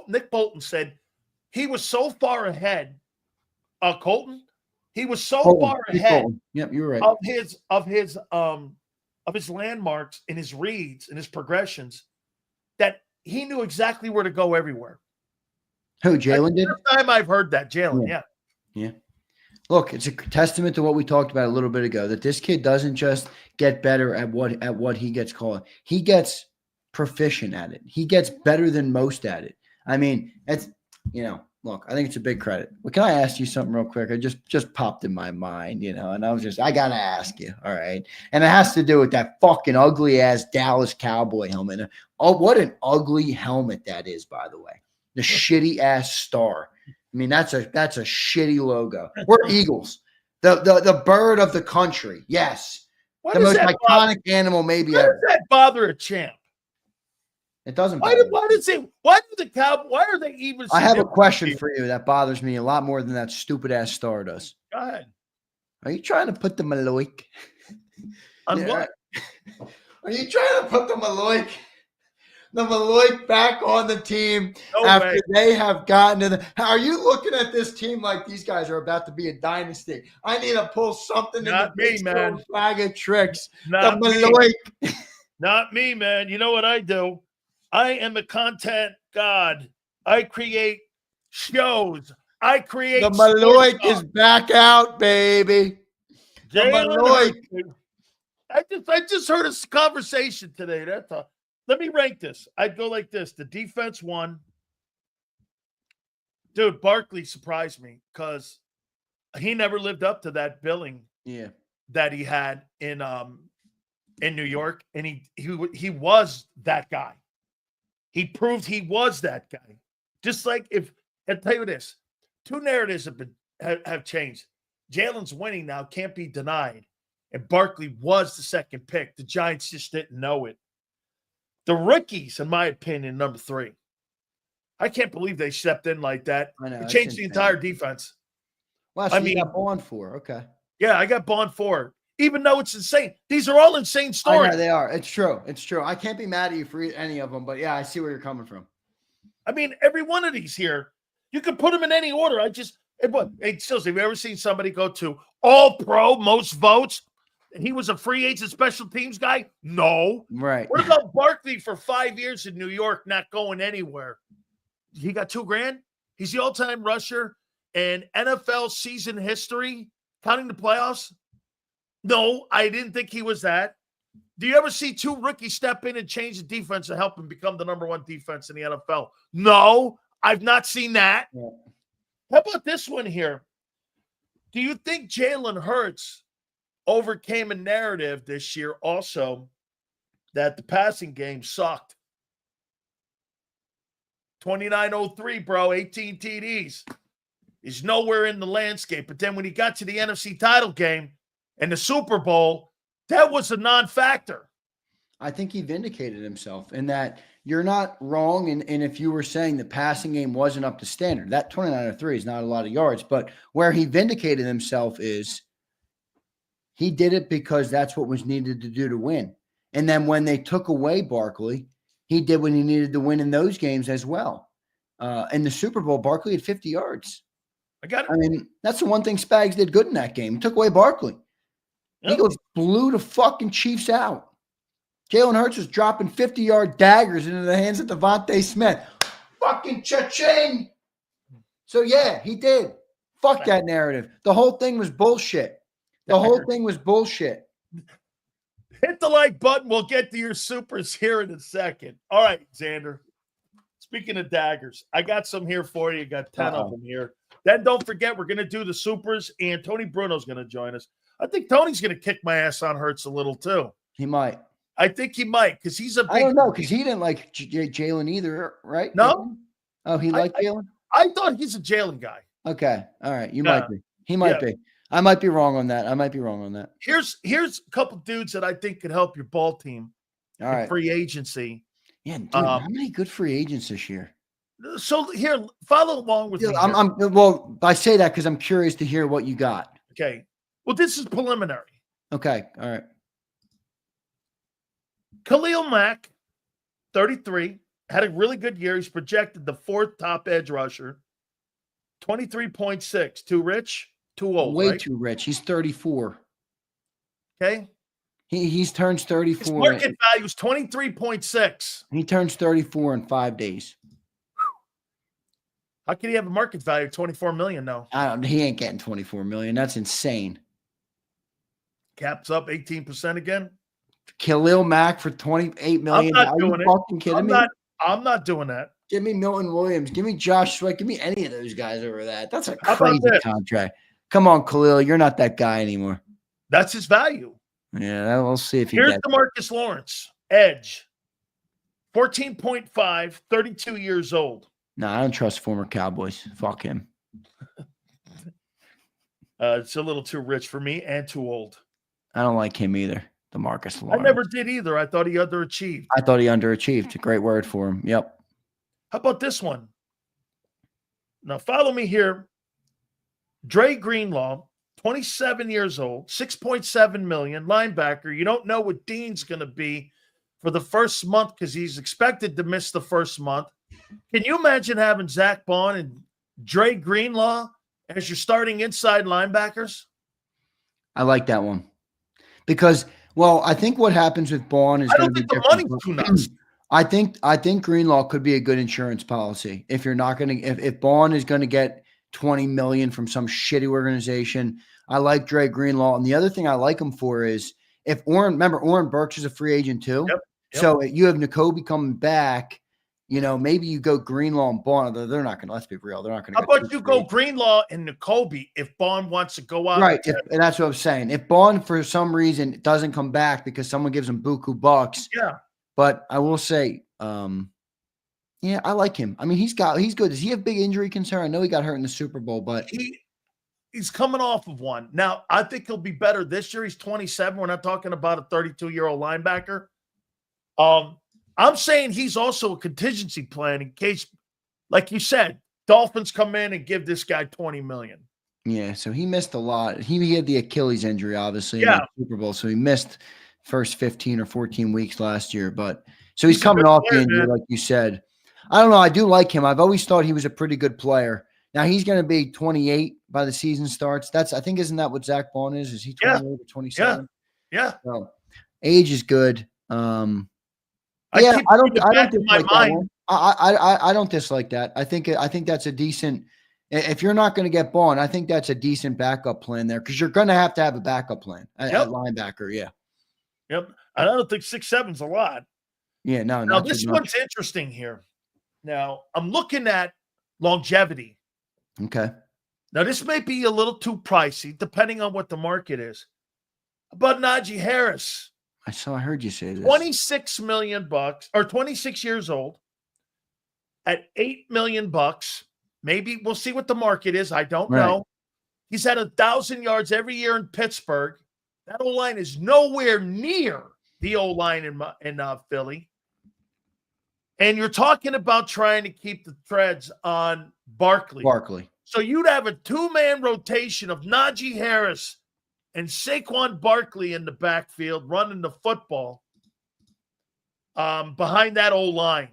Nick Bolton said he was so far ahead. Colton, he was so far ahead. Bolton. Yep, you're right. Of his landmarks and his reads and his progressions that he knew exactly where to go everywhere. Who, Jalen did? First time I've heard that, Jalen. Yeah. Look, it's a testament to what we talked about a little bit ago, that this kid doesn't just get better at what he gets called. He gets proficient at it. He gets better than most at it. I mean, it's, look, I think it's a big credit. Well, can I ask you something real quick? I just popped in my mind, and I got to ask you. All right. And it has to do with that fucking ugly ass Dallas Cowboy helmet. Oh, what an ugly helmet that is, by the way. The shitty ass star. I mean, that's a shitty logo. We're Eagles, the bird of the country. Yes, the most iconic animal maybe ever. Why does that bother a champ? It doesn't. Why do the Cowboys? Why are they even? I have a question for you that bothers me a lot more than that stupid ass star does. Go ahead. Are you trying to put the Maloik on what? Are you trying to put the Maloik back on the team after they have gotten to the? Are you looking at this team like these guys are about to be a dynasty? I need to pull something Not in the me, man. Flag of tricks. Not the me. Not me, man. You know what I do? I am a content god. I create shows. I create. The Maloik is back out, baby. The Maloik. I just heard a conversation today. That's all. Let me rank this. I'd go like this. The defense won. Dude, Barkley surprised me because he never lived up to that billing that he had in New York. And he was that guy. He proved he was that guy. Just like I'll tell you this, two narratives have changed. Jalen's winning now, can't be denied. And Barkley was the second pick. The Giants just didn't know it. The rookies, in my opinion, number 3. I can't believe they stepped in like that. I know. It changed the entire defense. Well, so you got Bond 4. Okay. Yeah, I got Bond 4. Even though it's insane. These are all insane stories. I know they are. It's true. I can't be mad at you for any of them, but yeah, I see where you're coming from. I mean, every one of these here, you could put them in any order. Hey, Sills, have you ever seen somebody go to all pro, most votes? And he was a free agent special teams guy? No. Right. What about Barkley for 5 years in New York, not going anywhere? He got $2,000. He's the all-time rusher in NFL season history, counting the playoffs. No, I didn't think he was that. Do you ever see 2 rookies step in and change the defense and help him become the number 1 defense in the NFL? No, I've not seen that. Yeah. How about this one here? Do you think Jalen Hurts overcame a narrative this year also that the passing game sucked? 2903, bro, 18 TDs. He's nowhere in the landscape. But then when he got to the NFC title game and the Super Bowl, that was a non-factor. I think he vindicated himself in that you're not wrong. And if you were saying the passing game wasn't up to standard, that 2903 is not a lot of yards. But where he vindicated himself is he did it because that's what was needed to do to win. And then when they took away Barkley, he did what he needed to win in those games as well. In the Super Bowl, Barkley had 50 yards. I mean, that's the one thing Spags did good in that game. He took away Barkley. Yep. Eagles blew the fucking Chiefs out. Jalen Hurts was dropping 50-yard daggers into the hands of Devontae Smith. Fucking cha-ching. So, yeah, he did. Fuck that narrative. The whole thing was bullshit. Hit the like button. We'll get to your supers here in a second. All right, Xander. Speaking of daggers, I got some here for you. Got 10 of them here. Then don't forget, we're going to do the supers, and Tony Bruno's going to join us. I think Tony's going to kick my ass on Hurts a little too. He might. I think he might because he's a big. I don't know because he didn't like Jalen either, right? No. Oh, he liked Jalen? I thought he's a Jalen guy. Okay. All right. You might be. He might be. I might be wrong on that. Here's a couple dudes that I think could help your ball team. All right. Free agency. Yeah, dude, how many good free agents this year? So here, follow along with me. Well, I say that because I'm curious to hear what you got. Okay. Well, this is preliminary. Okay. All right. Khalil Mack, 33, had a really good year. He's projected the 4th top edge rusher. 23.6. Too rich? Too old, Way right? too rich. He's 34. Okay. He turns 34. His market value is 23.6. He turns 34 in 5 days. How can he have a market value of 24 million now? He ain't getting 24 million. That's insane. Caps up 18% again. Khalil Mack for 28 million. I'm not doing it. Fucking kidding me? I'm not doing that. Give me Milton Williams. Give me Josh Sweat. Give me any of those guys over that. That's a crazy contract. Come on, Khalil. You're not that guy anymore. That's his value. Yeah, we'll see if he Here's gets DeMarcus Lawrence, edge. 14.5, 32 years old. No, I don't trust former Cowboys. Fuck him. It's a little too rich for me and too old. I don't like him either, DeMarcus Lawrence. I never did either. I thought he underachieved. I thought he underachieved. A great word for him. Yep. How about this one? Now, follow me here. Dre Greenlaw, 27 years old, 6.7 million, linebacker. You don't know what Dean's going to be for the first month because he's expected to miss the first month. Can you imagine having Zach Bond and Dre Greenlaw as your starting inside linebackers? I like that one because, well, I think what happens with Bond is going to be different. The money's too nuts. I think Greenlaw could be a good insurance policy if you're not going to if Bond is going to get 20 million from some shitty organization. I like Dre Greenlaw, and the other thing I like him for is if Oren Burks is a free agent too. Yep. So you have Nakobe coming back. You know, maybe you go Greenlaw and Bond. They're not going to, let's be real. They're not going to. How about you go Greenlaw and Nakobe if Bond wants to go out? Right. And that's what I'm saying. If Bond, for some reason, doesn't come back because someone gives him buku bucks. Yeah. But I will say, yeah, I like him. I mean, he's good. Does he have big injury concern? I know he got hurt in the Super Bowl, but he's coming off of one. Now, I think he'll be better this year. He's 27. We're not talking about a 32-year-old linebacker. I'm saying he's also a contingency plan in case, like you said, Dolphins come in and give this guy 20 million. Yeah, so he missed a lot. He had the Achilles injury, obviously, in the Super Bowl, so he missed first 15 or 14 weeks last year. But so he's coming off the injury, like you said. I don't know. I do like him. I've always thought he was a pretty good player. Now he's going to be 28 by the season starts. I think, isn't that what Zach Bond is? Is he 28 or 27? Yeah. So age is good. I don't dislike that one. I don't dislike that. I think that's a decent. If you're not going to get Bond, I think that's a decent backup plan there because you're going to have a backup plan at linebacker. Yeah. Yep. I don't think 6'7" is a lot. Yeah. No. Now this one's interesting here. Now I'm looking at longevity. Okay. Now this may be a little too pricey, depending on what the market is. How about Najee Harris? I heard you say this. $26 million or 26 years old at $8 million. Maybe we'll see what the market is. I don't know. He's had 1,000 yards every year in Pittsburgh. That O-line is nowhere near the O-line in Philly. And you're talking about trying to keep the threads on Barkley. So you'd have a two-man rotation of Najee Harris and Saquon Barkley in the backfield running the football behind that O-line.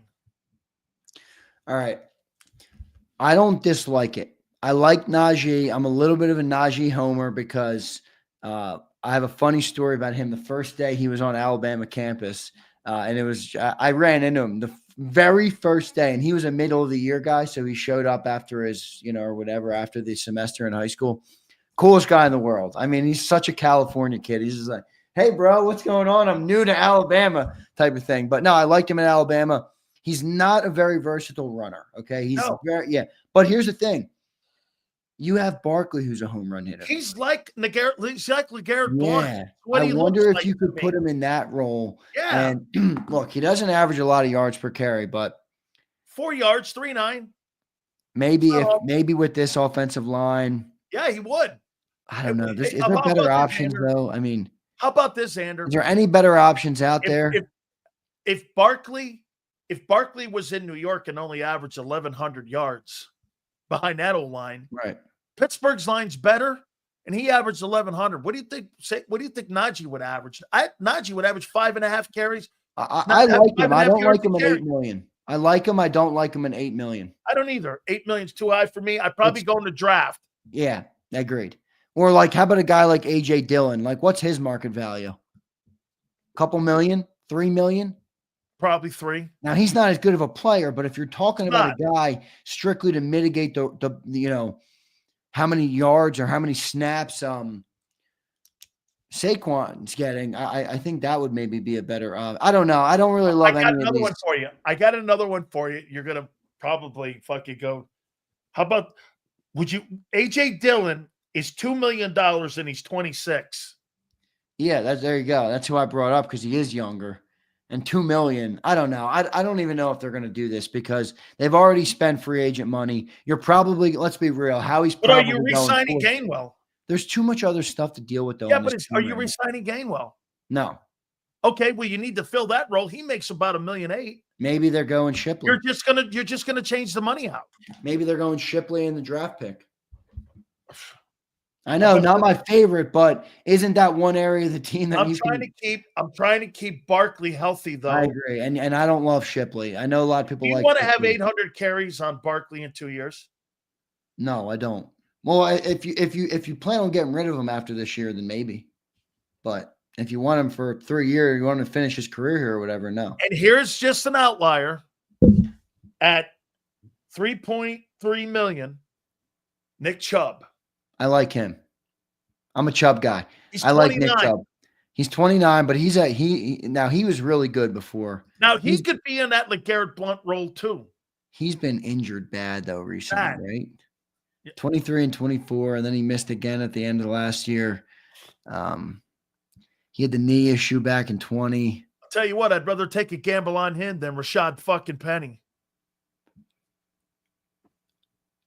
All right. I don't dislike it. I like Najee. I'm a little bit of a Najee homer because I have a funny story about him. The first day he was on Alabama campus, and I ran into him the very first day, and he was a middle of the year guy. So he showed up after his, or whatever, after the semester in high school. Coolest guy in the world. I mean, he's such a California kid. He's just like, hey, bro, what's going on? I'm new to Alabama type of thing. But no, I liked him in Alabama. He's not a very versatile runner. Okay. But here's the thing. You have Barkley, who's a home run hitter. He's like LeGarrette Blount. Yeah. I wonder if you could put him in that role. Yeah. And look, he doesn't average a lot of yards per carry, but 4 yards, 3.9. Maybe with this offensive line. Yeah, he would. I don't know. Is How there about better this, options Xander? though? I mean, How about this, Xander? is there any better options out If there? if Barkley was in New York and only averaged 1,100 yards behind that old line, Right. Pittsburgh's line's better, and he averaged 1,100. What do you think? What do you think Najee would average? Najee would average 5.5 carries. I like him. I don't like him at carry. 8 million. I like him. I don't like him at 8 million. I don't either. 8 million's too high for me. I'd probably go in the draft. Yeah, agreed. Or like, how about a guy like AJ Dillon? Like, what's his market value? Couple million, 3 million? Probably 3. Now he's not as good of a player, but if you're talking about a guy strictly to mitigate the you know, how many yards or how many snaps Saquon's getting, I think that would maybe be a better. I don't know. I don't really love any of these. One for you. I got another one for you. You're gonna probably fucking go. How about? Would you? AJ Dillon is $2 million and he's 26. Yeah, there you go. That's who I brought up because he is younger. And 2 million. I don't know. I don't even know if they're going to do this because they've already spent free agent money. You're probably, let's be real, Howie's But probably. Are you re-signing Gainwell? There's too much other stuff to deal with, though. Yeah, but are you re-signing Gainwell? No. Okay, well, you need to fill that role. He makes about $1.8 million. Maybe they're going Shipley. You're just gonna change the money out. Maybe they're going Shipley in the draft pick. I know, not my favorite, but isn't that one area of the team that I'm trying to keep Barkley healthy, though. I agree, and I don't love Shipley. I know a lot of people. Do you want to have 800 carries on Barkley in 2 years? No, I don't. Well, if you plan on getting rid of him after this year, then maybe. But if you want him for 3 years, you want him to finish his career here or whatever, no. And here's just an outlier at $3.3 million. Nick Chubb. I like him. I'm a Chubb guy. I like Nick Chubb. He's 29, but he was really good before. Now he could be in that LeGarrette Blount role too. He's been injured bad though recently, right? Yeah. 23 and 24, and then he missed again at the end of last year. He had the knee issue back in 20. I'll tell you what, I'd rather take a gamble on him than Rashad fucking Penny.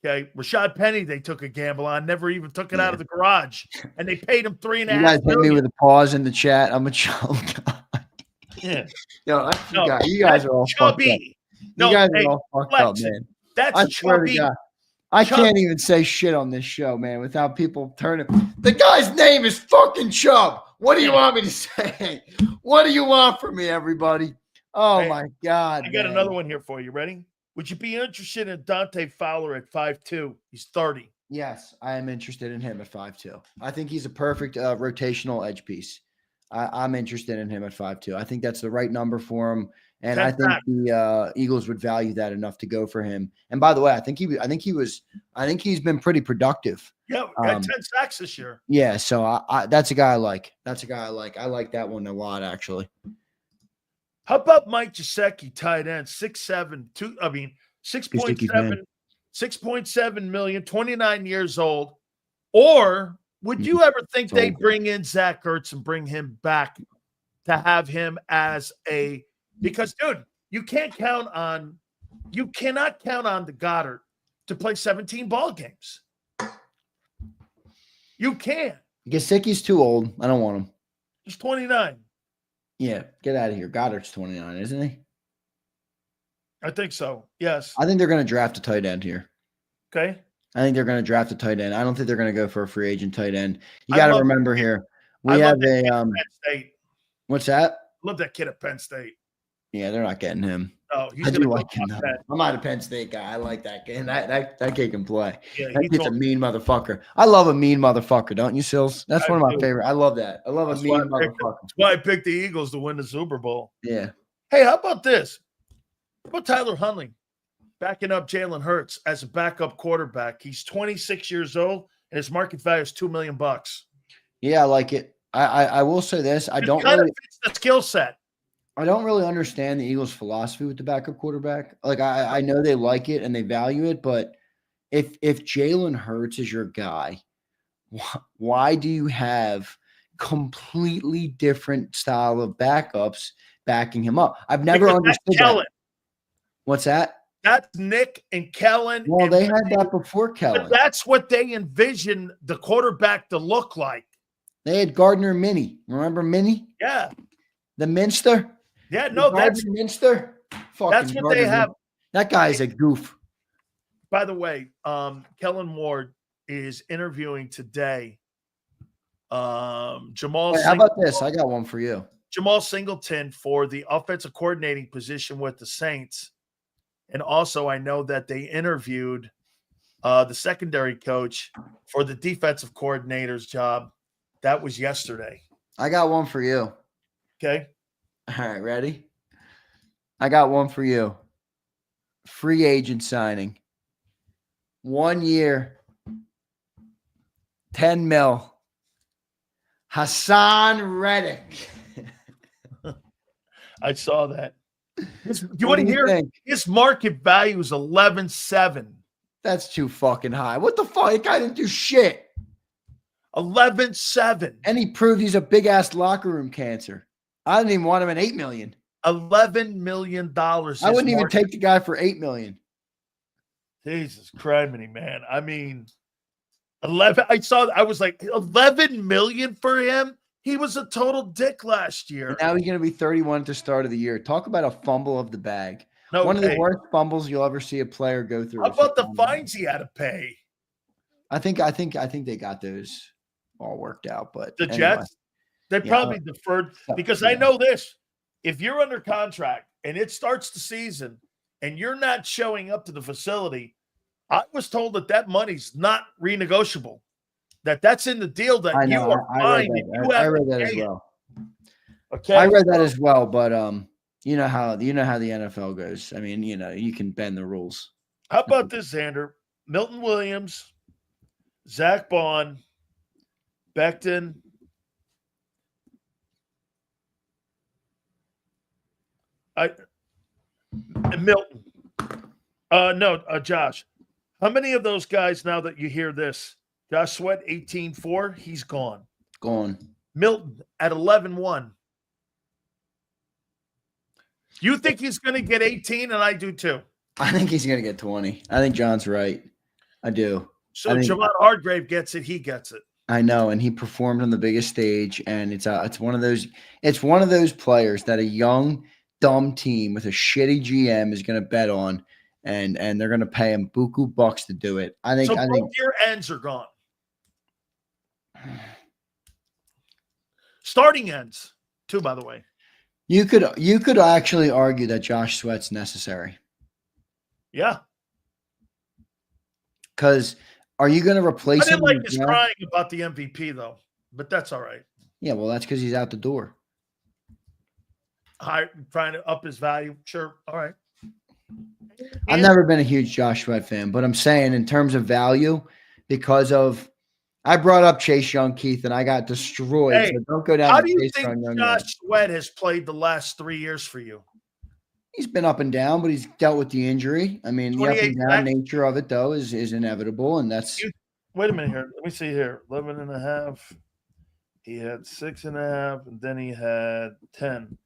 Okay, Rashad Penny, they took a gamble on, never even took it out of the garage, and they paid him $3.5 million. You guys hit me with a pause in the chat. I'm a Chubb guy. Yeah. You guys are all chubby. No, you guys are all fucked up, man. That's chubby. I can't even say shit on this show, man, without people turning. The guy's name is fucking Chubb. What do you want me to say? What do you want from me, everybody? Oh, my God. I got another one here for you. Ready? Would you be interested in Dante Fowler at 5'2"? He's 30. Yes, I am interested in him at 5'2". I think he's a perfect rotational edge piece. I'm interested in him at 5'2". I think that's the right number for him, and I think the Eagles would value that enough to go for him. And by the way, I think he's been pretty productive. Yeah, got 10 sacks this year. Yeah, so that's a guy I like. I like that one a lot, actually. How about Mike Gesicki, tight end, 6'7", 6.7 million, 29 years old. Or would you ever think they bring in Zach Ertz and bring him back to have him as because dude, you cannot count on the Goddard to play 17 ball games. You can't. Gesicki's too old. I don't want him. He's 29. Yeah, get out of here. Goddard's 29, isn't he? I think so. Yes. I think they're going to draft a tight end here. Okay. I think they're going to draft a tight end. I don't think they're going to go for a free agent tight end. You got to remember here. We have a Penn State. What's that? Love that kid at Penn State. Yeah, they're not getting him. Oh, I do like him. I'm not a Penn State guy. I like that kid. That kid can play. Yeah, that kid's a mean motherfucker. I love a mean motherfucker, don't you, Sills? That's one of my favorite. I love that. I love a mean motherfucker. That's why I picked the Eagles to win the Super Bowl. Yeah. Hey, how about this? How about Tyler Huntley backing up Jalen Hurts as a backup quarterback? He's 26 years old, and his market value is $2 million. Yeah, I like it. I will say this. I don't really fits the skill set. I don't really understand the Eagles' philosophy with the backup quarterback. Like I know they like it and they value it, but if Jalen Hurts is your guy, why do you have completely different style of backups backing him up? I've never understood that. What's that? That's Nick and Kellen. Well, and they had that before Kellen. But that's what they envisioned the quarterback to look like. They had Gardner Minnie. Remember Minnie? Yeah. The Minster? Yeah, no, that's Minster. that's what they have. That guy's a goof. By the way, Kellen Ward is interviewing today. Jamal. Wait, how about this? I got one for you. Jamal Singleton for the offensive coordinating position with the Saints. And also, I know that they interviewed the secondary coach for the defensive coordinator's job. That was yesterday. I got one for you. Okay. All right, ready? I got one for you. Free agent signing. 1 year, 10 mil. Hassan Reddick. I saw that. You want to hear? Think? His market value is 11.7. That's too fucking high. What the fuck? That guy didn't do shit. 11.7. And he proved he's a big ass locker room cancer. I didn't even want him at $8 million. $11 million. I wouldn't even take the guy for $8 million. Jesus criminy, man. I mean, 11. I was like, 11 million for him. He was a total dick last year. And now he's going to be 31 at the start of the year. Talk about a fumble of the bag. No, one of the worst fumbles you'll ever see a player go through. How about the fines he had to pay? I think they got those all worked out. But the anyway. Jets, they probably deferred because I know this. If you're under contract and it starts the season and you're not showing up to the facility, I was told that money's not renegotiable. That's in the deal that I know, you are fine. I read that as well. Okay, I read that as well, but you know how the NFL goes. I mean, you can bend the rules. How about this, Xander? Milton Williams, Zach Bond, Becton, Milton. Josh. How many of those guys, now that you hear this, Josh Sweat, 18-4, he's gone. Gone. Milton at 11-1. You think he's going to get 18, and I do too. I think he's going to get 20. I think John's right. I do. So Javon Hargrave gets it. He gets it. I know, and he performed on the biggest stage, and it's one of those players that a young, dumb team with a shitty GM is going to bet on, and they're going to pay him buku bucks to do it. I think your ends are gone. Starting ends, too, by the way. You could actually argue that Josh Sweat's necessary. Yeah. Because are you going to replace him? I didn't like his crying about the MVP, though, but that's all right. Yeah, well, that's because he's out the door. Trying to up his value. Sure. All right. I've never been a huge Josh Sweat fan, but I'm saying in terms of value, because of I brought up Chase Young, Keith, and I got destroyed. Hey, so don't go down. How to do you Chase think Young Josh Sweat has played the last 3 years for you? He's been up and down, but he's dealt with the injury. I mean, the up and down nature of it, though, is inevitable, and that's. Wait a minute here. Let me see here. 11.5. He had 6.5, and then he had 10.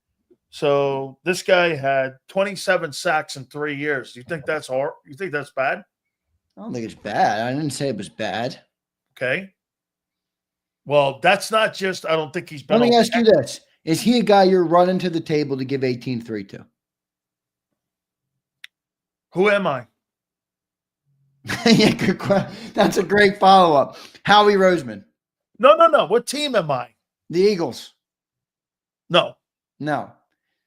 So this guy had 27 sacks in 3 years. You think that's hard? You think that's bad? I don't think it's bad. I didn't say it was bad. Okay. Well, that's not just. I don't think he's been. Let me ask you this: is he a guy you're running to the table to give 18-3 to? Who am I? Yeah, good question. That's a great follow-up. Howie Roseman. No. What team am I? The Eagles. No.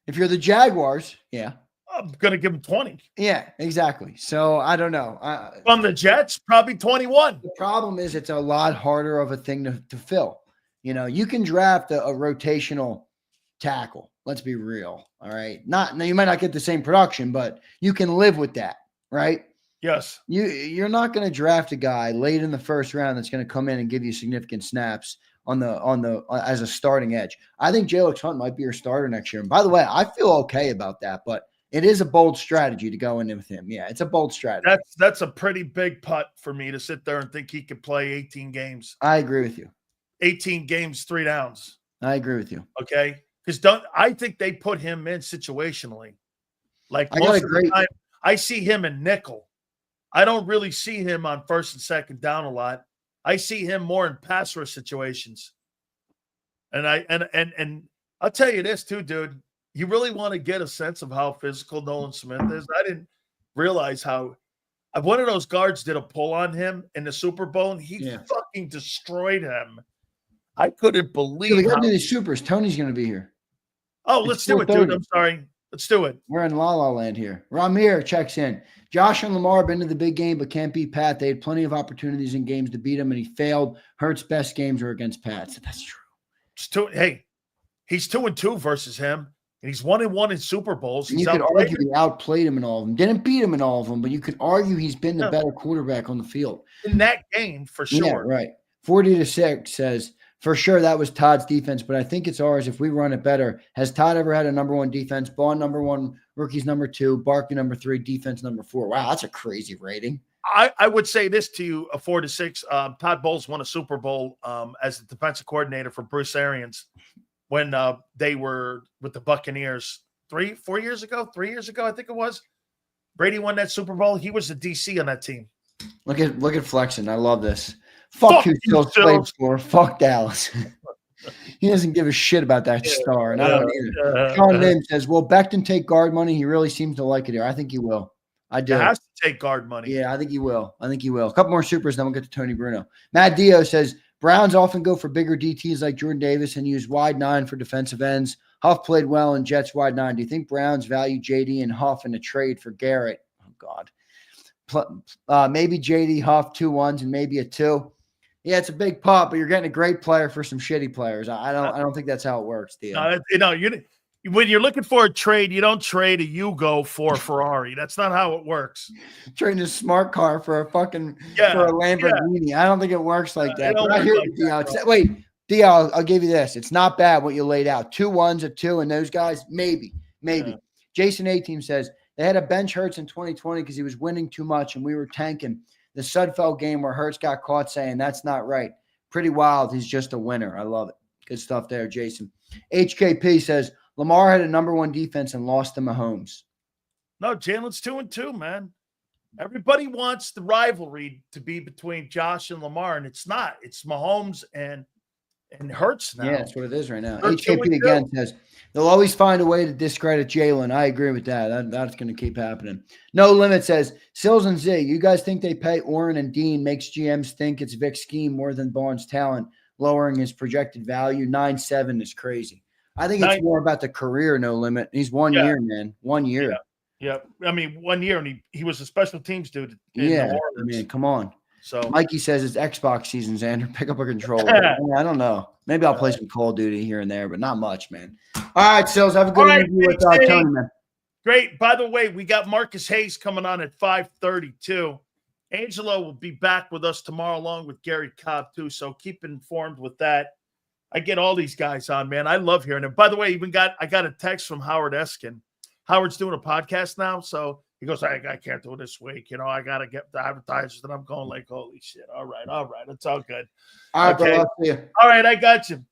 If you're the Jaguars, yeah. I'm going to give him 20. Yeah, exactly. So I don't know. On the Jets, probably 21. The problem is it's a lot harder of a thing to fill. You can draft a rotational tackle. Let's be real. All right. Now you might not get the same production, but you can live with that, right? Yes. You're not going to draft a guy late in the first round that's going to come in and give you significant snaps on the as a starting edge. I think Jalen Hurts might be your starter next year. And by the way, I feel okay about that, but it is a bold strategy to go in with him. Yeah, it's a bold strategy. That's a pretty big putt for me to sit there and think he could play 18 games. I agree with you. 18 games, 3 downs. I agree with you. Okay. Because I think they put him in situationally. Like I see him in nickel. I don't really see him on first and second down a lot. I see him more in pass rush situations. And I'll tell you this too, dude. You really want to get a sense of how physical Nolan Smith is. I didn't realize how one of those guards did a pull on him in the Super Bowl, and he fucking destroyed him. I couldn't believe we got to do these supers. Tony's going to be here. Oh, let's do it, dude. I'm sorry. Let's do it. We're in La La Land here. Ramir checks in. Josh and Lamar have been to the big game, but can't beat Pat. They had plenty of opportunities in games to beat him, and he failed. Hurts' best games were against Pat. So that's true. Hey, he's 2-2 versus him, and he's 1-1 in Super Bowls. You could argue he outplayed him in all of them. Didn't beat him in all of them, but you could argue he's been the better quarterback on the field. In that game, for sure. Yeah, right. 40-6 says, for sure that was Todd's defense, but I think it's ours if we run it better. Has Todd ever had a number one defense? Bond number one, rookies number 2, Barkley number 3, defense number 4. Wow, that's a crazy rating. I would say this to you, a 4-6. Todd Bowles won a Super Bowl as the defensive coordinator for Bruce Arians when they were with the Buccaneers 3 years ago, I think it was. Brady won that Super Bowl. He was the DC on that team. Look at flexing. I love this. Fuck who Sills played for. Fuck Dallas. He doesn't give a shit about that star, and I don't either. Sean Lim says, will Becton take guard money? He really seems to like it here. I think he will. I do. He has to take guard money. Yeah, I think he will. A couple more supers, then we'll get to Tony Bruno. Matt Dio says, Browns often go for bigger DTs like Jordan Davis and use wide 9 for defensive ends. Huff played well in Jets wide 9. Do you think Browns value JD and Huff in a trade for Garrett? Oh, God. Maybe JD, Huff, 2 1s, and maybe a 2. Yeah, it's a big pop, but you're getting a great player for some shitty players. I don't think that's how it works, Theo. When you're looking for a trade, you don't trade a Yugo for a Ferrari. That's not how it works. Trading a smart car for a fucking for a Lamborghini. Yeah. I don't think it works like that. But I hear you, Theo. Wait, Theo, I'll give you this. It's not bad what you laid out. 2 1s, a 2, and those guys, maybe. Yeah. Jason A-Team says they had a bench Hurts in 2020 because he was winning too much and we were tanking. The Sudfeld game where Hurts got caught saying that's not right. Pretty wild. He's just a winner. I love it. Good stuff there, Jason. HKP says Lamar had a number 1 defense and lost to Mahomes. No, Jalen's 2-2, man. Everybody wants the rivalry to be between Josh and Lamar, and it's not. It's Mahomes and Hurts now. Yeah, that's what it is right now. HKP again says they'll always find a way to discredit Jalen. I agree with that. That's going to keep happening. No Limit says, Sills and Z, you guys think they pay Oren and Dean makes GMs think it's Vic's scheme more than Bond's talent, lowering his projected value? 9-7 is crazy. I think it's more about the career, No Limit. He's 1 year, man. 1 year. Yeah. I mean, 1 year, and he was a special teams dude. I mean, come on. So Mikey says it's Xbox season, Xander. Pick up a controller. I don't know. Maybe I'll play some Call of Duty here and there, but not much, man. All right, Sills, have a good interview with Tony, man. Great. By the way, we got Marcus Hayes coming on at 5:32. Angelo will be back with us tomorrow along with Gary Cobb, too, so keep informed with that. I get all these guys on, man. I love hearing them. By the way, I got a text from Howard Eskin. Howard's doing a podcast now, so he goes, I can't do it this week. I got to get the advertisers. And I'm going like, holy shit. All right. It's all good. All right, bro. I'll see you. All right, I got you.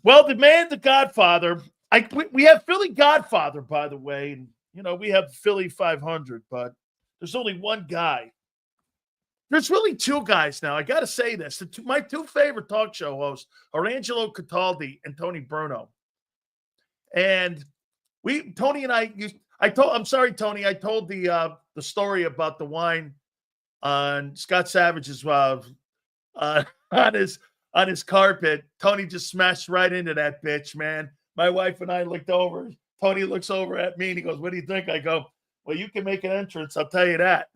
Well, the man, the Godfather. We have Philly Godfather, by the way. And, we have Philly 500, but there's only one guy. There's really 2 guys now. I got to say this. My 2 favorite talk show hosts are Angelo Cataldi and Tony Bruno. And Tony and I'm sorry, Tony. I told the story about the wine on Scott Savage's on his carpet. Tony just smashed right into that bitch, man. My wife and I looked over. Tony looks over at me and he goes, "What do you think?" I go, "Well, you can make an entrance. I'll tell you that."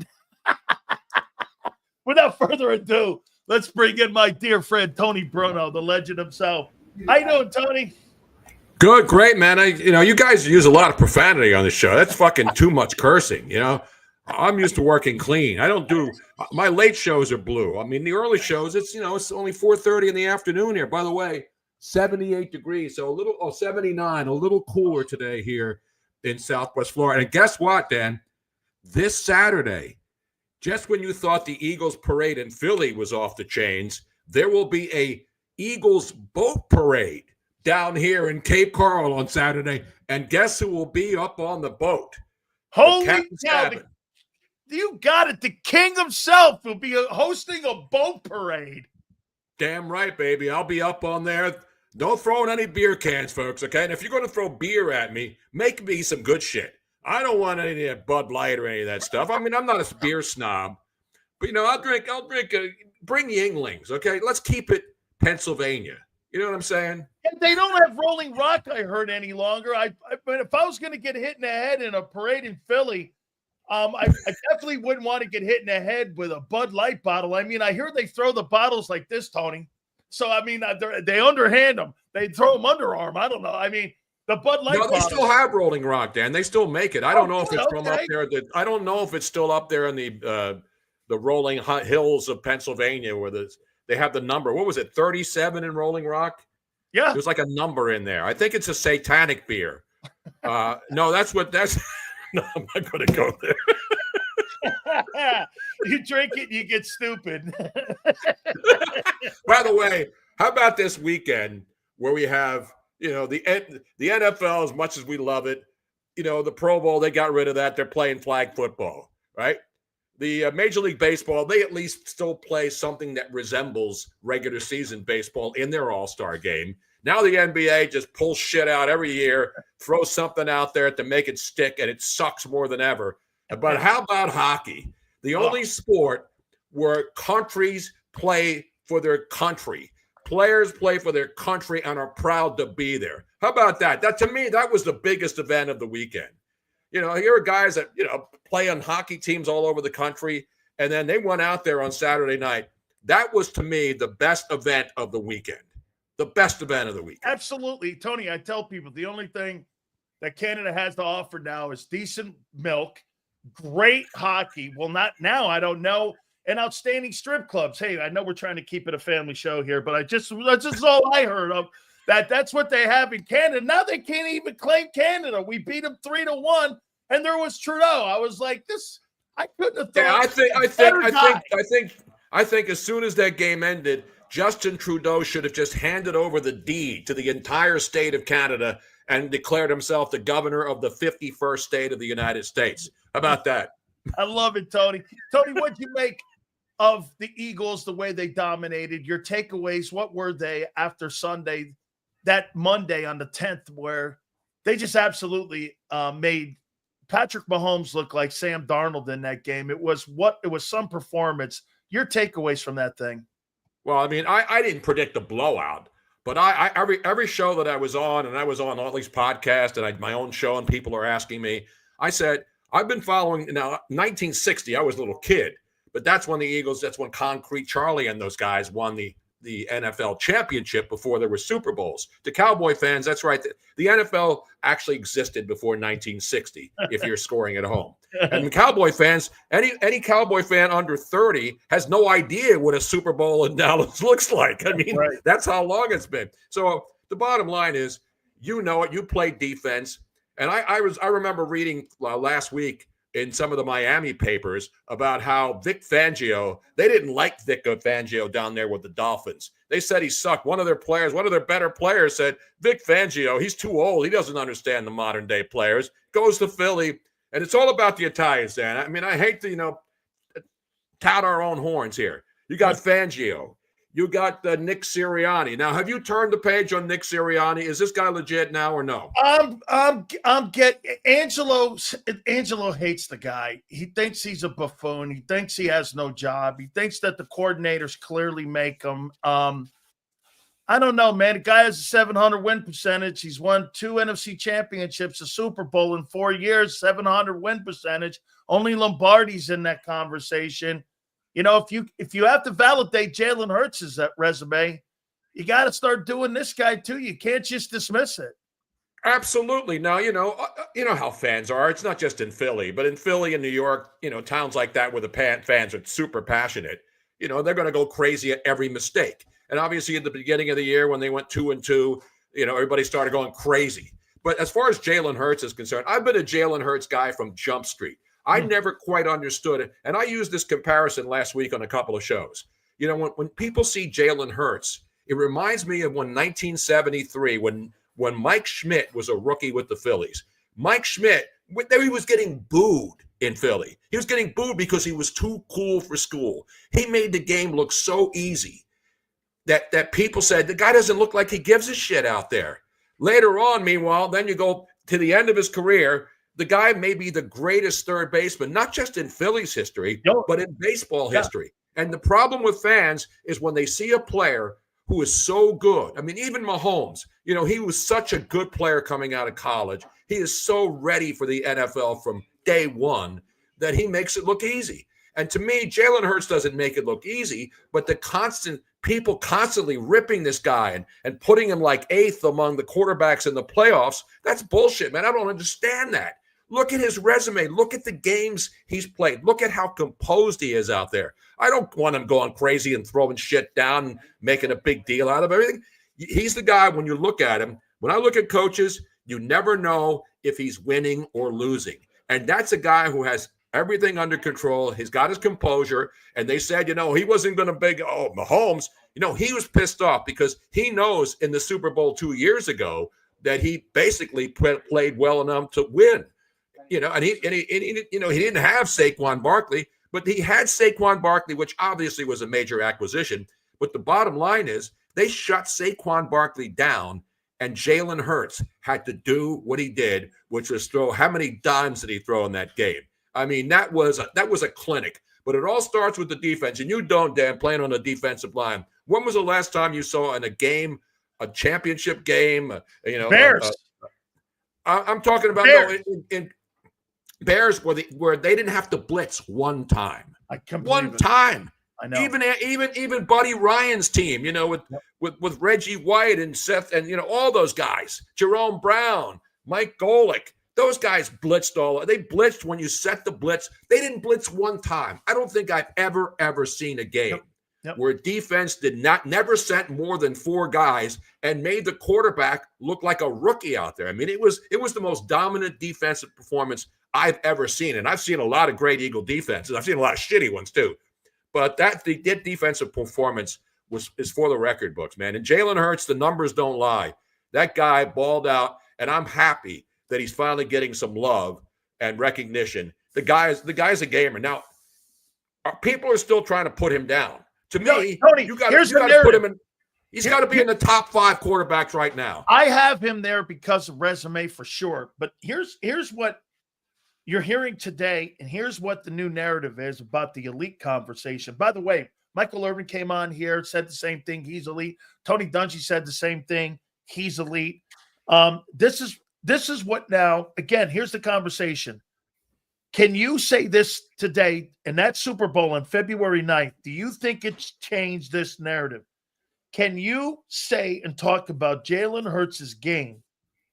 Without further ado, let's bring in my dear friend Tony Bruno, the legend himself. How you doing, Tony? Good, great, man. You guys use a lot of profanity on the show. That's fucking too much cursing, I'm used to working clean. I don't do – my late shows are blue. I mean, the early shows, it's only 4:30 in the afternoon here. By the way, 78 degrees, so 79, a little cooler today here in Southwest Florida. And guess what, Dan? This Saturday, just when you thought the Eagles parade in Philly was off the chains, there will be a Eagles boat parade down here in Cape Coral on Saturday. And guess who will be up on the boat? Holy cow. You got it. The king himself will be hosting a boat parade. Damn right, baby. I'll be up on there. Don't throw in any beer cans, folks, okay? And if you're going to throw beer at me, make me some good shit. I don't want any of that Bud Light or any of that stuff. I mean, I'm not a beer snob. But, I'll drink, bring Yinglings, okay? Let's keep it Pennsylvania. You know what I'm saying? And they don't have Rolling Rock, I heard, any longer. But if I was going to get hit in the head in a parade in Philly, I definitely wouldn't want to get hit in the head with a Bud Light bottle. I mean, I hear they throw the bottles like this, Tony. So, I mean, they underhand them. They throw them underarm. I don't know. I mean, the Bud Light No, they still have Rolling Rock, Dan. They still make it. I don't know if it's from up there. I don't know if it's still up there in the rolling hills of Pennsylvania where they have the number. What was it, 37 in Rolling Rock? Yeah. There's like a number in there. I think it's a satanic beer. No, no, I'm not going to go there. You drink it, you get stupid. By the way, how about this weekend where we have, the NFL, as much as we love it, the Pro Bowl, they got rid of that. They're playing flag football, right? The Major League Baseball, they at least still play something that resembles regular season baseball in their all-star game. Now the NBA just pulls shit out every year, throws something out there to make it stick, and it sucks more than ever. But how about hockey? The only sport where countries play for their country. Players play for their country and are proud to be there. How about that? That, to me, that was the biggest event of the weekend. Here are guys that, play on hockey teams all over the country, and then they went out there on Saturday night. That was, to me, the best event of the weekend. The best event of the weekend. Absolutely. Tony, I tell people the only thing that Canada has to offer now is decent milk, great hockey. Well, not now, I don't know. And outstanding strip clubs. Hey, I know we're trying to keep it a family show here, but that's just all I heard of. That's what they have in Canada. Now they can't even claim Canada. We beat them 3-1, and there was Trudeau. I was like, this. I couldn't have thought. Yeah, I think as soon as that game ended, Justin Trudeau should have just handed over the deed to the entire state of Canada and declared himself the governor of the 51st state of the United States. How about that? I love it, Tony. Tony, what'd you make of the Eagles, the way they dominated? Your takeaways, what were they after Sunday, that Monday on the 10th, where they just absolutely made Patrick Mahomes look like Sam Darnold in that game? It was some performance. Your takeaways from that thing? Well, I mean, I didn't predict a blowout, but every show that I was on, and I was on all these podcasts, and I had my own show, and people are asking me, I said, I've been following, now, 1960, I was a little kid, but that's when the Eagles, that's when Concrete Charlie and those guys won the NFL championship before there were Super Bowls. To Cowboy fans, that's right. The NFL actually existed before 1960, if you're scoring at home. And Cowboy fans, any Cowboy fan under 30 has no idea what a Super Bowl in Dallas looks like. I mean, right. That's how long it's been. So the bottom line is, you play defense. And I remember reading last week in some of the Miami papers about how Vic Fangio, they didn't like Vic Fangio down there with the Dolphins. They said he sucked. One of their better players said, Vic Fangio, he's too old. He doesn't understand the modern day players. Goes to Philly, and it's all about the Italians, Dan. I mean, I hate to, tout our own horns here. You got Fangio. You got Nick Sirianni. Now, have you turned the page on Nick Sirianni? Is this guy legit now or no? Angelo hates the guy. He thinks he's a buffoon. He thinks he has no job. He thinks that the coordinators clearly make him. I don't know, man. The guy has a 700 win percentage. He's won 2 NFC championships, a Super Bowl in 4 years, 700 win percentage. Only Lombardi's in that conversation. If you have to validate Jalen Hurts' resume, you got to start doing this guy too. You can't just dismiss it. Absolutely. Now, you know how fans are. It's not just in Philly, but in Philly and New York, towns like that where the fans are super passionate, they're going to go crazy at every mistake. And obviously at the beginning of the year when they went 2-2, everybody started going crazy. But as far as Jalen Hurts is concerned, I've been a Jalen Hurts guy from Jump Street. I never quite understood it. And I used this comparison last week on a couple of shows. When people see Jalen Hurts, it reminds me of when 1973, when Mike Schmidt was a rookie with the Phillies. Mike Schmidt, he was getting booed in Philly. He was getting booed because he was too cool for school. He made the game look so easy that people said, the guy doesn't look like he gives a shit out there. Later on, meanwhile, then you go to the end of his career, the guy may be the greatest third baseman, not just in Phillies history, but in baseball history. And the problem with fans is when they see a player who is so good. I mean, even Mahomes, he was such a good player coming out of college. He is so ready for the NFL from day one that he makes it look easy. And to me, Jalen Hurts doesn't make it look easy, but the people constantly ripping this guy and putting him like eighth among the quarterbacks in the playoffs, that's bullshit, man. I don't understand that. Look at his resume. Look at the games he's played. Look at how composed he is out there. I don't want him going crazy and throwing shit down and making a big deal out of everything. He's the guy, when you look at him, when I look at coaches, you never know if he's winning or losing. And that's a guy who has everything under control. He's got his composure. And they said, he wasn't going to Mahomes. He was pissed off because he knows in the Super Bowl 2 years ago that he basically played well enough to win. And he didn't have Saquon Barkley, but he had Saquon Barkley, which obviously was a major acquisition. But the bottom line is they shut Saquon Barkley down, and Jalen Hurts had to do what he did, which was throw. How many dimes did he throw in that game? I mean, that was a clinic. But it all starts with the defense, and you don't, Dan, playing on the defensive line. When was the last time you saw in a game, a championship game? Bears. I'm talking about in Bears where they didn't have to blitz one time. One time. I know. Even Buddy Ryan's team, with Reggie White and Seth and all those guys, Jerome Brown, Mike Golick. Those guys blitzed they blitzed when you set the blitz. They didn't blitz one time. I don't think I've ever seen a game where defense never sent more than 4 guys and made the quarterback look like a rookie out there. I mean, it was the most dominant defensive performance I've ever seen. And I've seen a lot of great Eagle defenses. I've seen a lot of shitty ones too. But that defensive performance is for the record books, man. And Jalen Hurts, the numbers don't lie. That guy balled out, and I'm happy that he's finally getting some love and recognition. The guy's a gamer. Now, people are still trying to put him down. To me, Tony, you got to put him in. He's got to be in the top 5 quarterbacks right now. I have him there because of resume for sure. But here's what you're hearing today, and here's what the new narrative is about the elite conversation. By the way, Michael Irvin came on here, said the same thing. He's elite. Tony Dungy said the same thing. He's elite. This is what now, again, here's the conversation. Can you say this today in that Super Bowl on February 9th? Do you think it's changed this narrative? Can you say and talk about Jalen Hurts' game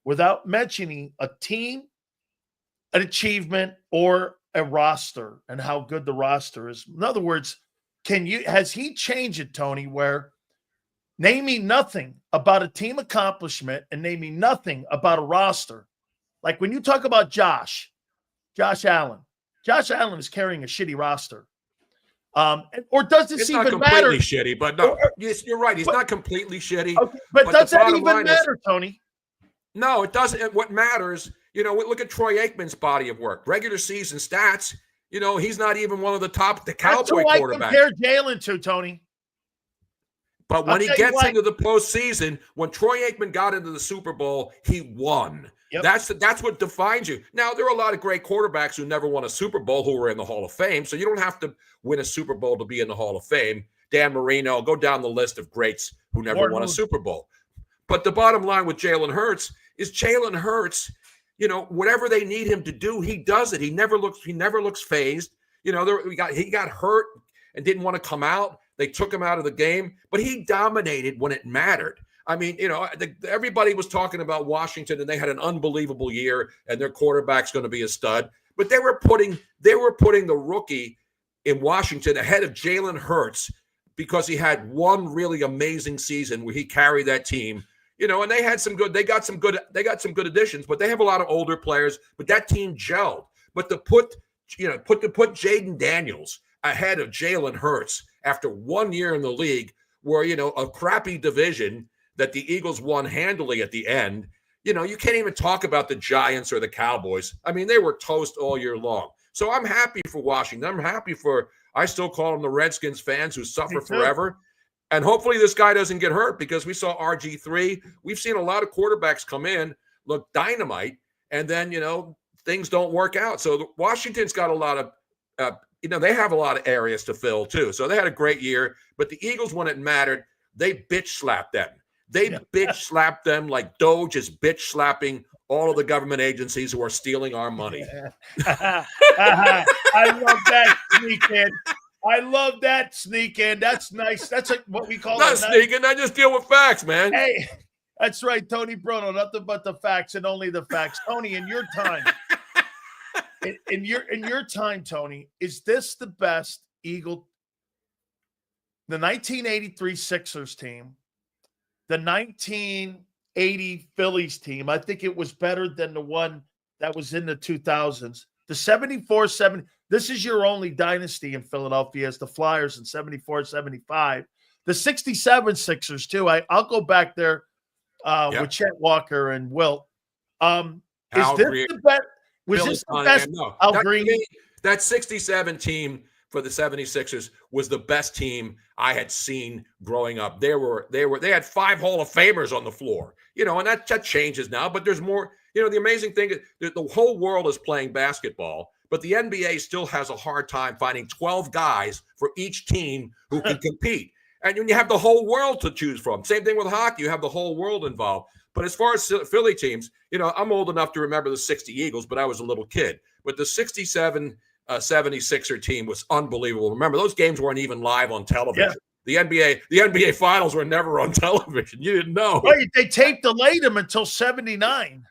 without mentioning a team, an achievement, or a roster and how good the roster is? In other words, has he changed it, Tony, where naming nothing about a team accomplishment and naming nothing about a roster? Like when you talk about Josh Allen is carrying a shitty roster. Or does this even matter? It's not completely shitty, but no, yes, you're right. He's not completely shitty. Okay, but does that even matter, Tony? No, it doesn't. What matters, look at Troy Aikman's body of work. Regular season stats, he's not even one of the top, the Cowboy quarterbacks. I compare Jalen to, Tony. But when he gets into the postseason, when Troy Aikman got into the Super Bowl, he won. Yep. That's what defines you. Now, there are a lot of great quarterbacks who never won a Super Bowl who were in the Hall of Fame, so you don't have to win a Super Bowl to be in the Hall of Fame. Dan Marino, go down the list of greats who never won a Super Bowl. But the bottom line with Jalen Hurts is Jalen Hurts, whatever they need him to do, he does it. He never looks phased. He got hurt and didn't want to come out. They took him out of the game, but he dominated when it mattered. I mean, everybody was talking about Washington, and they had an unbelievable year, and their quarterback's going to be a stud. But they were putting the rookie in Washington ahead of Jalen Hurts because he had one really amazing season where he carried that team. And they got some good additions, but they have a lot of older players. But that team gelled. But to put Jaden Daniels ahead of Jalen Hurts after 1 year in the league, where a crappy division that the Eagles won handily at the end, you can't even talk about the Giants or the Cowboys. I mean, they were toast all year long. So I'm happy for Washington. I'm happy for, I still call them the Redskins fans who suffer forever. And hopefully this guy doesn't get hurt, because we saw RG3. We've seen a lot of quarterbacks come in, look dynamite, and then, things don't work out. So Washington's got a lot of, they have a lot of areas to fill too. So they had a great year. But the Eagles, when it mattered, they bitch slapped them. They bitch slapped them like Doge is bitch slapping all of the government agencies who are stealing our money. I love that sneak in. I love that sneak in. That's nice. That's like what we call not sneaking. I just deal with facts, man. Hey, that's right, Tony Bruno. Nothing but the facts and only the facts. Tony, in your time, in your time, Tony, is this the best Eagle? The 1983 Sixers team, the 1980 Phillies team. I think it was better than the one that was in the 2000s. The 74-70. This is your only dynasty in Philadelphia, as the Flyers in 74-75. The 67 Sixers, too. I'll go back there with Chet Walker and Wilt. Is this the best? Was this the best? Al Green? That 67 team for the 76ers was the best team I had seen growing up. They had 5 Hall of Famers on the floor, and that changes now, but there's more. The amazing thing is the whole world is playing basketball, but the NBA still has a hard time finding 12 guys for each team who can compete. And when you have the whole world to choose from, same thing with hockey, you have the whole world involved. But as far as Philly teams, I'm old enough to remember the 60 Eagles, but I was a little kid. But the 67 76er team was unbelievable. Remember, those games weren't even live on television. Yeah. The NBA finals were never on television. You didn't know. Right, they tape delayed them until 79.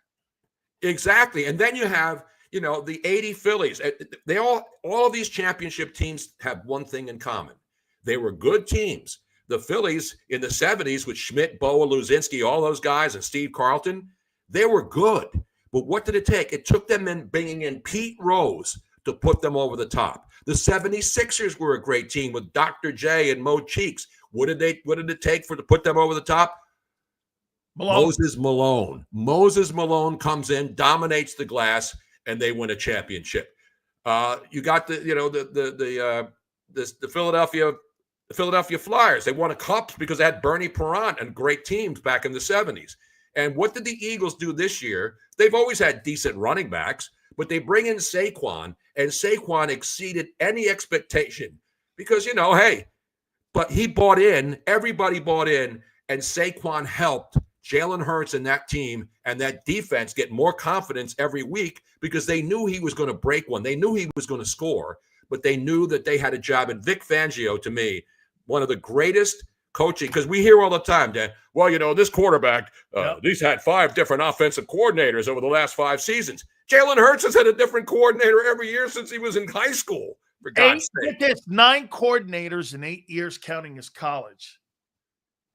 Exactly. And then you have, the 80 Phillies. They all of these championship teams have one thing in common. They were good teams. The Phillies in the 70s with Schmidt, Boa, Luzinski, all those guys, and Steve Carlton, they were good. But what did it take? It took them bringing in Pete Rose to put them over the top. The 76ers were a great team with Dr. J and Mo Cheeks. What did it take to put them over the top? Moses Malone. Moses Malone comes in, dominates the glass, and they win a championship. You got the Philadelphia Flyers. They won a cup because they had Bernie Perrant and great teams back in the 70s. And what did the Eagles do this year? They've always had decent running backs, but they bring in Saquon, and Saquon exceeded any expectation because, but he bought in, everybody bought in, and Saquon helped Jalen Hurts and that team and that defense get more confidence every week because they knew he was going to break one. They knew he was going to score, but they knew that they had a job. And Vic Fangio, to me, one of the greatest coaching, because we hear all the time, Dan, this quarterback, he's had 5 different offensive coordinators over the last 5 seasons. Jalen Hurts has had a different coordinator every year since he was in high school, for God's sake. 9 coordinators in 8 years, counting his college.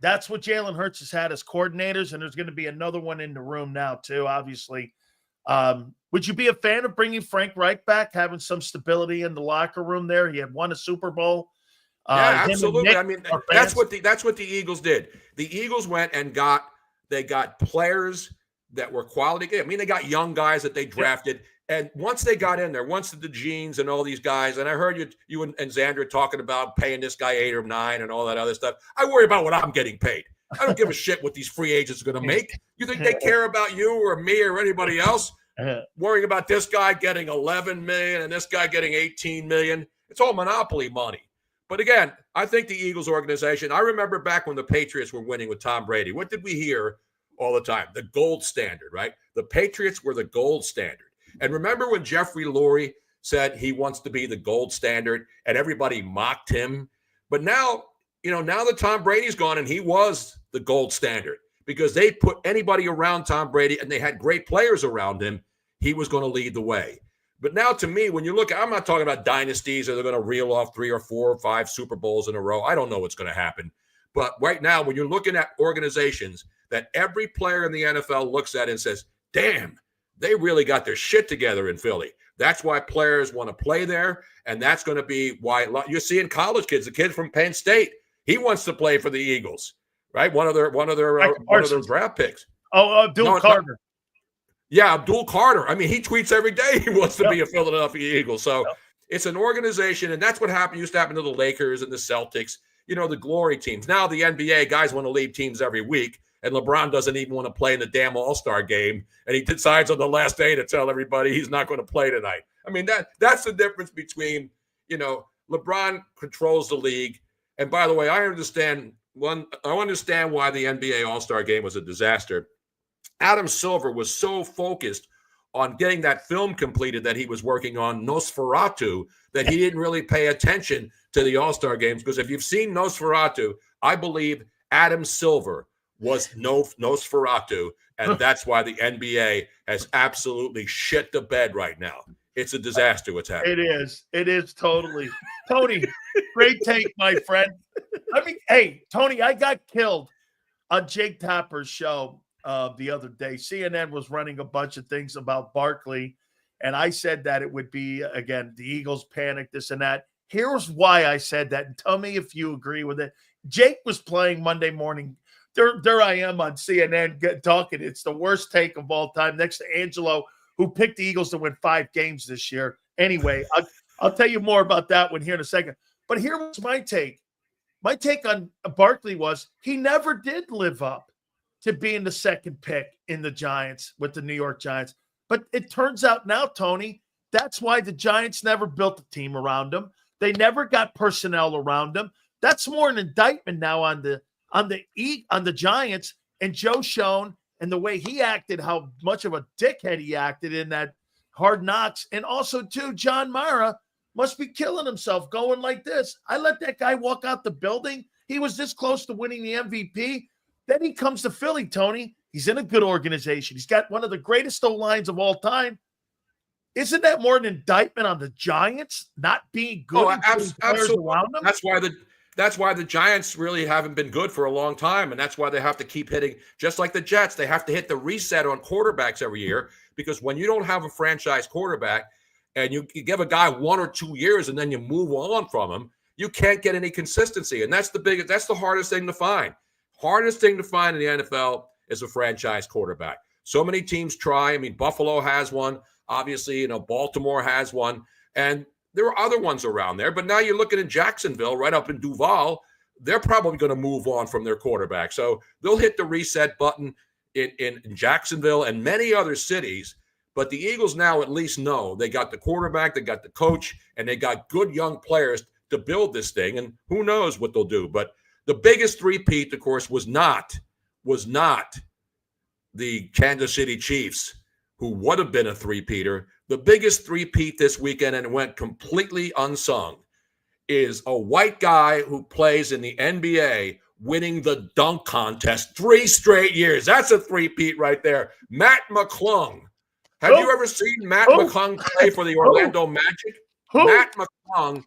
That's what Jalen Hurts has had as coordinators, and there's going to be another one in the room now, too, obviously. Would you be a fan of bringing Frank Reich back, having some stability in the locker room there? He had won a Super Bowl. Yeah, absolutely. I mean, that's what the Eagles did. The Eagles went and got players that were quality. I mean, they got young guys that they drafted. And once they got in there, once the Genes and all these guys, and I heard you and Xander talking about paying this guy 8 or 9 and all that other stuff. I worry about what I'm getting paid. I don't give a shit what these free agents are going to make. You think they care about you or me or anybody else? Worrying about this guy getting $11 million and this guy getting $18 million. It's all monopoly money. But again, I think the Eagles organization, I remember back when the Patriots were winning with Tom Brady. What did we hear all the time? The gold standard, right? The Patriots were the gold standard. And remember when Jeffrey Lurie said he wants to be the gold standard and everybody mocked him? But now, now that Tom Brady's gone and he was the gold standard because they put anybody around Tom Brady and they had great players around him, he was going to lead the way. But now to me, when you look, I'm not talking about dynasties or they're going to reel off 3 or 4 or 5 Super Bowls in a row. I don't know what's going to happen. But right now, when you're looking at organizations that every player in the NFL looks at and says, damn, they really got their shit together in Philly. That's why players want to play there, and that's going to be why you're seeing college kids. The kid from Penn State, he wants to play for the Eagles, right? One of their draft picks. Dylan Carter. Yeah, Abdul Carter. I mean, he tweets every day he wants to be a Philadelphia Eagle. So it's an organization, and that's what used to happen to the Lakers and the Celtics, the glory teams. Now the NBA guys want to leave teams every week, and LeBron doesn't even want to play in the damn All-Star game, and he decides on the last day to tell everybody he's not going to play tonight. I mean, that's the difference between, LeBron controls the league. And by the way, I understand why the NBA All-Star game was a disaster. Adam Silver was so focused on getting that film completed that he was working on, Nosferatu, that he didn't really pay attention to the All-Star games. Because if you've seen Nosferatu, I believe Adam Silver was Nosferatu, and that's why the NBA has absolutely shit the bed right now. It's a disaster what's happening. It is totally. Tony, great take, my friend. Hey, Tony, I got killed on Jake Tapper's show the other day. CNN was running a bunch of things about Barkley, and I said that it would be, again, the Eagles panic, this and that. Here's why I said that, and tell me if you agree with it. Jake was playing Monday morning. There I am on CNN talking. It's the worst take of all time, next to Angelo, who picked the Eagles to win 5 games this year. Anyway, I'll tell you more about that one here in a second. But here was my take. My take on Barkley was he never did live up to being the second pick in the Giants with the New York Giants. But it turns out now, Tony, that's why the Giants never built a team around him. They never got personnel around him. That's more an indictment now on the Giants and Joe Schoen and the way he acted, how much of a dickhead he acted in that Hard Knocks. And also, too, John Mara must be killing himself going like this. I let that guy walk out the building. He was this close to winning the MVP. Then he comes to Philly, Tony. He's in a good organization. He's got one of the greatest O-lines of all time. Isn't that more an indictment on the Giants not being good? Oh, absolutely. Around them? That's why the Giants really haven't been good for a long time, and that's why they have to keep hitting, just like the Jets. They have to hit the reset on quarterbacks every year, because when you don't have a franchise quarterback and you give a guy 1 or 2 years and then you move on from him, you can't get any consistency, and that's the hardest thing to find. Hardest thing to find in the NFL is a franchise quarterback. So many teams try. I mean, Buffalo has one. Obviously, Baltimore has one, and there are other ones around there. But now you're looking at Jacksonville, right up in Duval. They're probably going to move on from their quarterback. So they'll hit the reset button in Jacksonville and many other cities. But the Eagles now at least know they got the quarterback, they got the coach, and they got good young players to build this thing. And who knows what they'll do. But the biggest three-peat, of course, was not the Kansas City Chiefs, who would have been a three-peater. The biggest three-peat this weekend, and it went completely unsung, is a white guy who plays in the NBA winning the dunk contest 3 straight years. That's a three-peat right there. Matt McClung. Have you ever seen Matt McClung play for the Orlando Magic? Matt McClung,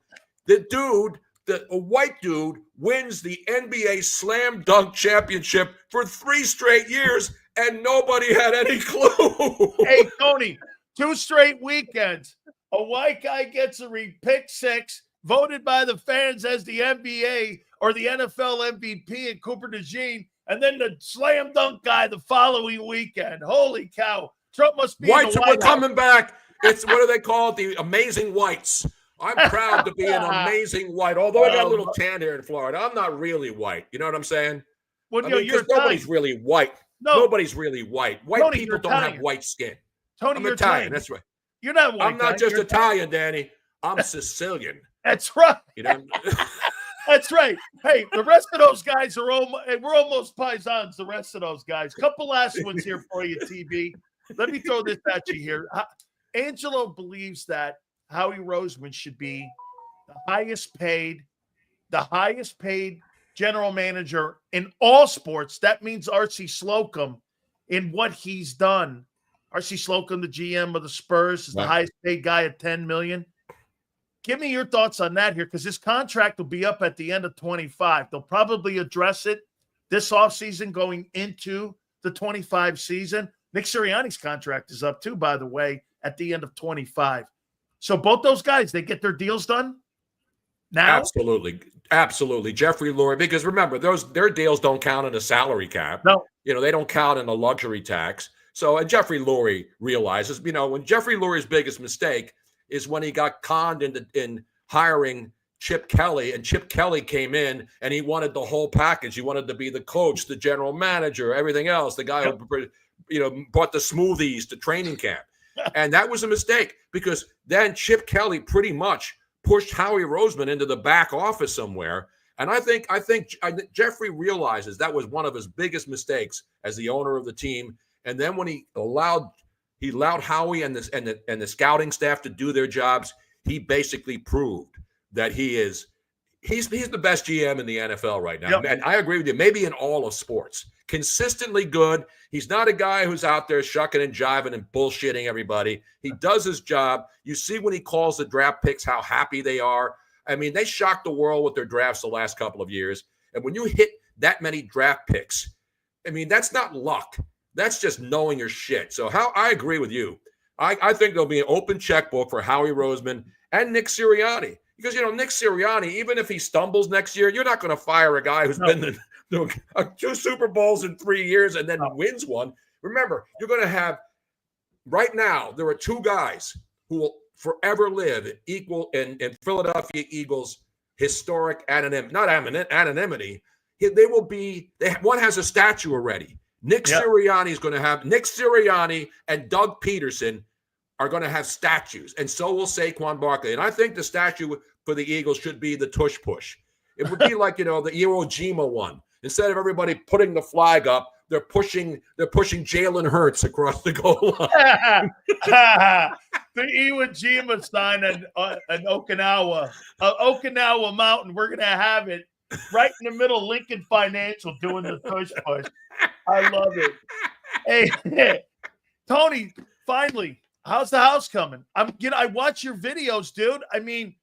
a white dude, wins the NBA Slam Dunk Championship for 3 straight years, and nobody had any clue. Hey, Tony, 2 straight weekends. A white guy gets a pick 6, voted by the fans as the NBA or the NFL MVP in Cooper DeJean, and then the slam dunk guy the following weekend. Holy cow. Trump must be Whites are coming back. It's, what do they call it? The amazing whites. I'm proud to be an amazing white, although I got a little tan here in Florida. I'm not really white. You know what I'm saying? Well, because nobody's really white. No. Nobody's really white. White Tony, people don't have white skin. Tony, I'm Italian. That's right. You're not white. I'm not just Italian, Danny. I'm Sicilian. That's right. That's right. Hey, the rest of those guys we're almost paisans, the rest of those guys. Couple last ones here for you, TB. Let me throw this at you here. Angelo believes that Howie Roseman should be the highest paid general manager in all sports. That means R.C. Slocum in what he's done. R.C. Slocum, the GM of the Spurs, is the highest paid guy at $10 million. Give me your thoughts on that here, because his contract will be up at the end of 25. They'll probably address it this offseason going into the 25 season. Nick Sirianni's contract is up too, by the way, at the end of 25. So both those guys, they get their deals done now? Absolutely. Jeffrey Lurie, because remember, their deals don't count in a salary cap. No. They don't count in a luxury tax. So, and Jeffrey Lurie realizes, when Jeffrey Lurie's biggest mistake is when he got conned in hiring Chip Kelly, and Chip Kelly came in and he wanted the whole package. He wanted to be the coach, the general manager, everything else, the guy who brought the smoothies to training camp. And that was a mistake, because then Chip Kelly pretty much pushed Howie Roseman into the back office somewhere. And I think Jeffrey realizes that was one of his biggest mistakes as the owner of the team. And then when he allowed Howie and the scouting staff to do their jobs, he basically proved that he's the best GM in the NFL right now. Yep. And I agree with you, maybe in all of sports. Consistently good. He's not a guy who's out there shucking and jiving and bullshitting everybody. He does his job. You see when he calls the draft picks how happy they are. I mean, they shocked the world with their drafts the last couple of years. And when you hit that many draft picks, I mean, that's not luck. That's just knowing your shit. So I agree with you. I think there'll be an open checkbook for Howie Roseman and Nick Sirianni. Because, Nick Sirianni, even if he stumbles next year, you're not going to fire a guy who's been to 2 Super Bowls in 3 years and then wins one. Remember, you're going to have, right now, there are 2 guys who will forever live in Philadelphia Eagles historic anonymity. One has a statue already. Nick Sirianni is going to have Nick Sirianni and Doug Peterson are going to have statues, and so will Saquon Barkley. And I think the statue for the Eagles should be the tush push. It would be like the Iwo Jima one. Instead of everybody putting the flag up, they're pushing Jalen Hurts across the goal line. The Iwo Jima sign in Okinawa Mountain. We're gonna have it right in the middle of Lincoln Financial doing the tush push. I love it. Hey, Tony, finally, how's the house coming? I watch your videos, dude. I mean,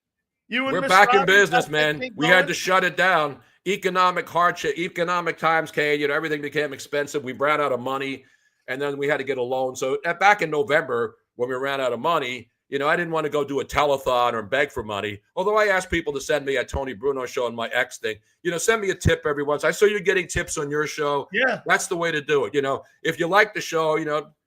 we're back in business, man. We had to shut it down. Economic hardship, economic times came, everything became expensive. We ran out of money, and then we had to get a loan. So back in November, when we ran out of money, I didn't want to go do a telethon or beg for money. Although I asked people to send me a Tony Bruno show on my X thing. Send me a tip every once. I saw you're getting tips on your show. Yeah. That's the way to do it. If you like the show,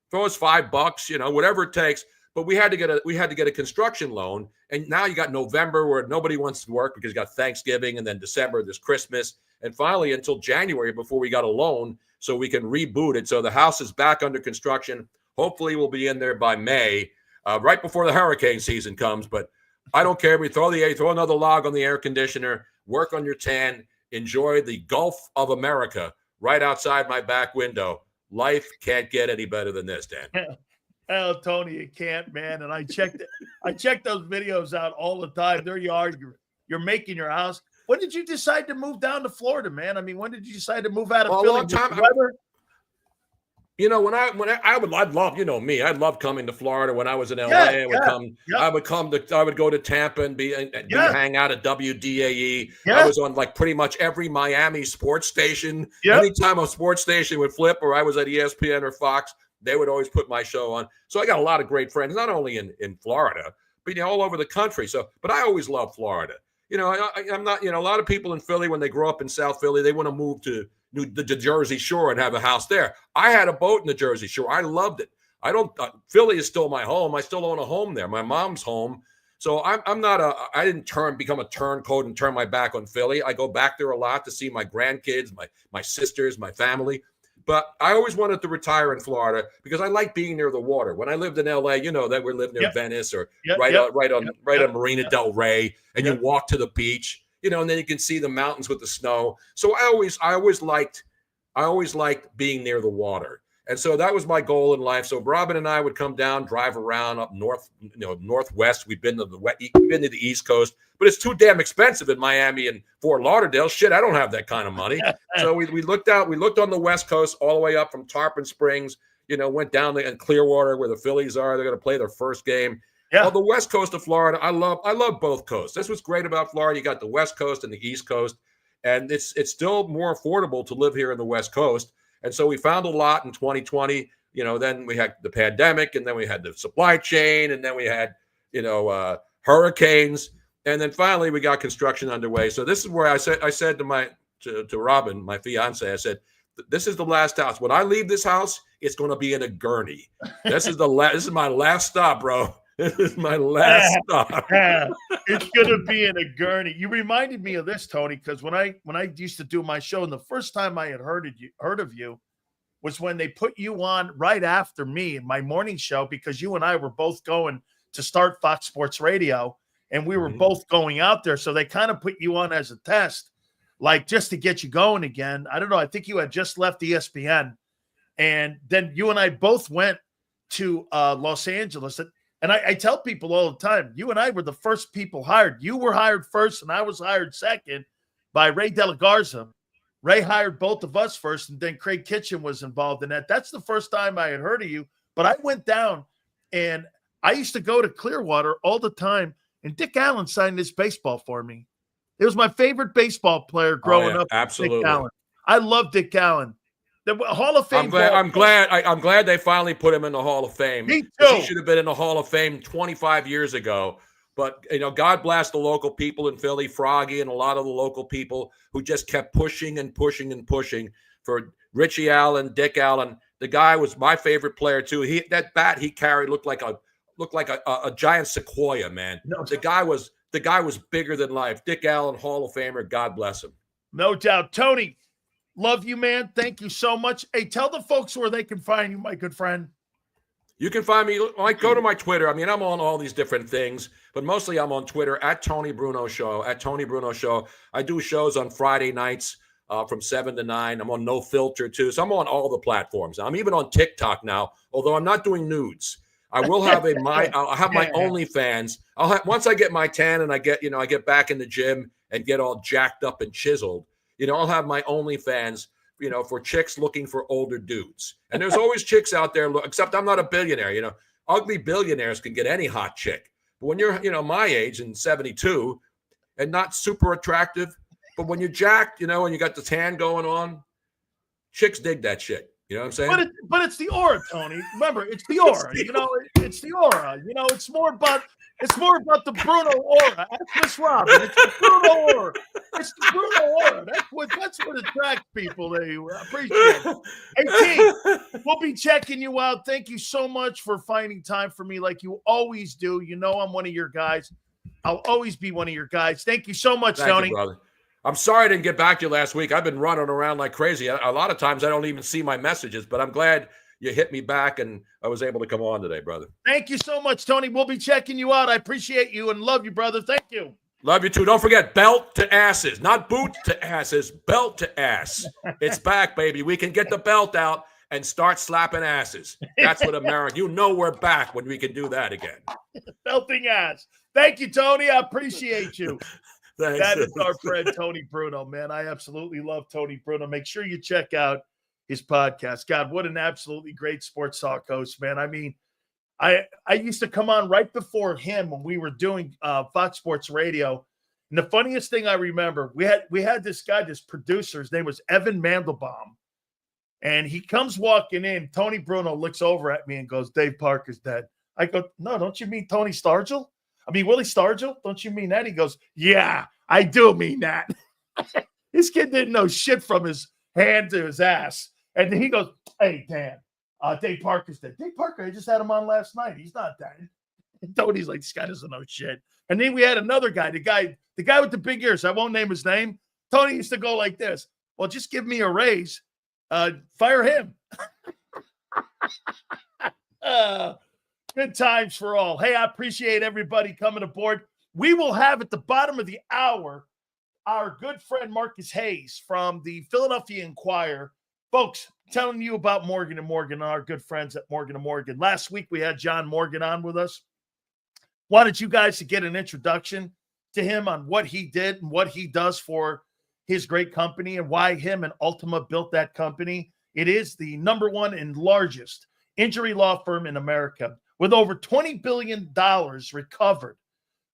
throw us $5, whatever it takes. But we had to get a construction loan. And now you got November where nobody wants to work because you got Thanksgiving, and then December, there's Christmas. And finally until January before we got a loan so we can reboot it. So the house is back under construction. Hopefully we'll be in there by May. Right before the hurricane season comes, but I don't care. We throw another log on the air conditioner, work on your tan, enjoy the Gulf of America right outside my back window. Life can't get any better than this, Dan. Oh, Tony, it can't, man. And I check those videos out all the time. There you are. You're making your house. When did you decide to move down to Florida, man? I mean, when did you decide to move out of Philly? A long time. I'd love, me, I'd love coming to Florida when I was in LA. I would go to Tampa and hang out at WDAE. Yeah. I was on pretty much every Miami sports station. Yep. Anytime a sports station would flip, or I was at ESPN or Fox, they would always put my show on. So I got a lot of great friends, not only in Florida, but all over the country. So, but I always loved Florida. I'm not, a lot of people in Philly, when they grow up in South Philly, they want to move to the Jersey Shore and have a house there. I had a boat in the Jersey Shore. I loved it. Philly is still my home. I still own a home there. My mom's home. So I didn't become a turncoat and turn my back on Philly. I go back there a lot to see my grandkids, my sisters, my family. But I always wanted to retire in Florida because I like being near the water. When I lived in LA, that we lived near Venice or right on Marina Del Rey, and you walk to the beach. And then you can see the mountains with the snow. So I always liked being near the water. And so that was my goal in life. So Robin and I would come down, drive around up north, northwest. We've been to the East Coast, but it's too damn expensive in Miami and Fort Lauderdale. Shit, I don't have that kind of money. So we looked on the West Coast all the way up from Tarpon Springs, went down in Clearwater where the Phillies are. They're going to play their first game. Yeah. Well, the West Coast of Florida, I love both coasts. That's what's great about Florida. You got the West Coast and the East Coast, and it's still more affordable to live here in the West Coast. And so we found a lot in 2020. Then we had the pandemic, and then we had the supply chain, and then we had hurricanes, and then finally we got construction underway. So this is where I said to Robin, my fiance, I said, this is the last house. When I leave this house, it's going to be in a gurney. This is my last stop, bro. This is my last stop. It's going to be in a gurney. You reminded me of this, Tony, because when I used to do my show, and the first time I had heard of you was when they put you on right after me in my morning show, because you and I were both going to start Fox Sports Radio, and we were both going out there. So they kind of put you on as a test, like just to get you going again. I don't know. I think you had just left ESPN, and then you and I both went to Los Angeles. And I tell people all the time, you and I were the first people hired. You were hired first, and I was hired second by Ray De La Garza. Ray hired both of us first, and then Craig Kitchen was involved in that. That's the first time I had heard of you. But I went down, and I used to go to Clearwater all the time, and Dick Allen signed this baseball for me. It was my favorite baseball player growing up. Absolutely. Dick Allen. I love Dick Allen. The Hall of Fame. I'm glad they finally put him in the Hall of Fame. Me too. He should have been in the Hall of Fame 25 years ago. But, God bless the local people in Philly, Froggy, and a lot of the local people who just kept pushing and pushing and pushing for Richie Allen, Dick Allen. The guy was my favorite player too. That bat he carried looked like a giant sequoia, man. No, the guy was bigger than life. Dick Allen, Hall of Famer. God bless him. No doubt. Tony, love you, man. Thank you so much. Hey, tell the folks where they can find you, my good friend. You can find me, go to my Twitter. I mean, I'm on all these different things, but mostly I'm on Twitter at Tony Bruno Show, at Tony Bruno Show. I do shows on Friday nights from 7 to 9. I'm on No Filter too. So I'm on all the platforms. I'm even on TikTok now, although I'm not doing nudes. I will have I'll have my OnlyFans. Once I get my tan and I get back in the gym and get all jacked up and chiseled, I'll have my OnlyFans, for chicks looking for older dudes. And there's always chicks out there, except I'm not a billionaire. Ugly billionaires can get any hot chick. But when you're, my age and 72 and not super attractive, but when you're jacked, and you got the tan going on, chicks dig that shit. You know what I'm saying? But it's the aura, Tony. Remember, it's the aura. It's the aura. It's more about the Bruno aura. That's Robin. It's the Bruno aura. It's the Bruno aura. That's what attracts people. They appreciate it. Hey, T, we'll be checking you out. Thank you so much for finding time for me, like you always do. I'm one of your guys. I'll always be one of your guys. Thank you so much, Tony. Thank you, brother. I'm sorry I didn't get back to you last week. I've been running around like crazy. A lot of times I don't even see my messages, but I'm glad you hit me back and I was able to come on today, brother. Thank you so much, Tony. We'll be checking you out. I appreciate you and love you, brother. Thank you. Love you too. Don't forget, belt to asses, not boot to asses, belt to ass. It's back, baby. We can get the belt out and start slapping asses. That's what America, we're back when we can do that again. Belting ass. Thank you, Tony. I appreciate you. Thanks. That is our friend Tony Bruno, man. I absolutely love Tony Bruno. Make sure you check out his podcast. God, what an absolutely great sports talk host, man. I mean, I used to come on right before him when we were doing Fox Sports Radio. And the funniest thing I remember, we had this guy, this producer, his name was Evan Mandelbaum. And he comes walking in. Tony Bruno looks over at me and goes, Dave Parker's dead. I go, no, don't you mean Tony Stargell? Willie Stargell, don't you mean that? He goes, yeah, I do mean that. This kid didn't know shit from his hand to his ass. And then he goes, hey, Dan, Dave Parker's dead. Dave Parker, I just had him on last night. He's not dead. And Tony's like, this guy doesn't know shit. And then we had another guy, the guy with the big ears. I won't name his name. Tony used to go like this. Well, just give me a raise. Fire him. Good times for all. Hey, I appreciate everybody coming aboard. We will have at the bottom of the hour our good friend Marcus Hayes from the Philadelphia Inquirer. Folks, telling you about Morgan & Morgan, our good friends at Morgan & Morgan. Last week we had John Morgan on with us. Wanted you guys to get an introduction to him on what he did and what he does for his great company and why him and Ultima built that company. It is the number one and largest injury law firm in America, with over $20 billion recovered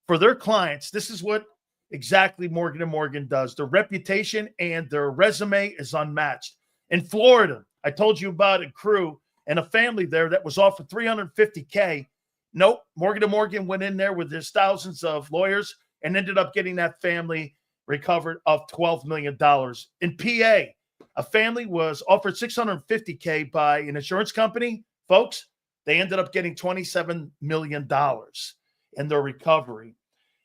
for their clients. This is what exactly Morgan & Morgan does. Their reputation and their resume is unmatched. In Florida, I told you about a crew and a family there that was offered $350K. Nope, Morgan & Morgan went in there with his thousands of lawyers and ended up getting that family recovered of $12 million. In PA, A family was offered $650K by an insurance company. Folks, they ended up getting $27 million in their recovery.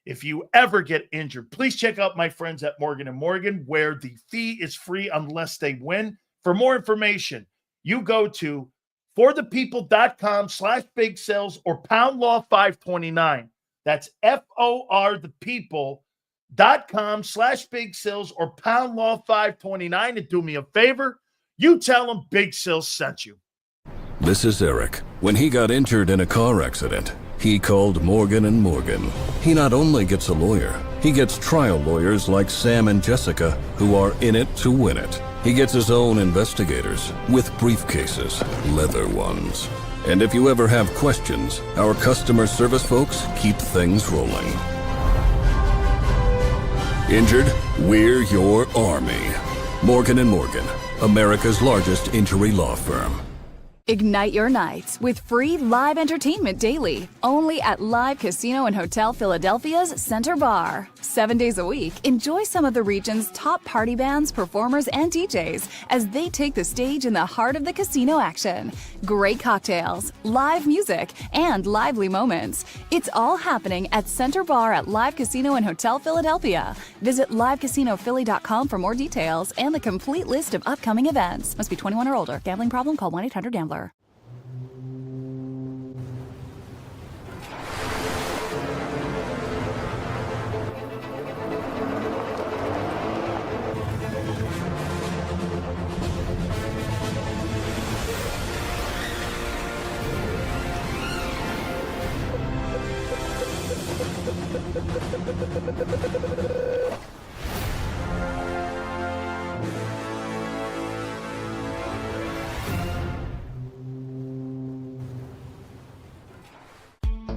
If you ever get injured, please check out my friends at Morgan & Morgan, where the fee is free unless they win. For more information, you go to forthepeople.com/big sales or pound law 529. That's forthepeople.com/big sales or pound law 529. And do me a favor, you tell them Big Sales sent you. This is Eric. When he got injured in a car accident, he called Morgan & Morgan. He not only gets a lawyer, he gets trial lawyers like Sam and Jessica who are in it to win it. He gets his own investigators with briefcases, leather ones. And if you ever have questions, our customer service folks keep things rolling. Injured? We're your army. Morgan & Morgan, America's largest injury law firm. Ignite your nights with free live entertainment daily, only at Live Casino and Hotel Philadelphia's Center Bar. 7 days a week, enjoy some of the region's top party bands, performers, and DJs as they take the stage in the heart of the casino action. Great cocktails, live music, and lively moments. It's all happening at Center Bar at Live Casino and Hotel Philadelphia. Visit livecasinophilly.com for more details and the complete list of upcoming events. Must be 21 or older. Gambling problem? Call 1-800-GAMBLER.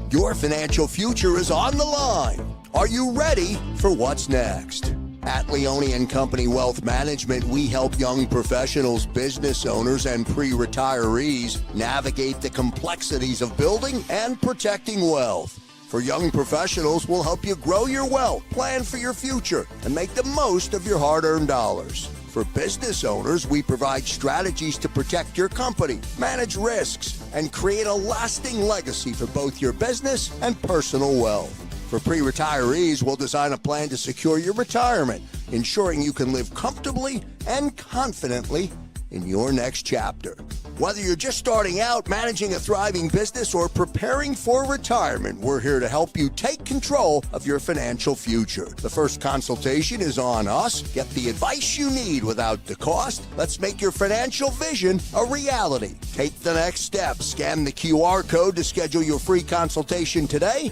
Your financial future is on the line. Are you ready for what's next? At Leone & Company Wealth Management, we help young professionals, business owners, and pre-retirees navigate the complexities of building and protecting wealth. For young professionals, we'll help you grow your wealth, plan for your future, and make the most of your hard-earned dollars. For business owners, we provide strategies to protect your company, manage risks, and create a lasting legacy for both your business and personal wealth. For pre-retirees, we'll design a plan to secure your retirement, ensuring you can live comfortably and confidently in your next chapter. Whether you're just starting out, managing a thriving business, or preparing for retirement, we're here to help you take control of your financial future. The first consultation is on us. Get the advice you need without the cost. Let's make your financial vision a reality. Take the next step. Scan the QR code to schedule your free consultation today.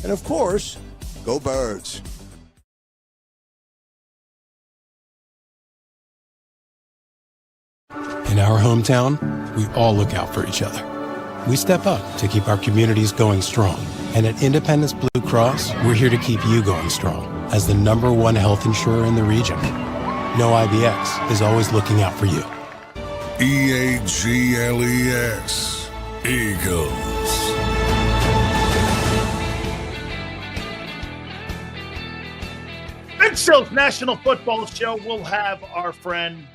And of course, go Birds. In our hometown, we all look out for each other. We step up to keep our communities going strong. And at Independence Blue Cross, we're here to keep you going strong as the #1 health insurer in the region. No IBX is always looking out for you. EAGLES, Eagles. Big Sales National Football Show. We'll have our friend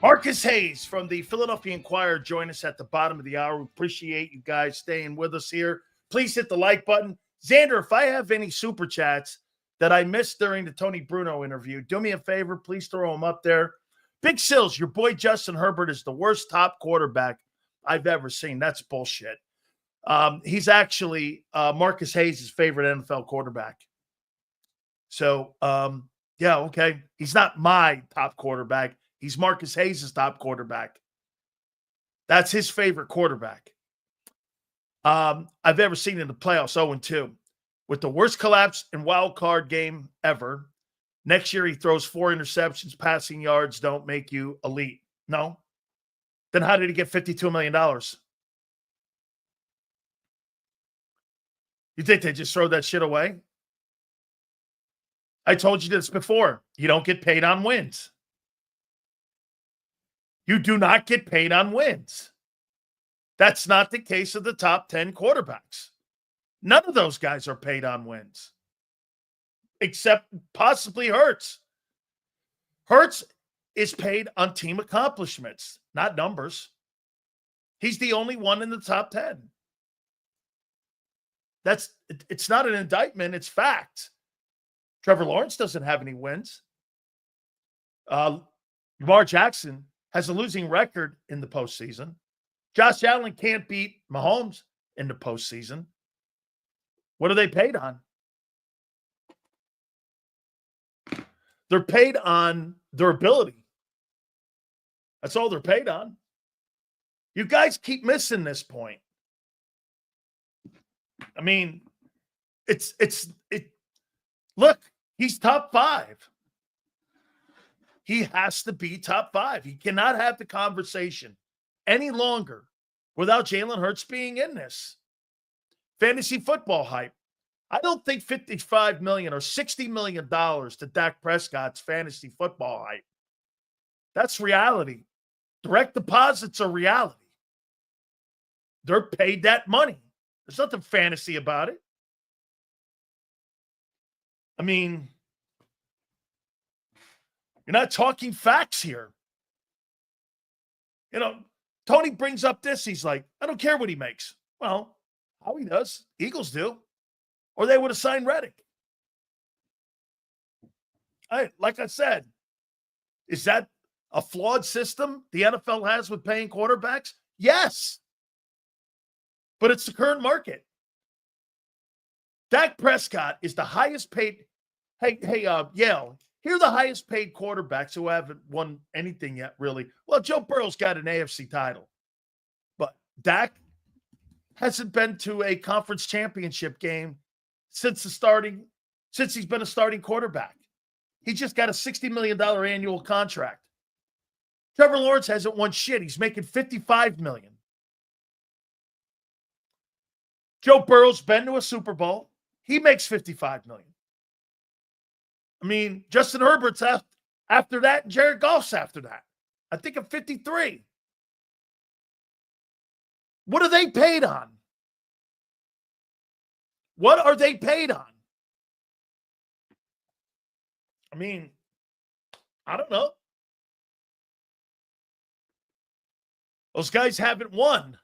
Marcus Hayes from the Philadelphia Inquirer join us at the bottom of the hour. We appreciate you guys staying with us here. Please hit the like button. Xander, if I have any super chats that I missed during the Tony Bruno interview, do me a favor. Please throw them up there. Big Sills, your boy Justin Herbert is the worst top quarterback I've ever seen. That's bullshit. He's actually Marcus Hayes' favorite NFL quarterback. So, yeah, okay. He's not my top quarterback. He's Marcus Hayes' top quarterback. That's his favorite quarterback I've ever seen in the playoffs, 0-2. With the worst collapse in wild card game ever. Next year, he throws 4 interceptions. Passing yards don't make you elite. No? Then how did he get $52 million? You think they just throw that shit away? I told you this before. You don't get paid on wins. You do not get paid on wins. That's not the case of the top 10 quarterbacks. None of those guys are paid on wins, except possibly Hurts. Hurts is paid on team accomplishments, not numbers. He's the only one in the top 10. It's not an indictment, it's fact. Trevor Lawrence doesn't have any wins. Lamar Jackson has a losing record in the postseason. Josh Allen can't beat Mahomes in the postseason. What are they paid on? They're paid on their ability. That's all they're paid on. You guys keep missing this point. I mean, look, he's top 5. He has to be top 5. He cannot have the conversation any longer without Jalen Hurts being in this. Fantasy football hype. I don't think $55 million or $60 million to Dak Prescott's fantasy football hype. That's reality. Direct deposits are reality. They're paid that money. There's nothing fantasy about it. I mean, you're not talking facts here. You know, Tony brings up this. He's like, I don't care what he makes. Well, how he does. Eagles do. Or they would have signed Reddick. Like I said, is that a flawed system the NFL has with paying quarterbacks? Yes. But it's the current market. Dak Prescott is the highest paid. Hey, Yale, here are the highest paid quarterbacks who haven't won anything yet, really. Well, Joe Burrow's got an AFC title. But Dak hasn't been to a conference championship game since he's been a starting quarterback. He just got a $60 million annual contract. Trevor Lawrence hasn't won shit. He's making $55 million. Joe Burrow's been to a Super Bowl. He makes $55 million. I mean, Justin Herbert's after that, and Jared Goff's after that. I think of 53. What are they paid on? What are they paid on? I mean, I don't know. Those guys haven't won.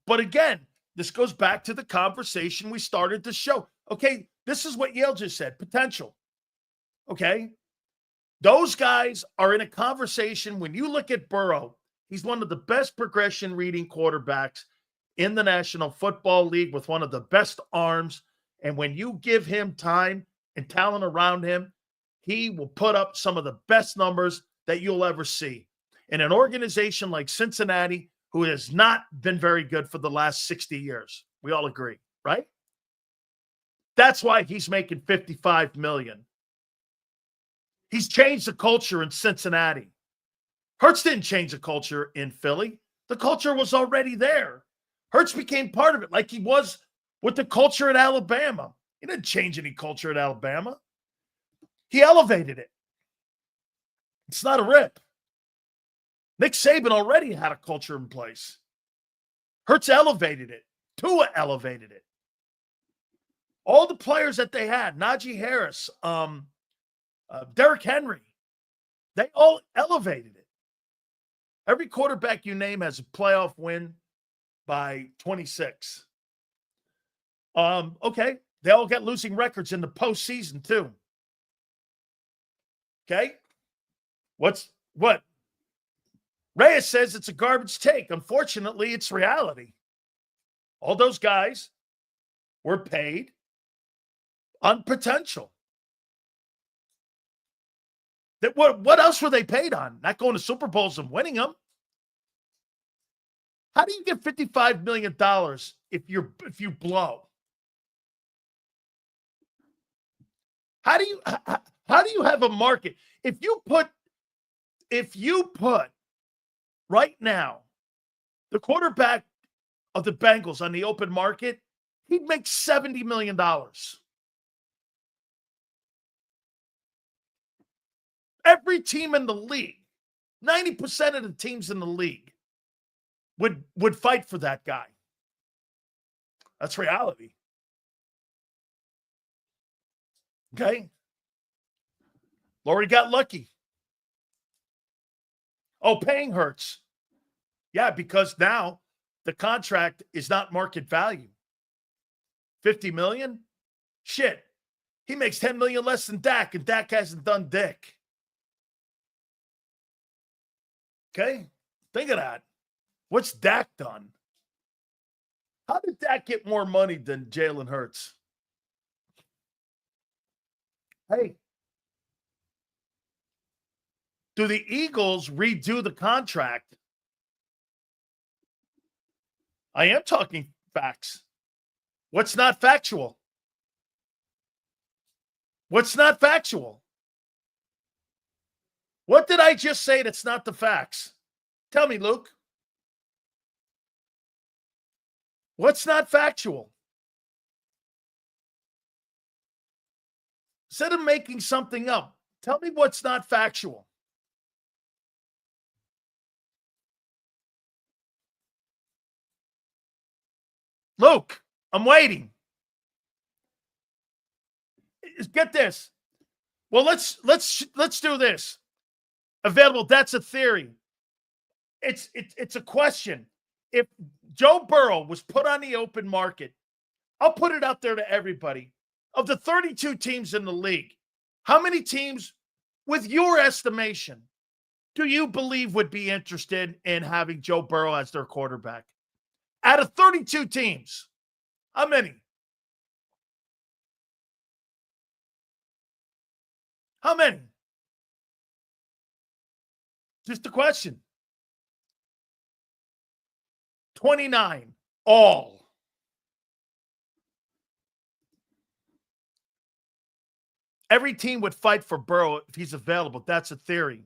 But again, this goes back to the conversation we started the show. Okay, this is what Yale just said, potential. Okay? Those guys are in a conversation. When you look at Burrow, he's one of the best progression reading quarterbacks in the National Football League with one of the best arms. And when you give him time and talent around him, he will put up some of the best numbers that you'll ever see. In an organization like Cincinnati, who has not been very good for the last 60 years. We all agree, right? That's why he's making $55 million. He's changed the culture in Cincinnati. Hurts didn't change the culture in Philly. The culture was already there. Hurts became part of it like he was with the culture at Alabama. He didn't change any culture at Alabama. He elevated it. It's not a rip. Nick Saban already had a culture in place. Hurts elevated it. Tua elevated it. All the players that they had, Najee Harris, Derrick Henry, they all elevated it. Every quarterback you name has a playoff win by 26. Okay. They all got losing records in the postseason too. Okay. What? Reyes says it's a garbage take. Unfortunately, it's reality. All those guys were paid on potential. What else were they paid on? Not going to Super Bowls and winning them. How do you get $55 million if you blow? How do you have a market? If you put right now the quarterback of the Bengals on the open market, he'd make $70 million. Every team in the league, 90% of the teams in the league would fight for that guy. That's reality. Okay? Laurie got lucky. Oh, paying Hurts. Yeah, because now the contract is not market value. $50 million? Shit. He makes $10 million less than Dak, and Dak hasn't done dick. Okay? Think of that. What's Dak done? How did Dak get more money than Jalen Hurts? Hey. Do the Eagles redo the contract? I am talking facts. What's not factual? What's not factual? What did I just say that's not the facts? Tell me, Luke. What's not factual? Instead of making something up, tell me what's not factual. Luke, I'm waiting. Get this. Well, let's do this. Available. That's a theory. It's a question. If Joe Burrow was put on the open market, I'll put it out there to everybody. Of the 32 teams in the league, how many teams, with your estimation, do you believe would be interested in having Joe Burrow as their quarterback? Out of 32 teams, how many? How many? Just a question. 29. All. Every team would fight for Burrow if he's available. That's a theory.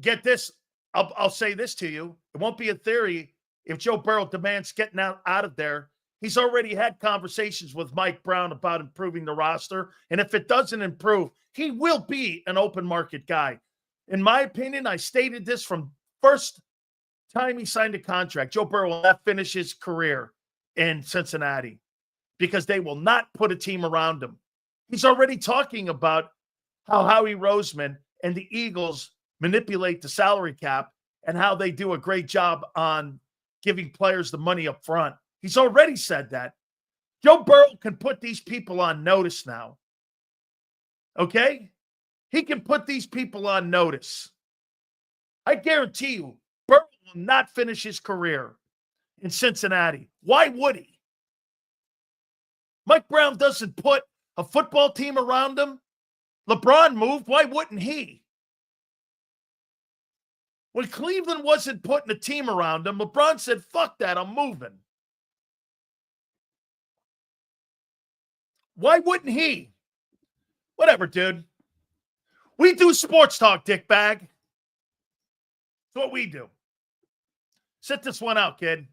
Get this. I'll say this to you. It won't be a theory if Joe Burrow demands getting out of there. He's already had conversations with Mike Brown about improving the roster. And if it doesn't improve, he will be an open market guy. In my opinion, I stated this from first time he signed a contract. Joe Burrow will not finish his career in Cincinnati because they will not put a team around him. He's already talking about how Howie Roseman and the Eagles manipulate the salary cap and how they do a great job on giving players the money up front. He's already said that. Joe Burrow can put these people on notice now. Okay? He can put these people on notice. I guarantee you, Burrow will not finish his career in Cincinnati. Why would he? Mike Brown doesn't put a football team around him. LeBron moved. Why wouldn't he? When Cleveland wasn't putting a team around him, LeBron said, fuck that, I'm moving. Why wouldn't he? Whatever, dude. We do sports talk, dickbag. That's what we do. Sit this one out, kid.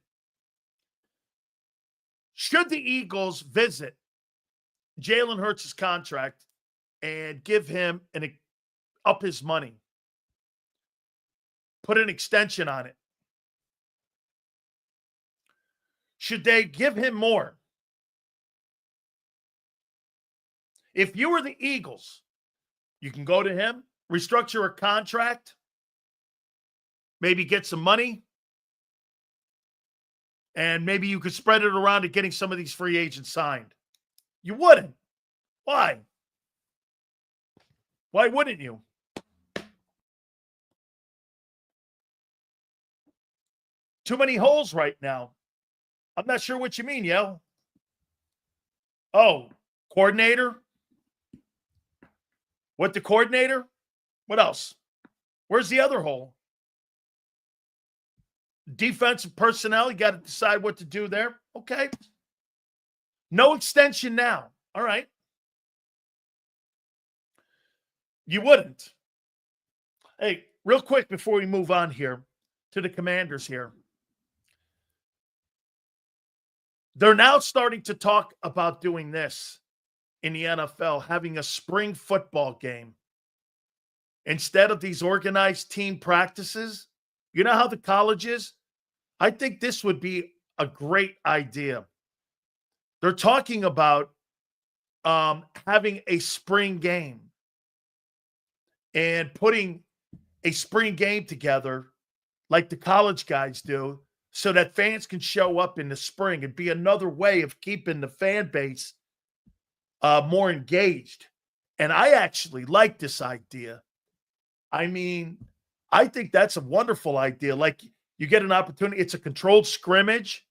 Should the Eagles visit Jalen Hurts' contract and give him up his money? Put an extension on it. Should they give him more? If you were the Eagles, you can go to him, restructure a contract, maybe get some money, and maybe you could spread it around to getting some of these free agents signed. You wouldn't. Why? Why wouldn't you? Too many holes right now. I'm not sure what you mean, yo. Oh, coordinator? What, the coordinator? What else? Where's the other hole? Defensive personnel, you got to decide what to do there. Okay. No extension now. All right. You wouldn't. Hey, real quick before we move on here to the Commanders here. They're now starting to talk about doing this in the NFL, having a spring football game. Instead of these organized team practices, you know how the college is? I think this would be a great idea. They're talking about having a spring game and putting a spring game together like the college guys do, so that fans can show up in the spring and be another way of keeping the fan base more engaged. And I actually like this idea. I mean, I think that's a wonderful idea. Like, you get an opportunity. It's a controlled scrimmage.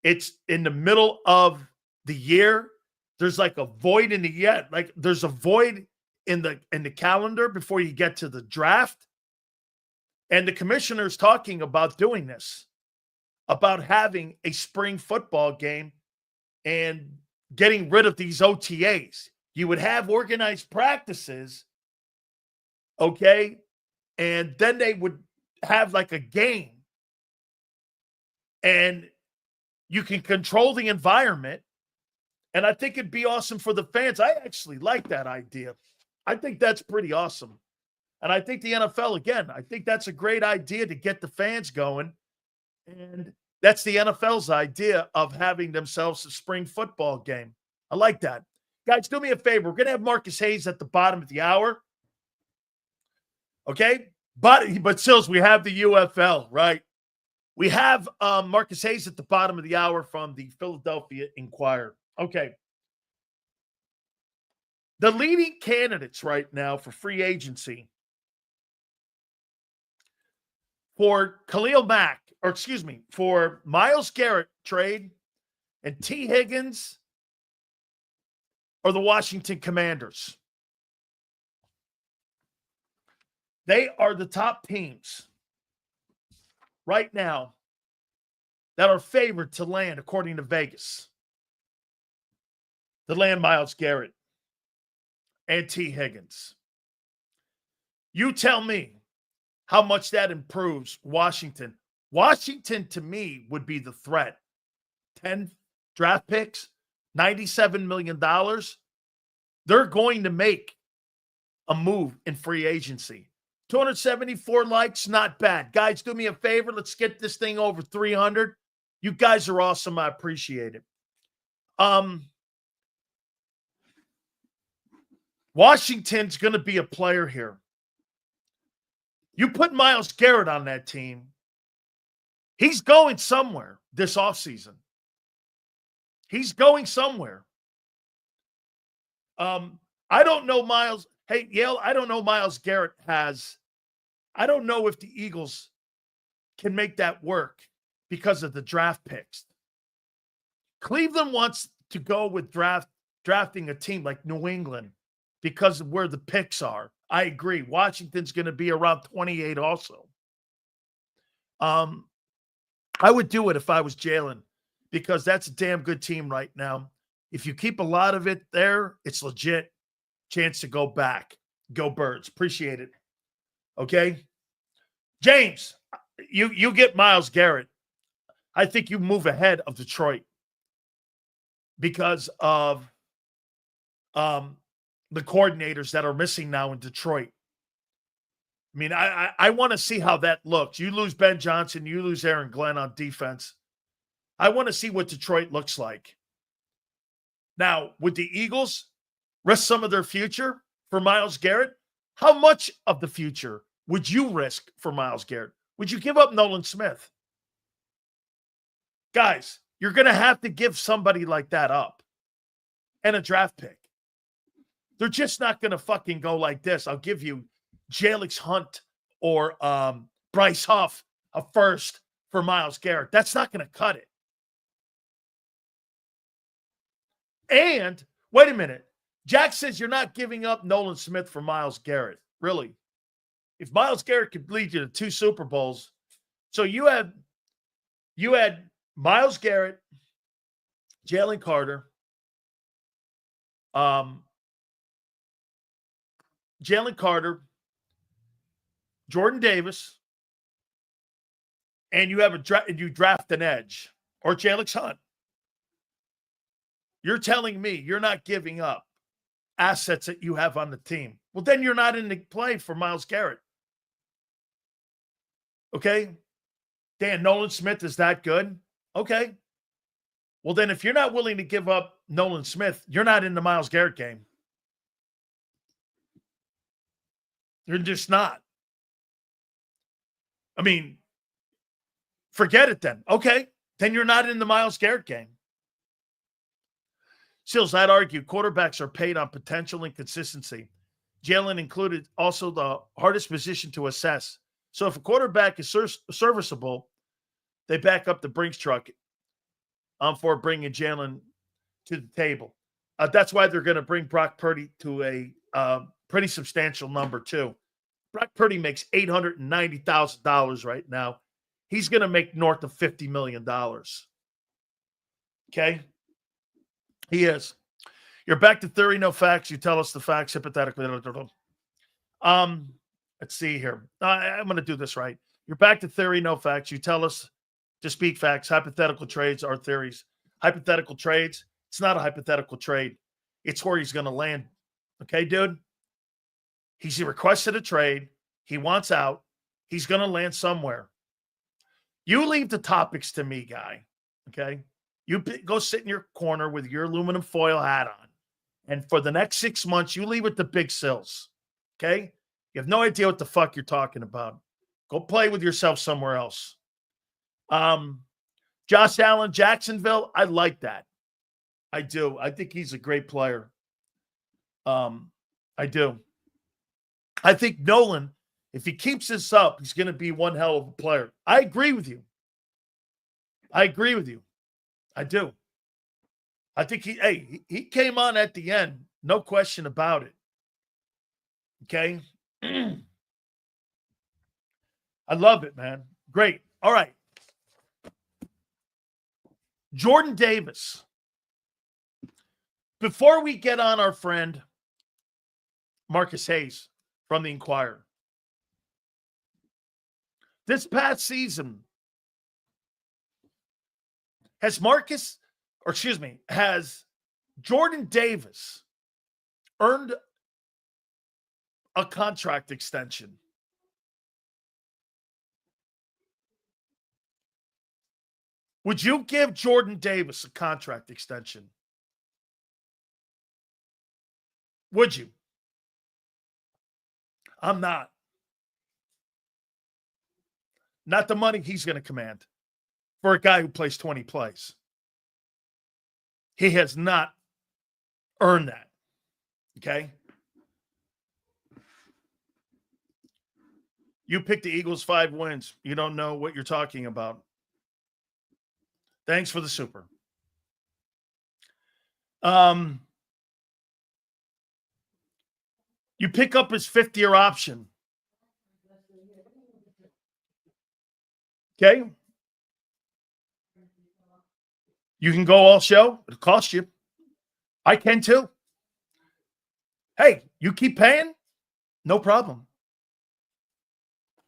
It's in the middle of the year. There's like a void in the there's a void in the calendar before you get to the draft. And the commissioner's talking about doing this, about having a spring football game and getting rid of these OTAs. You would have organized practices, okay? And then they would have like a game. And you can control the environment. And I think it'd be awesome for the fans. I actually like that idea. I think that's pretty awesome. And I think the NFL, again, I think that's a great idea to get the fans going. And that's the NFL's idea of having themselves a spring football game. I like that. Guys, do me a favor. We're going to have Marcus Hayes at the bottom of the hour. Okay? But Sills, we have the UFL, right? We have Marcus Hayes at the bottom of the hour from the Philadelphia Inquirer. Okay. The leading candidates right now for free agency for for Myles Garrett trade and T. Higgins are the Washington Commanders. They are the top teams right now that are favored to land, according to Vegas, to land Myles Garrett and T. Higgins. You tell me how much that improves Washington. Washington, to me, would be the threat. 10 draft picks, $97 million. They're going to make a move in free agency. 274 likes, not bad. Guys, do me a favor. Let's get this thing over 300. You guys are awesome. I appreciate it. Washington's going to be a player here. You put Myles Garrett on that team, he's going somewhere this offseason. He's going somewhere. I don't know Myles. Hey, Yale, I don't know Myles Garrett has. I don't know if the Eagles can make that work because of the draft picks. Cleveland wants to go with drafting a team like New England because of where the picks are. I agree. Washington's going to be around 28 also. I would do it if I was Jalen because that's a damn good team right now. If you keep a lot of it there, it's legit. Chance to go back. Go Birds. Appreciate it. Okay? James, you get Myles Garrett. I think you move ahead of Detroit because of the coordinators that are missing now in Detroit. I mean, I want to see how that looks. You lose Ben Johnson, you lose Aaron Glenn on defense. I want to see what Detroit looks like. Now, would the Eagles risk some of their future for Myles Garrett? How much of the future would you risk for Myles Garrett? Would you give up Nolan Smith? Guys, you're going to have to give somebody like that up and a draft pick. They're just not going to fucking go like this. I'll give you Jalix Hunt or Bryce Huff a first for Myles Garrett. That's not going to cut it. And wait a minute. Jack says you're not giving up Nolan Smith for Myles Garrett. Really? If Myles Garrett could lead you to 2 Super Bowls, so you had Myles Garrett, Jalen Carter, Jordan Davis, and you have you draft an edge or Jalix Hunt. You're telling me you're not giving up assets that you have on the team. Well, then you're not in the play for Myles Garrett. Okay? Dan, Nolan Smith is that good? Okay. Well, then if you're not willing to give up Nolan Smith, you're not in the Myles Garrett game. You're just not. I mean, Forget it then. Okay. Then you're not in the Myles Garrett game. Sills, I'd argue quarterbacks are paid on potential and consistency. Jalen included, also the hardest position to assess. So if a quarterback is serviceable, they back up the Brinks truck for bringing Jalen to the table. That's why they're going to bring Brock Purdy to a pretty substantial number too. Brock Purdy makes $890,000 right now. He's going to make north of $50 million. Okay? He is. You're back to theory, no facts. You tell us the facts hypothetically. Let's see here. I'm going to do this right. You're back to theory, no facts. You tell us to speak facts. Hypothetical trades are theories. Hypothetical trades, it's not a hypothetical trade. It's where he's going to land. Okay, dude? He's requested a trade. He wants out. He's going to land somewhere. You leave the topics to me, guy. Okay? You go sit in your corner with your aluminum foil hat on. And for the next 6 months, you leave it to Big Sills. Okay? You have no idea what the fuck you're talking about. Go play with yourself somewhere else. Josh Allen, Jacksonville, I like that. I do. I think he's a great player. I do. I think Nolan, if he keeps this up, he's going to be one hell of a player. I agree with you. I do. I think he came on at the end. No question about it. Okay? I love it, man. Great. All right. Jordan Davis. Before we get on our friend Marcus Hayes from the Inquirer. This past season, has Jordan Davis earned a contract extension? Would you give Jordan Davis a contract extension? Would you? I'm not. Not the money he's going to command for a guy who plays 20 plays. He has not earned that. Okay? You picked the Eagles 5 wins. You don't know what you're talking about. Thanks for the super. You pick up his 5th-year option. Okay? You can go all show. It'll cost you. I can too. Hey, you keep paying? No problem.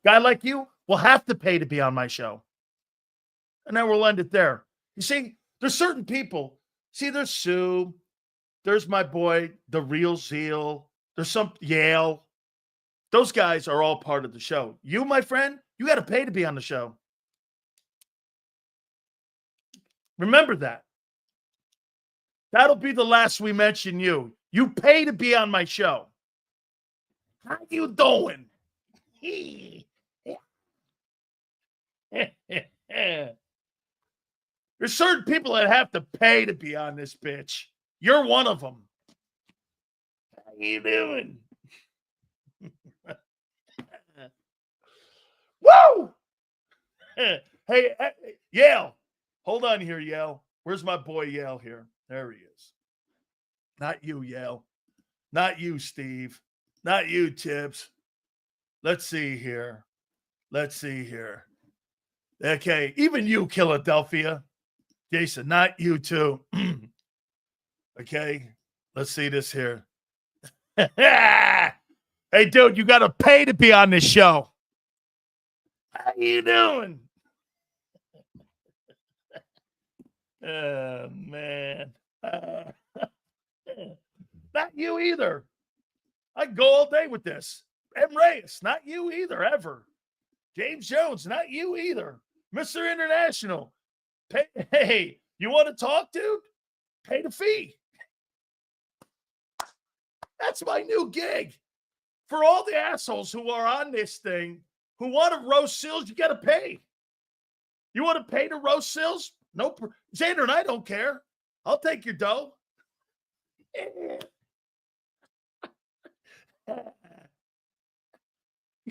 Guy like you will have to pay to be on my show. And then we'll end it there. You see, there's certain people. See, there's Sue. There's my boy, the Real Zeal. There's some Yale. Those guys are all part of the show. You, my friend, you got to pay to be on the show. Remember that. That'll be the last we mention you. You pay to be on my show. How you doing? There's certain people that have to pay to be on this bitch. You're one of them. How you doing? Woo! Hey, Yale. Hold on here, Yale. Where's my boy Yale here? There he is. Not you, Yale. Not you, Steve. Not you, Tibbs. Let's see here. Okay, even you, Philadelphia. Jason, not you too. Okay, let's see this here. Hey, dude, you got to pay to be on this show. How you doing? Oh, man. Not you either. I can go all day with this. M. Reyes, not you either, ever. James Jones, not you either. Mr. International. Hey, you want to talk, dude? Pay the fee. That's my new gig. For all the assholes who are on this thing, who want to roast Sills, you got to pay. You want to pay to roast Sills? No, Xander and I don't care. I'll take your dough.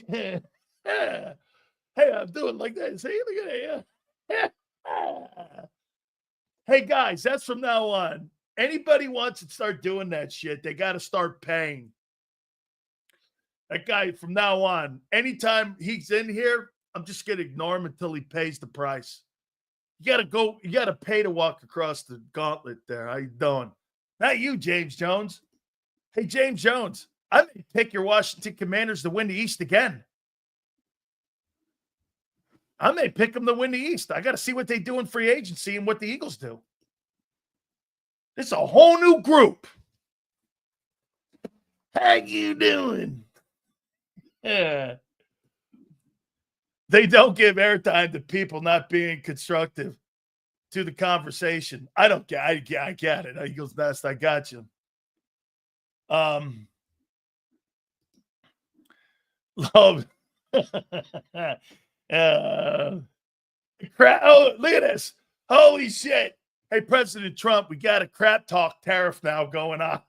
Hey, I'm doing like that. See, look at that. Hey, guys, that's from now on. Anybody wants to start doing that shit, they got to start paying. That guy from now on, anytime he's in here, I'm just going to ignore him until he pays the price. You got to pay to walk across the gauntlet there. How you doing? Not you, James Jones. Hey, James Jones, I may pick your Washington Commanders to win the East again. I may pick them to win the East. I got to see what they do in free agency and what the Eagles do. It's a whole new group. How you doing? Yeah. They don't give airtime to people not being constructive to the conversation. I don't get I get it. Eagles Nest, I got you. Love. Oh, look at this. Holy shit. Hey, President Trump, we got a crap talk tariff now going on.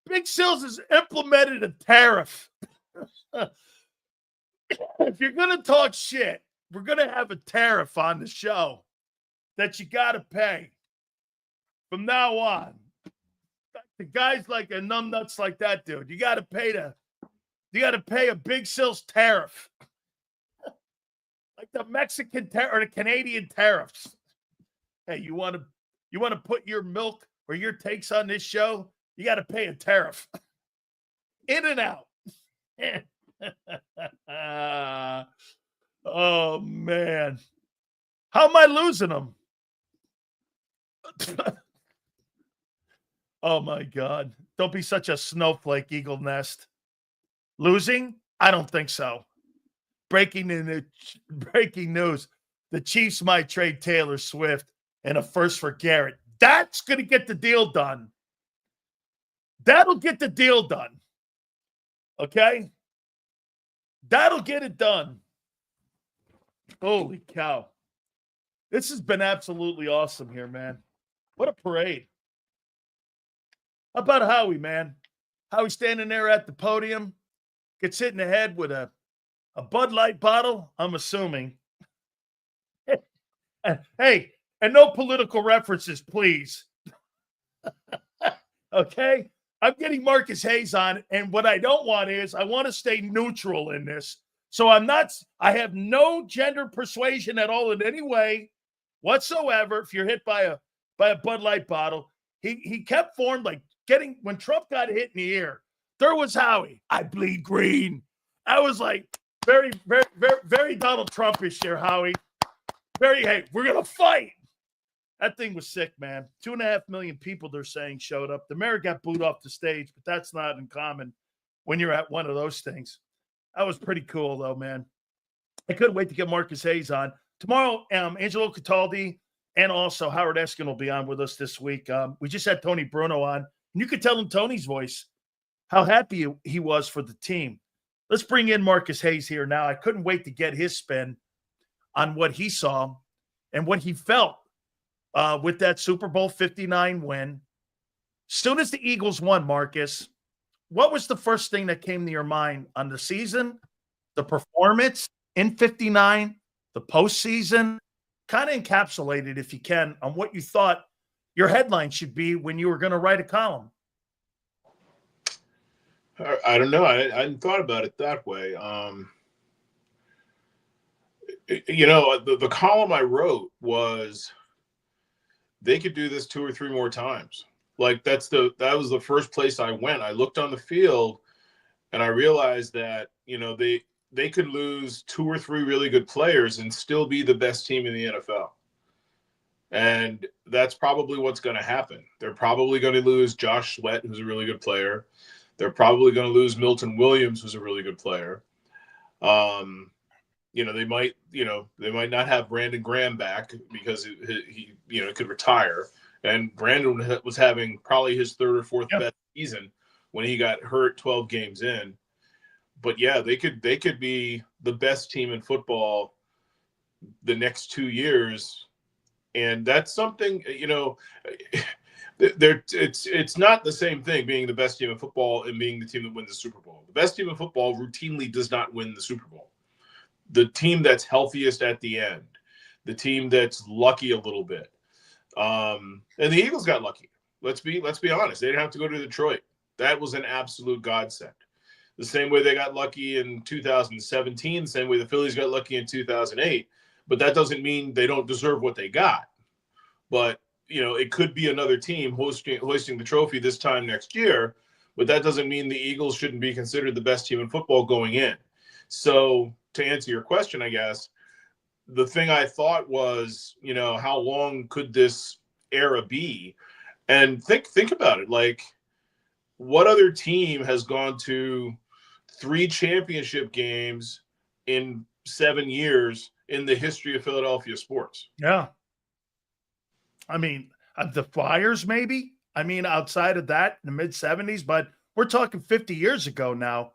Big Sills has implemented a tariff. If you're going to talk shit, we're going to have a tariff on the show that you got to pay from now on. The guys like a numbnuts like that dude, you got to pay a Big Sills tariff. Like the Mexican or the Canadian tariffs. Hey, you want to put your milk or your takes on this show? You got to pay a tariff. In and out. Oh man, how am I losing them? Oh my God! Don't be such a snowflake, Eagle Nest. Losing? I don't think so. Breaking news. The Chiefs might trade Taylor Swift and a first for Garrett. That's going to get the deal done. That'll get the deal done. Okay? That'll get it done. Holy cow. This has been absolutely awesome here, man. What a parade. How about Howie, man? Howie standing there at the podium, gets hit in the head with a Bud Light bottle, I'm assuming. Hey, and no political references, please. Okay? I'm getting Marcus Hayes on, and what I don't want is I want to stay neutral in this. So I have no gender persuasion at all in any way whatsoever. If you're hit by a Bud Light bottle, he kept form like when Trump got hit in the ear, there was Howie. I bleed green. I was like, very, very, very, very Donald Trumpish there, Howie. Hey, we're going to fight. That thing was sick, man. 2.5 million people, they're saying, showed up. The mayor got booed off the stage, but that's not uncommon when you're at one of those things. That was pretty cool, though, man. I couldn't wait to get Marcus Hayes on. Tomorrow, Angelo Cataldi and also Howard Eskin will be on with us this week. We just had Tony Bruno on, and you could tell in Tony's voice how happy he was for the team. Let's bring in Marcus Hayes here now. I couldn't wait to get his spin on what he saw and what he felt with that Super Bowl 59 win. Soon as the Eagles won, Marcus, what was the first thing that came to your mind on the season, the performance in 59, the postseason? Kind of encapsulate it, if you can, on what you thought your headline should be when you were going to write a column. I don't know. I hadn't thought about it that way. The column I wrote was they could do this 2 or 3 more times. Like that was the first place I went. I looked on the field and I realized that, they could lose 2 or 3 really good players and still be the best team in the NFL. And that's probably what's going to happen. They're probably going to lose Josh Sweat, who's a really good player. They're probably going to lose Milton Williams, who's a really good player. They might not have Brandon Graham back because he could retire. And Brandon was having probably his 3rd or 4th best season when he got hurt 12 games in. But yeah, they could be the best team in football the next 2 years. And that's something, it's not the same thing being the best team in football and being the team that wins the Super Bowl. The best team in football routinely does not win the Super Bowl. The team that's healthiest at the end, the team that's lucky a little bit. And the Eagles got lucky. Let's be honest. They didn't have to go to Detroit. That was an absolute godsend. The same way they got lucky in 2017, the same way the Phillies got lucky in 2008. But that doesn't mean they don't deserve what they got. But, it could be another team hoisting the trophy this time next year. But that doesn't mean the Eagles shouldn't be considered the best team in football going in. So to answer your question, I guess, the thing I thought was, how long could this era be? And think about it. Like, what other team has gone to 3 championship games in 7 years in the history of Philadelphia sports? Yeah. I mean, the Flyers, maybe. I mean, outside of that, in the mid-'70s, but we're talking 50 years ago now,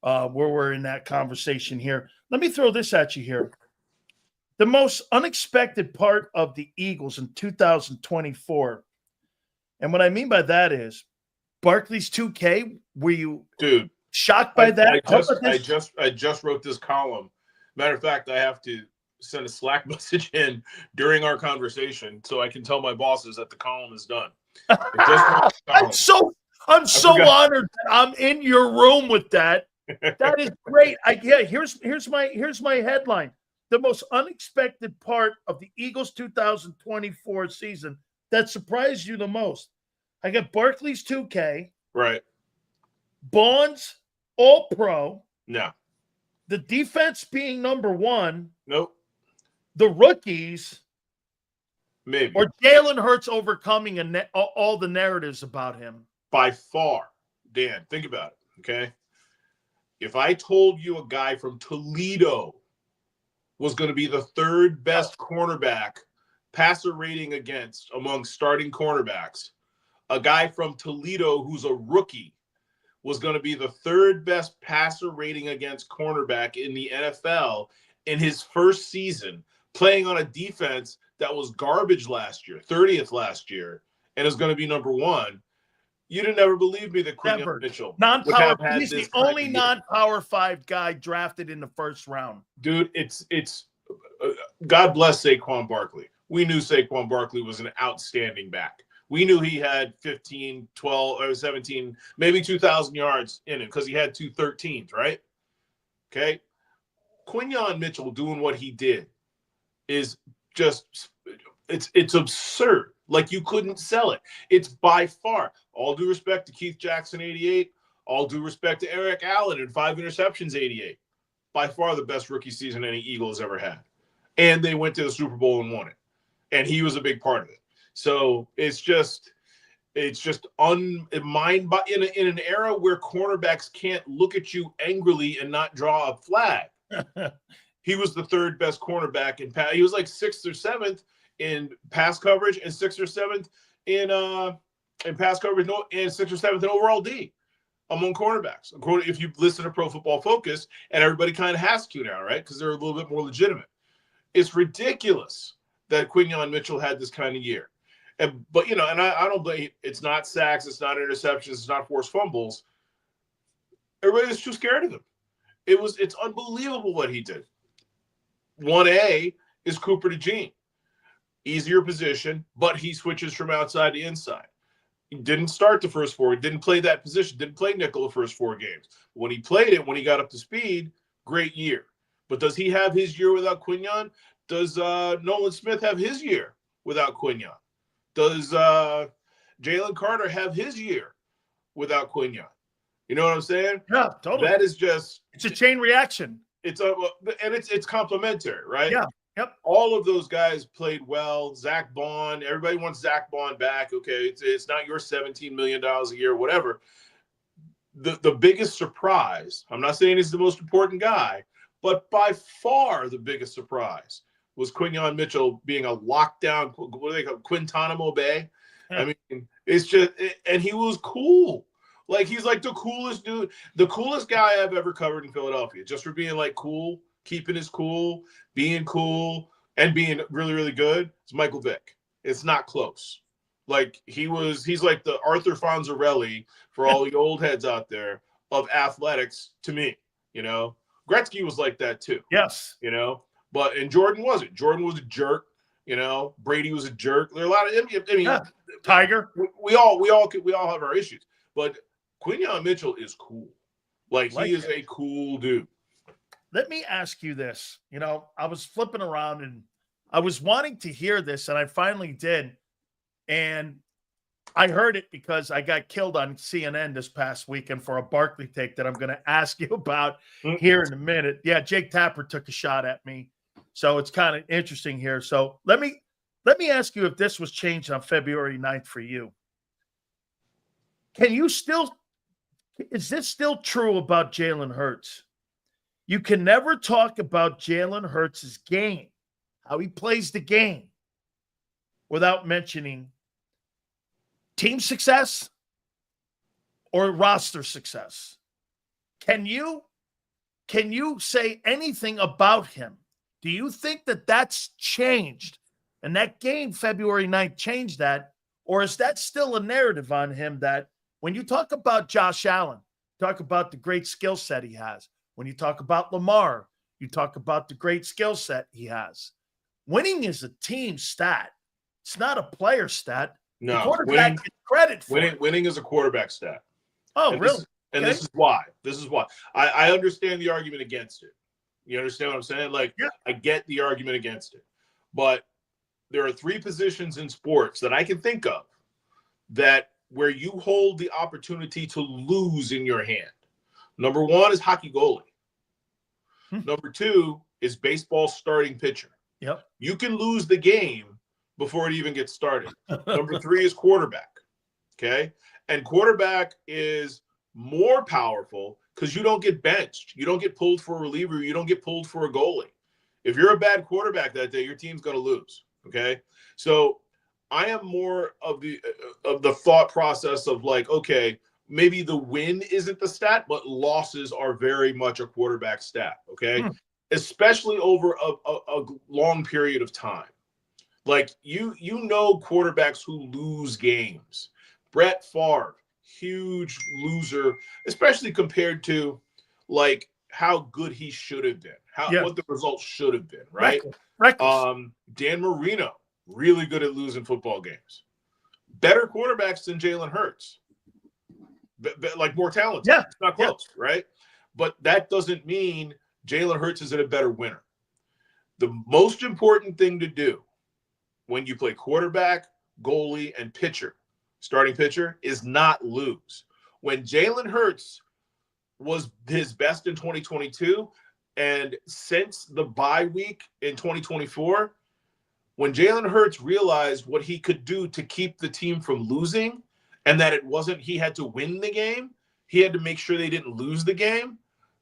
where we're in that conversation here. Let me throw this at you here. The most unexpected part of the Eagles in 2024, and what I mean by that is Barkley's 2K. Were you shocked by that? I just wrote this column. Matter of fact, I have to send a Slack message in during our conversation so I can tell my bosses that the column is done. I'm so honored that I'm in your room with that. That is great. Here's my headline. The most unexpected part of the Eagles 2024 season that surprised you the most. I got Barkley's 2K. Right. Bonds, All-Pro. No. The defense being number 1. Nope. The rookies. Maybe. Or Jalen Hurts overcoming all the narratives about him. By far. Dan, think about it, okay? If I told you a guy from Toledo was going to be the 3rd best cornerback passer rating against among starting cornerbacks, a guy from Toledo who's a rookie was going to be the 3rd best passer rating against cornerback in the NFL in his first season, playing on a defense that was garbage last year, 30th last year, and is going to be number 1. You'd have never believed me that Quinyon Mitchell non-power. He's the only non-power 5 guy drafted in the first round. Dude, it's God bless Saquon Barkley. We knew Saquon Barkley was an outstanding back. We knew he had 15, 12, or 17, maybe 2,000 yards in him because he had 2 13s, right? Okay. Quinyon Mitchell doing what he did is just, it's absurd. Like, you couldn't sell it. It's by far, all due respect to Keith Jackson, 88, all due respect to Eric Allen and 5 interceptions, 88. By far the best rookie season any Eagle has ever had. And they went to the Super Bowl and won it. And he was a big part of it. So it's just in an era where cornerbacks can't look at you angrily and not draw a flag. He was the 3rd best cornerback in pass. He was like 6th or 7th in pass coverage and 6th or 7th in pass coverage and 6th or 7th in overall D among cornerbacks. If you listen to Pro Football Focus, and everybody kind of has to now, right? Because they're a little bit more legitimate. It's ridiculous that Quinyon Mitchell had this kind of year. But and I don't blame. It's not sacks, it's not interceptions, it's not forced fumbles. Everybody was too scared of him. It's unbelievable what he did. 1A is Cooper DeJean. Easier position, but he switches from outside to inside. He didn't start the first 4. He didn't play that position. Didn't play nickel the first 4 games. When he played it, when he got up to speed, great year. But does he have his year without Quinyon? Does Nolan Smith have his year without Quinyon? Does Jalen Carter have his year without Quinyon? You know what I'm saying? Yeah, totally. That is just, it's a chain reaction. It's complementary, right? Yeah. Yep. All of those guys played well. Zach Bond, everybody wants Zach Bond back. Okay, it's not your $17 million a year, whatever. The biggest surprise, I'm not saying he's the most important guy, but by far the biggest surprise was Quinyon Mitchell being a lockdown, what do they call it, Guantanamo Bay? Yeah. I mean, it's just, and he was cool. Like, he's like the coolest dude, the coolest guy I've ever covered in Philadelphia, just for being like cool. keeping his cool, and being really, really good is Michael Vick. It's not close. Like he's like the Arthur Fonzarelli for all the old heads out there of athletics to me, you know. Gretzky was like that too. Yes. You know, and Jordan wasn't. Jordan was a jerk, you know. Brady was a jerk. There are a lot of, I mean, Tiger. We all have our issues. But Quinyon Mitchell is cool. Like he is a cool dude. Let me ask you this. You know, I was flipping around and I was wanting to hear this, and I finally did. And I heard it because I got killed on CNN this past weekend for a Barkley take that I'm going to ask you about here in a minute. Yeah, Jake Tapper took a shot at me. So it's kind of interesting here. So let me ask you if this was changed on February 9th for you. Is this still true about Jalen Hurts? You can never talk about Jalen Hurts' game, how he plays the game, without mentioning team success or roster success. Can you say anything about him? Do you think that that's changed? And that game, February 9th, changed that? Or is that still a narrative on him that when you talk about Josh Allen, talk about the great skill set he has. When you talk about Lamar, you talk about the great skill set he has. Winning is a team stat. It's not a player stat. No, the quarterback gets credit for it. Winning is a quarterback stat. Oh, and really? This is why. I understand the argument against it. You understand what I'm saying? Like, yeah. I get the argument against it. But there are 3 positions in sports that I can think of that where you hold the opportunity to lose in your hand. Number 1 is hockey goalie. Number 2 is baseball starting pitcher. Yep. You can lose the game before it even gets started. Number 3 is quarterback. Okay. And quarterback is more powerful because you don't get benched. You don't get pulled for a reliever. You don't get pulled for a goalie. If you're a bad quarterback that day, your team's going to lose. Okay. So I am more of the thought process of like, okay, maybe the win isn't the stat, but losses are very much a quarterback stat. Okay. Especially over a long period of time. Like you know quarterbacks who lose games. Brett Favre, huge loser, especially compared to like how good he should have been, what the results should have been, right? Dan Marino, really good at losing football games. Better quarterbacks than Jalen Hurts. Like more talented. Yeah. It's not close, right? But that doesn't mean Jalen Hurts isn't a better winner. The most important thing to do when you play quarterback, goalie, and pitcher, starting pitcher, is not lose. When Jalen Hurts was his best in 2022, and since the bye week in 2024, when Jalen Hurts realized what he could do to keep the team from losing, and that it wasn't he had to win the game, he had to make sure they didn't lose the game,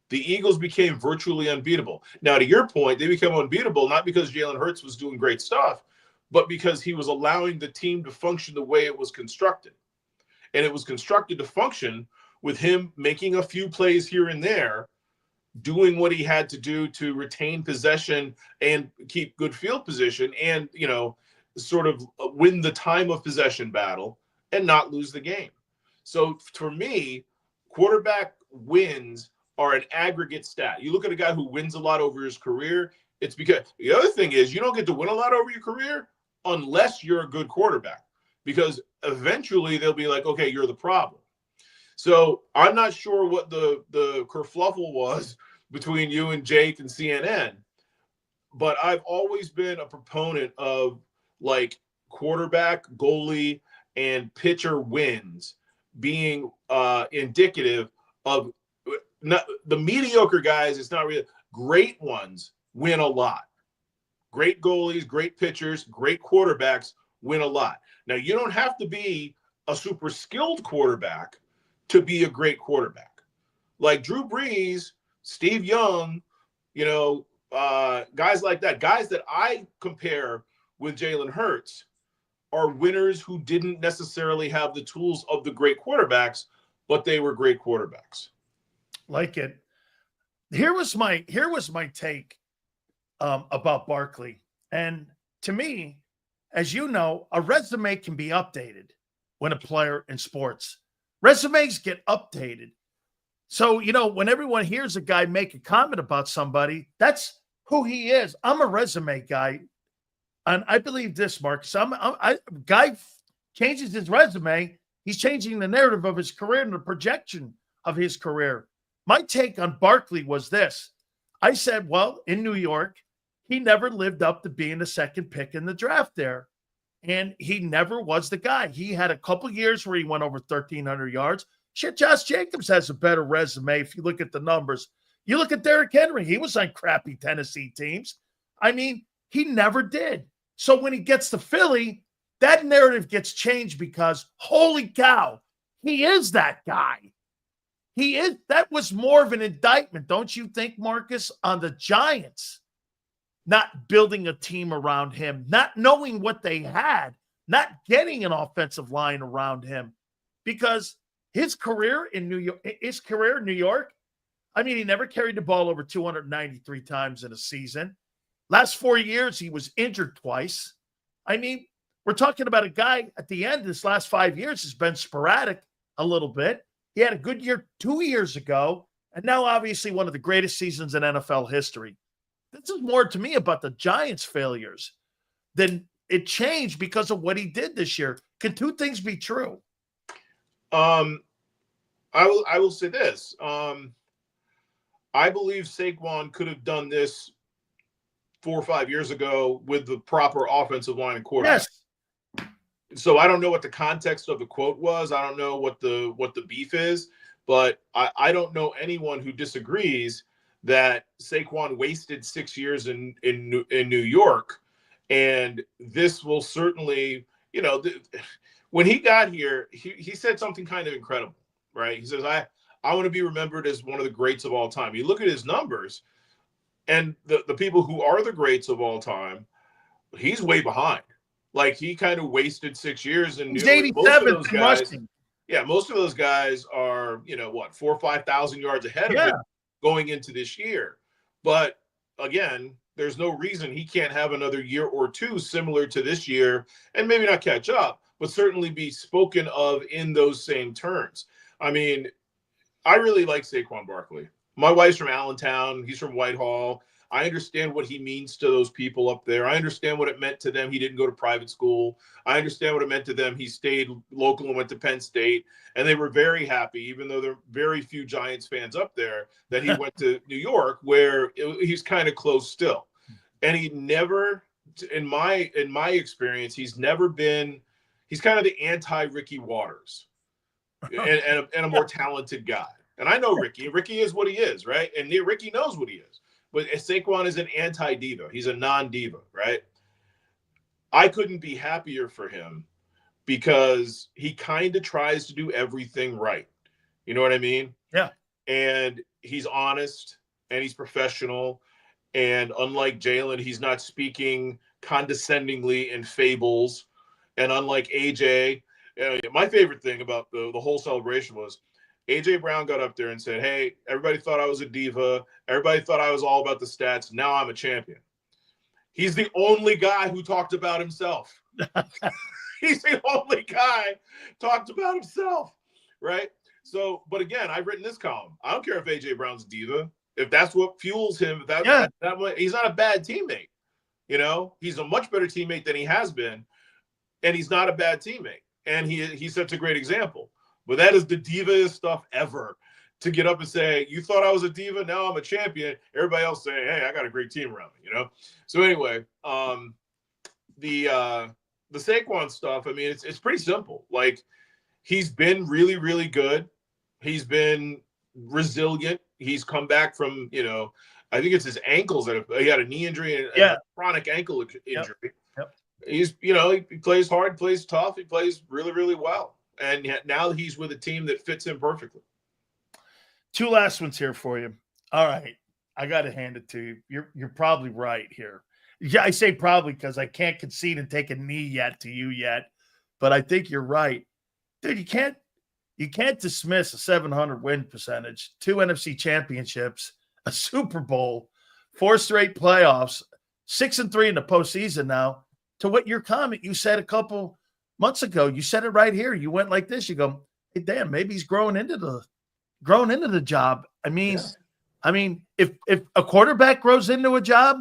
the Eagles became virtually unbeatable. Now, to your point, they become unbeatable not because Jalen Hurts was doing great stuff, but because he was allowing the team to function the way it was constructed. And it was constructed to function with him making a few plays here and there, doing what he had to do to retain possession and keep good field position and, you know, sort of win the time of possession battle and not lose the game. So for me, quarterback wins are an aggregate stat. You look at a guy who wins a lot over his career, it's because the other thing is you don't get to win a lot over your career unless you're a good quarterback, because eventually they'll be like, okay, you're the problem. So I'm not sure what the kerfluffle was between you and Jake and CNN, but I've always been a proponent of like quarterback, goalie, and pitcher wins being indicative of not the mediocre guys. It's not really great ones win a lot. Great goalies, great pitchers, great quarterbacks win a lot. Now, you don't have to be a super skilled quarterback to be a great quarterback. Like Drew Brees, Steve Young, you know, guys like that, guys that I compare with Jalen Hurts are winners who didn't necessarily have the tools of the great quarterbacks, but they were great quarterbacks. Like it. here was my take about Barkley. And to me, as you know, a resume can be updated when a player in sports. Resumes get updated. So, when everyone hears a guy make a comment about somebody, that's who he is. I'm a resume guy. And I believe this, Marcus. Guy changes his resume. He's changing the narrative of his career and the projection of his career. My take on Barkley was this. I said, well, in New York, he never lived up to being the second pick in the draft there. And he never was the guy. He had a couple years where he went over 1,300 yards. Shit, Josh Jacobs has a better resume if you look at the numbers. You look at Derrick Henry. He was on crappy Tennessee teams. I mean, he never did. So when he gets to Philly, that narrative gets changed because, holy cow, he is that guy. He is. That was more of an indictment, don't you think, Marcus, on the Giants not building a team around him, not knowing what they had, not getting an offensive line around him, because his career in New York, I mean, he never carried the ball over 293 times in a season. Last 4 years, he was injured twice. I mean, we're talking about a guy at the end of this last 5 years has been sporadic a little bit. He had a good year 2 years ago, and now obviously one of the greatest seasons in NFL history. This is more to me about the Giants' failures than it changed because of what he did this year. Can two things be true? I will say this. I believe Saquon could have done this 4 or 5 years ago with the proper offensive line and quarterback. Yes. So I don't know what the context of the quote was. I don't know what the beef is, but I don't know anyone who disagrees that Saquon wasted 6 years in New York, and this will certainly, when he got here, he said something kind of incredible, right? He says, I want to be remembered as one of the greats of all time. You look at his numbers, and the people who are the greats of all time, he's way behind. Like, he kind of wasted 6 years in New York. He's 87th in rushing. Yeah, most of those guys are, 4,000 or 5,000 yards ahead of him going into this year. But again, there's no reason he can't have another year or two similar to this year, and maybe not catch up, but certainly be spoken of in those same terms. I mean, I really like Saquon Barkley. My wife's from Allentown. He's from Whitehall. I understand what he means to those people up there. I understand what it meant to them. He didn't go to private school. I understand what it meant to them. He stayed local and went to Penn State, and they were very happy, even though there are very few Giants fans up there, that he went to New York, where he's kind of close still. And he never, in my experience, he's kind of the anti-Ricky Waters and a more talented guy. And I know Ricky. Ricky is what he is, right? And Ricky knows what he is. But Saquon is an anti-diva. He's a non-diva, right? I couldn't be happier for him because he kind of tries to do everything right. You know what I mean? Yeah. And he's honest and he's professional. And unlike Jalen, he's not speaking condescendingly in fables. And unlike AJ, my favorite thing about the whole celebration was AJ Brown got up there and said, hey, everybody thought I was a diva. Everybody thought I was all about the stats. Now I'm a champion. He's the only guy who talked about himself. He's the only guy talked about himself, right? So, but again, I've written this column. I don't care if AJ Brown's a diva. If that's what fuels him, that way, he's not a bad teammate. He's a much better teammate than he has been, and he's not a bad teammate. And he sets a great example. But that is the diva stuff ever, to get up and say, you thought I was a diva, now I'm a champion. Everybody else saying, hey, I got a great team around me, So anyway, the Saquon stuff, I mean, it's pretty simple. Like, he's been really, really good. He's been resilient. He's come back from, I think it's his ankles that he had a knee injury and a chronic ankle injury. Yep. He's, he plays hard, plays tough. He plays really, really well. And now he's with a team that fits him perfectly. Two last ones here for you. All right. I got to hand it to you. You're probably right here. Yeah, I say probably because I can't concede and take a knee to you yet. But I think you're right. Dude, you can't dismiss a 700 win percentage, 2 NFC championships, a Super Bowl, 4 straight playoffs, 6-3 in the postseason now, to what your comment you said a couple months ago. You said it right here. You went like this. You go, hey, damn, maybe he's growing into the job. I mean, if a quarterback grows into a job,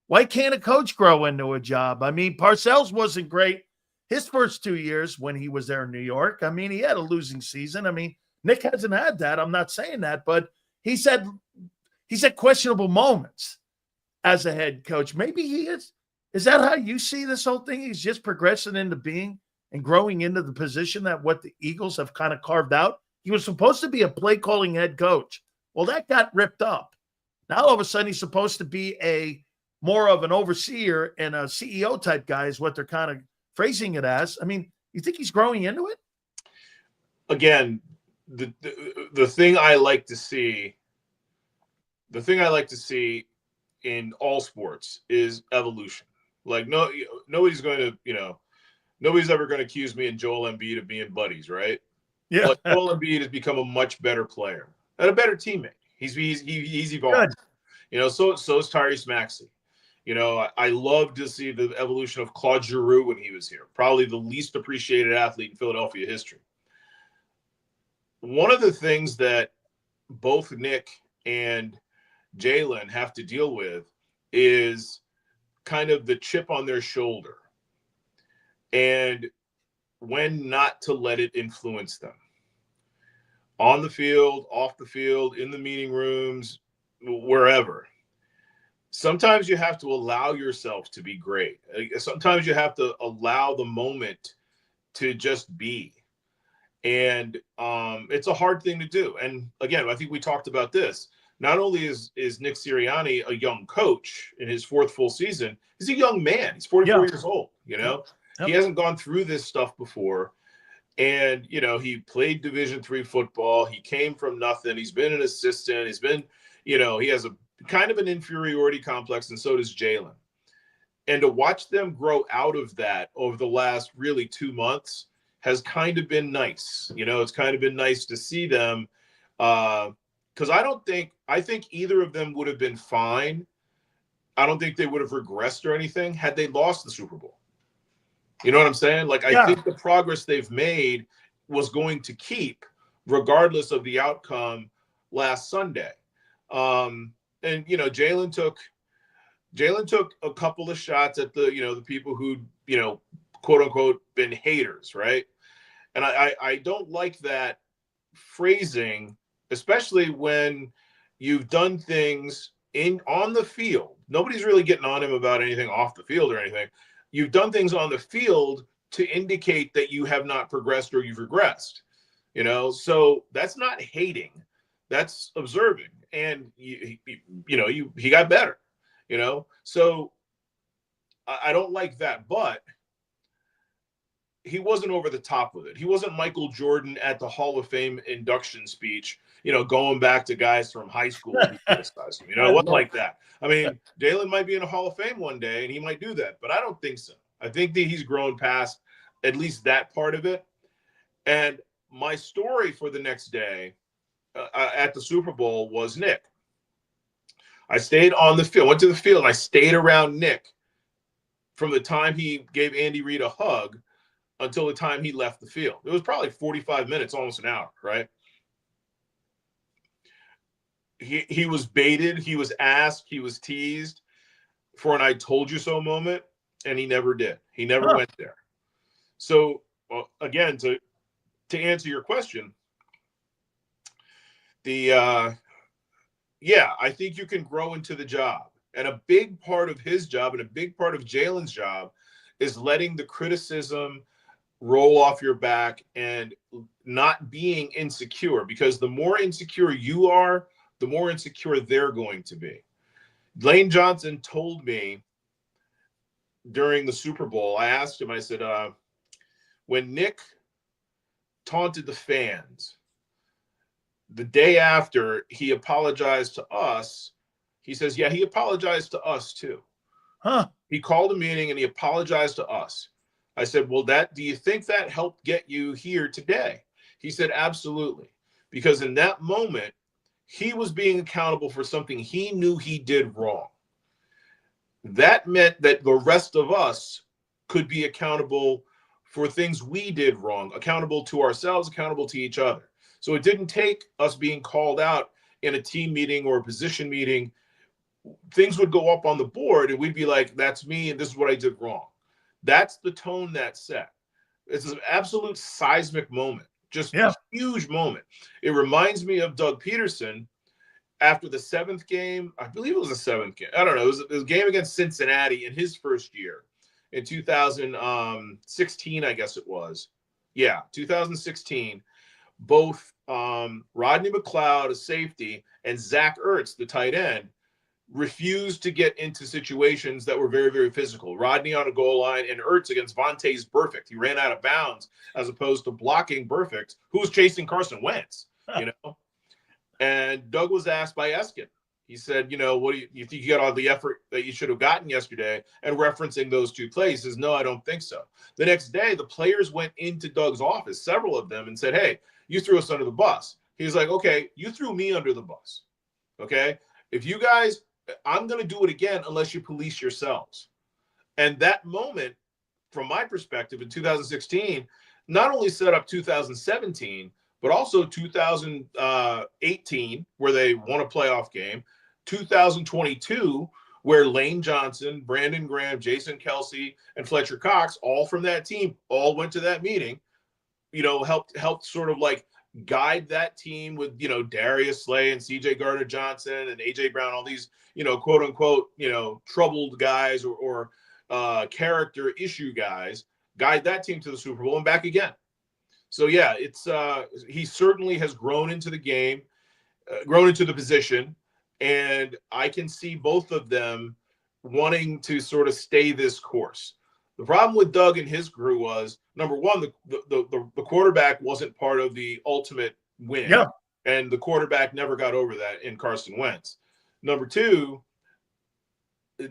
why can't a coach grow into a job? I mean, Parcells wasn't great his first 2 years when he was there in New York. I mean, he had a losing season. I mean, Nick hasn't had that. I'm not saying that, but he's had questionable moments as a head coach. Maybe he is. Is that how you see this whole thing? He's just progressing into being and growing into the position that what the Eagles have kind of carved out. He was supposed to be a play calling head coach. Well, that got ripped up. Now all of a sudden he's supposed to be a more of an overseer and a CEO type guy is what they're kind of phrasing it as. I mean, you think he's growing into it? Again, the thing I like to see in all sports is evolution. Like nobody's going to, nobody's ever going to accuse me and Joel Embiid of being buddies, right? Yeah. But Joel Embiid has become a much better player and a better teammate. He's evolved. Good. So is Tyrese Maxey. I love to see the evolution of Claude Giroux when he was here. Probably the least appreciated athlete in Philadelphia history. One of the things that both Nick and Jalen have to deal with is kind of the chip on their shoulder and when not to let it influence them. On the field, off the field, in the meeting rooms, wherever. Sometimes you have to allow yourself to be great. Sometimes you have to allow the moment to just be. And it's a hard thing to do. And again, I think we talked about this. Not only is Nick Sirianni a young coach in his 4th full season, he's a young man. He's 44 years old, Yep. He hasn't gone through this stuff before. And, he played Division III football. He came from nothing. He's been an assistant. He's been, he has a kind of an inferiority complex, and so does Jalen. And to watch them grow out of that over the last really 2 months has kind of been nice. It's kind of been nice to see them because I think either of them would have been fine. I don't think they would have regressed or anything had they lost the Super Bowl. You know what I'm saying? Like, I think the progress they've made was going to keep regardless of the outcome last Sunday. And, Jalen took a couple of shots at the people who, quote unquote, been haters. Right. And I don't like that phrasing, especially when you've done things on the field. Nobody's really getting on him about anything off the field or anything. You've done things on the field to indicate that you have not progressed or you've regressed, so that's not hating, that's observing. And he got better, so I don't like that, but he wasn't over the top with it. He wasn't Michael Jordan at the Hall of Fame induction speech, going back to guys from high school and criticized him. It wasn't like that. I mean, Jalen might be in a Hall of Fame one day and he might do that, but I don't think so. I think that he's grown past at least that part of it. And my story for the next day at the Super Bowl was Nick. I stayed on the field, went to the field, and I stayed around Nick from the time he gave Andy Reid a hug until the time he left the field. It was probably 45 minutes, almost an hour, right? He was baited, he was asked, he was teased for an I told you so moment, and he never did. He never went there. So, again, to answer your question, I think you can grow into the job. And a big part of his job and a big part of Jalen's job is letting the criticism roll off your back and not being insecure, because the more insecure you are, the more insecure they're going to be. Lane Johnson told me during the Super Bowl, I asked him, I said, when Nick taunted the fans, the day after he apologized to us, he says, yeah, he apologized to us too. He called a meeting and he apologized to us. I said, well, do you think that helped get you here today? He said, absolutely. Because in that moment, he was being accountable for something he knew he did wrong. That meant that the rest of us could be accountable for things we did wrong, accountable to ourselves, accountable to each other. So it didn't take us being called out in a team meeting or a position meeting. Things would go up on the board and we'd be like, that's me and this is what I did wrong. That's the tone that set. It's an absolute seismic moment, just a huge moment. It reminds me of Doug Peterson after the 7th game. I believe it was the 7th game. I don't know. It was a game against Cincinnati in his first year in 2016, I guess it was. Yeah, 2016. Both Rodney McLeod, a safety, and Zach Ertz, the tight end, refused to get into situations that were very, very physical. Rodney on a goal line and Ertz against Vontae's Burfict. He ran out of bounds as opposed to blocking Burfict, who was chasing Carson Wentz, you know. And Doug was asked by Eskin. He said, you know, what do you think you got all the effort that you should have gotten yesterday? And referencing those two plays, he says, no, I don't think so. The next day, the players went into Doug's office, several of them, and said, hey, you threw us under the bus. He's like, okay, you threw me under the bus. Okay. If you guys, I'm going to do it again unless you police yourselves. And that moment, from my perspective, in 2016, not only set up 2017, but also 2018, where they won a playoff game, 2022, where Lane Johnson, Brandon Graham, Jason Kelsey, and Fletcher Cox, all from that team, all went to that meeting, you know, helped sort of like guide that team with, you know, Darius Slay and CJ Gardner-Johnson and AJ Brown, all these, you know, quote unquote, you know, troubled guys or character issue guys, guide that team to the Super Bowl and back again. So yeah, it's he certainly has grown into the game, grown into the position, and I can see both of them wanting to sort of stay this course. The problem with Doug and his crew was, number one, the quarterback wasn't part of the ultimate win. Yeah. And the quarterback never got over that in Carson Wentz. Number two,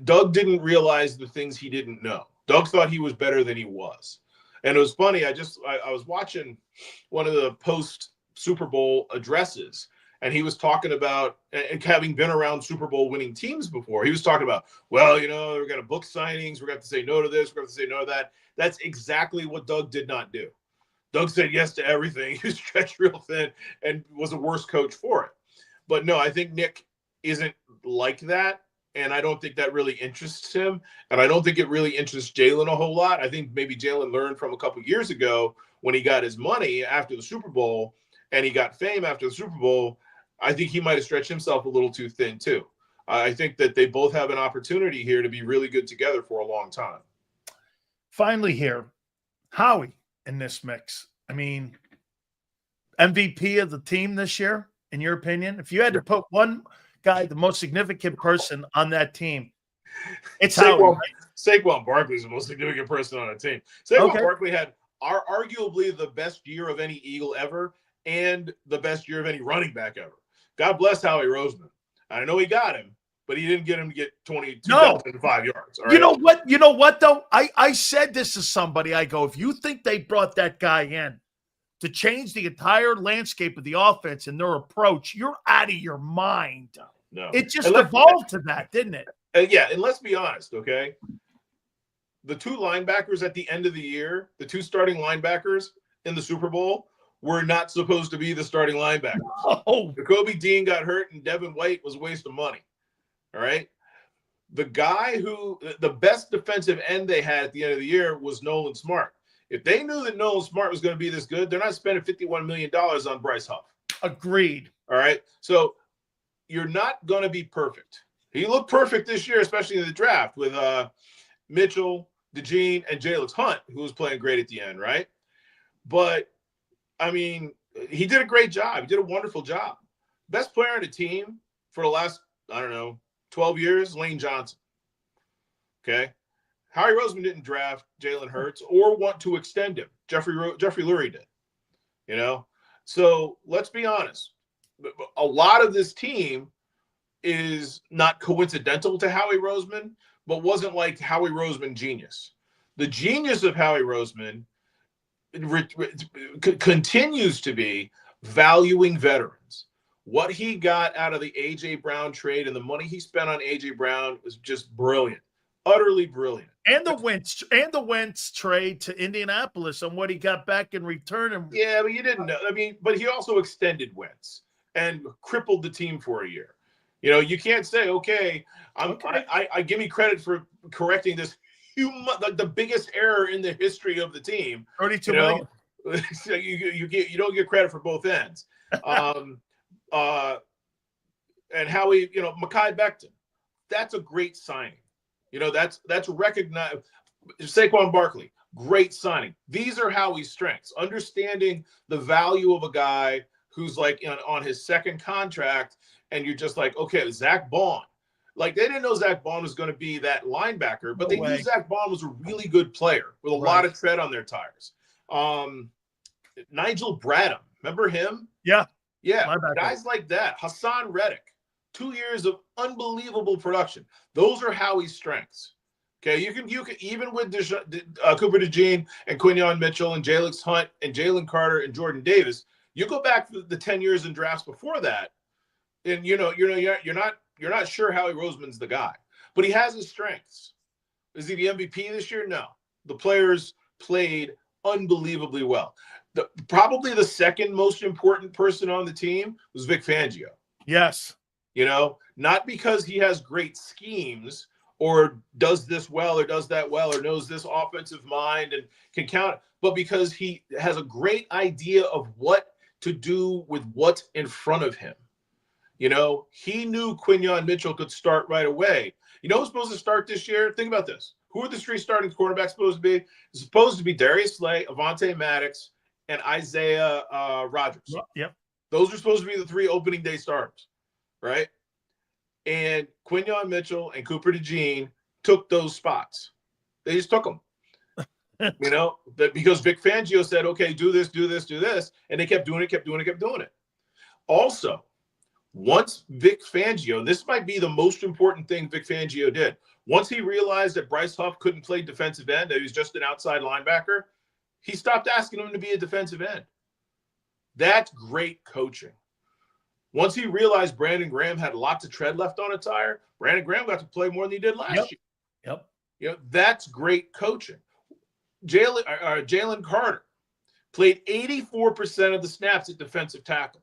Doug didn't realize the things he didn't know. Doug thought he was better than he was. And it was funny. I was watching one of the post Super Bowl addresses, and he was talking about, and having been around Super Bowl winning teams before, he was talking about, well, you know, we're going to book signings. We're going to have to say no to this. We're going to have to say no to that. That's exactly what Doug did not do. Doug said yes to everything. He was stretched real thin and was a worse coach for it. But no, I think Nick isn't like that. And I don't think that really interests him. And I don't think it really interests Jalen a whole lot. I think maybe Jalen learned from a couple years ago when he got his money after the Super Bowl and he got fame after the Super Bowl. I think he might have stretched himself a little too thin too. I think that they both have an opportunity here to be really good together for a long time. Finally here, Howie in this mix. I mean, MVP of the team this year, in your opinion? If you had to put one guy, the most significant person on that team, it's Howie. Saquon Barkley is the most significant person on a team. Saquon Barkley had arguably the best year of any Eagle ever and the best year of any running back ever. God bless Howie Roseman. I know he got him, but he didn't get him to get 22,005 yards. All right? You know what, though? I said this to somebody. I go, if you think they brought that guy in to change the entire landscape of the offense and their approach, you're out of your mind. No. It just evolved to that, didn't it? Yeah, and let's be honest, okay? The two linebackers at the end of the year, the two starting linebackers in the Super Bowl, were not supposed to be the starting linebackers. Oh. Jacoby Dean got hurt and Devin White was a waste of money. All right? The best defensive end they had at the end of the year was Nolan Smart. If they knew that Nolan Smart was going to be this good, they're not spending $51 million on Bryce Huff. Agreed. All right? So you're not going to be perfect. He looked perfect this year, especially in the draft with Mitchell, DeJean, and Jalen Hunt, who was playing great at the end, right? But, I mean, he did a great job. He did a wonderful job. Best player on the team for the last, 12 years, Lane Johnson. Okay? Howie Roseman didn't draft Jalen Hurts or want to extend him. Jeffrey Lurie did. You know? So let's be honest. A lot of this team is not coincidental to Howie Roseman, but wasn't like Howie Roseman genius. The genius of Howie Roseman continues to be valuing veterans. What he got out of the A.J. Brown trade and the money he spent on A.J. Brown was just brilliant, utterly brilliant. And the Wentz trade to Indianapolis and what he got back in return. And yeah, but you didn't know. I mean, but he also extended Wentz and crippled the team for a year. You know, you can't say, okay, I give me credit for correcting this like the biggest error in the history of the team. 32 million. So you don't get credit for both ends. And Howie, Mekhi Becton, that's a great signing. That's recognized. Saquon Barkley, great signing. These are Howie's strengths. Understanding the value of a guy who's like on his second contract, and you're just like, okay, Zach Bond. Like, they didn't know Zach Bond was going to be that linebacker, but they knew Zach Bond was a really good player with a lot of tread on their tires. Nigel Bradham, remember him? Yeah. Guys like that. Hassan Reddick, 2 years of unbelievable production. Those are Howie's strengths. Okay, you can even with Cooper DeJean and Quinyon Mitchell and Jalix Hunt and Jalen Carter and Jordan Davis. You go back to the 10 years in drafts before that, and you're not sure Howie Roseman's the guy, but he has his strengths. Is he the MVP this year? No. The players played unbelievably well. Probably the second most important person on the team was Vic Fangio. Yes. Not because he has great schemes or does this well or does that well or knows this offensive mind and can count, but because he has a great idea of what to do with what's in front of him. He knew Quinyon Mitchell could start right away. Who's supposed to start this year? Think about this. Who are the three starting quarterbacks supposed to be? It's supposed to be Darius Slay, Avonte Maddox, and Isaiah Rodgers. Yep. Those are supposed to be the three opening day starters, right? And Quinyon Mitchell and Cooper DeJean took those spots. They just took them. Because Vic Fangio said, okay, do this, and they kept doing it. Also, once Vic Fangio, and this might be the most important thing Vic Fangio did, once he realized that Bryce Huff couldn't play defensive end, that he was just an outside linebacker, he stopped asking him to be a defensive end. That's great coaching. Once he realized Brandon Graham had lots of tread left on a tire, Brandon Graham got to play more than he did last year. Yep. That's great coaching. Jalen Carter played 84% of the snaps at defensive tackle.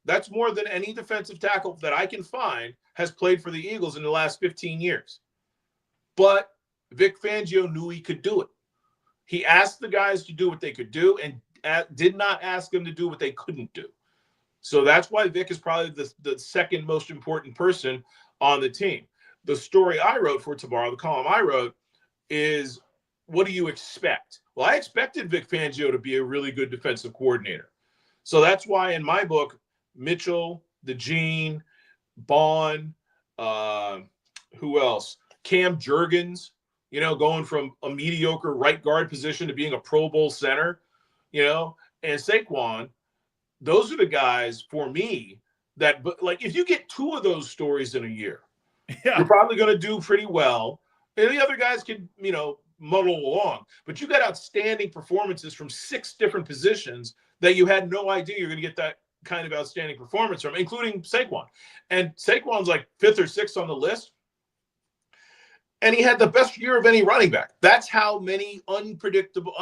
That's more than any defensive tackle that I can find has played for the Eagles in the last 15 years. But Vic Fangio knew he could do it. He asked the guys to do what they could do and did not ask them to do what they couldn't do. So that's why Vic is probably the second most important person on the team. The story I wrote for tomorrow, the column I wrote, is what do you expect? Well, I expected Vic Fangio to be a really good defensive coordinator. So that's why in my book, Mitchell, DeJean, Bond, who else? Cam Jurgens, going from a mediocre right guard position to being a Pro Bowl center, and Saquon. Those are the guys for me that, like, if you get two of those stories in a year, you're probably going to do pretty well. And the other guys can, muddle along. But you got outstanding performances from 6 different positions that you had no idea you're going to get that kind of outstanding performance from, including Saquon. And Saquon's like 5th or 6th on the list. And he had the best year of any running back. That's how many unpredictable,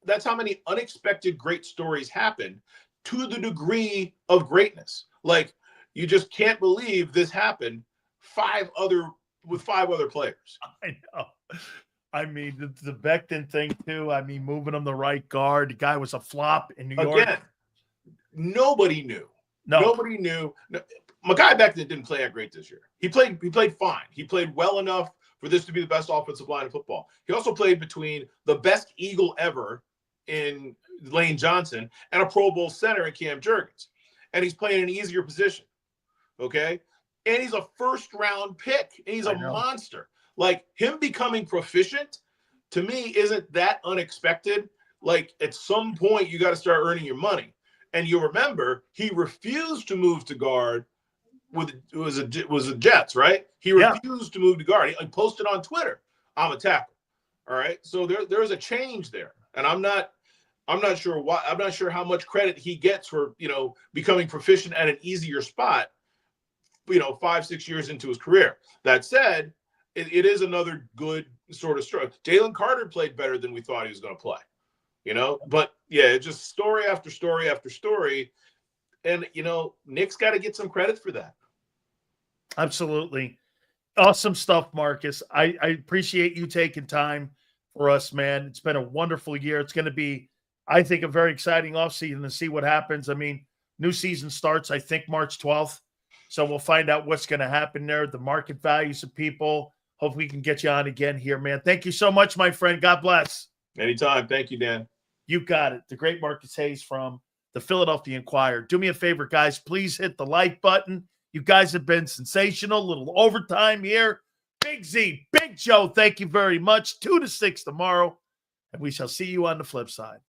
that's how many unexpected great stories happen to the degree of greatness. Like, you just can't believe this happened with 5 other players. I know. I mean, the Becton thing too. I mean, moving him the right guard. The guy was a flop in New York. Again, nobody knew. No. Nobody knew. Mekhi Becton didn't play that great this year. He played fine. He played well enough for this to be the best offensive line in football. He also played between the best Eagle ever in Lane Johnson and a Pro Bowl center in Cam Jurgens. And he's playing an easier position. Okay? And he's a first-round pick. And he's a monster. Like, him becoming proficient, to me, isn't that unexpected. Like, at some point, you got to start earning your money. And you remember, he refused to move to guard was a Jets, right? He refused to move to guard. He posted on Twitter, I'm a tackle. All right? So there is a change there. And I'm not I'm not sure why. I'm not sure how much credit he gets for, becoming proficient at an easier spot, 5-6 years into his career. That said, it is another good sort of story. Jalen Carter played better than we thought he was going to play, but yeah, just story after story after story. And, Nick's got to get some credit for that. Absolutely. Awesome stuff, Marcus. I appreciate you taking time for us, man. It's been a wonderful year. It's going to be, I think, a very exciting offseason to see what happens. I mean, new season starts, I think, March 12th. So we'll find out what's going to happen there, the market values of people. Hope we can get you on again here, man. Thank you so much, my friend. God bless. Anytime. Thank you, Dan. You got it. The great Marcus Hayes from the Philadelphia Inquirer. Do me a favor, guys. Please hit the like button. You guys have been sensational. Little overtime here. Big Z, Big Joe, thank you very much. 2 to 6 tomorrow. And we shall see you on the flip side.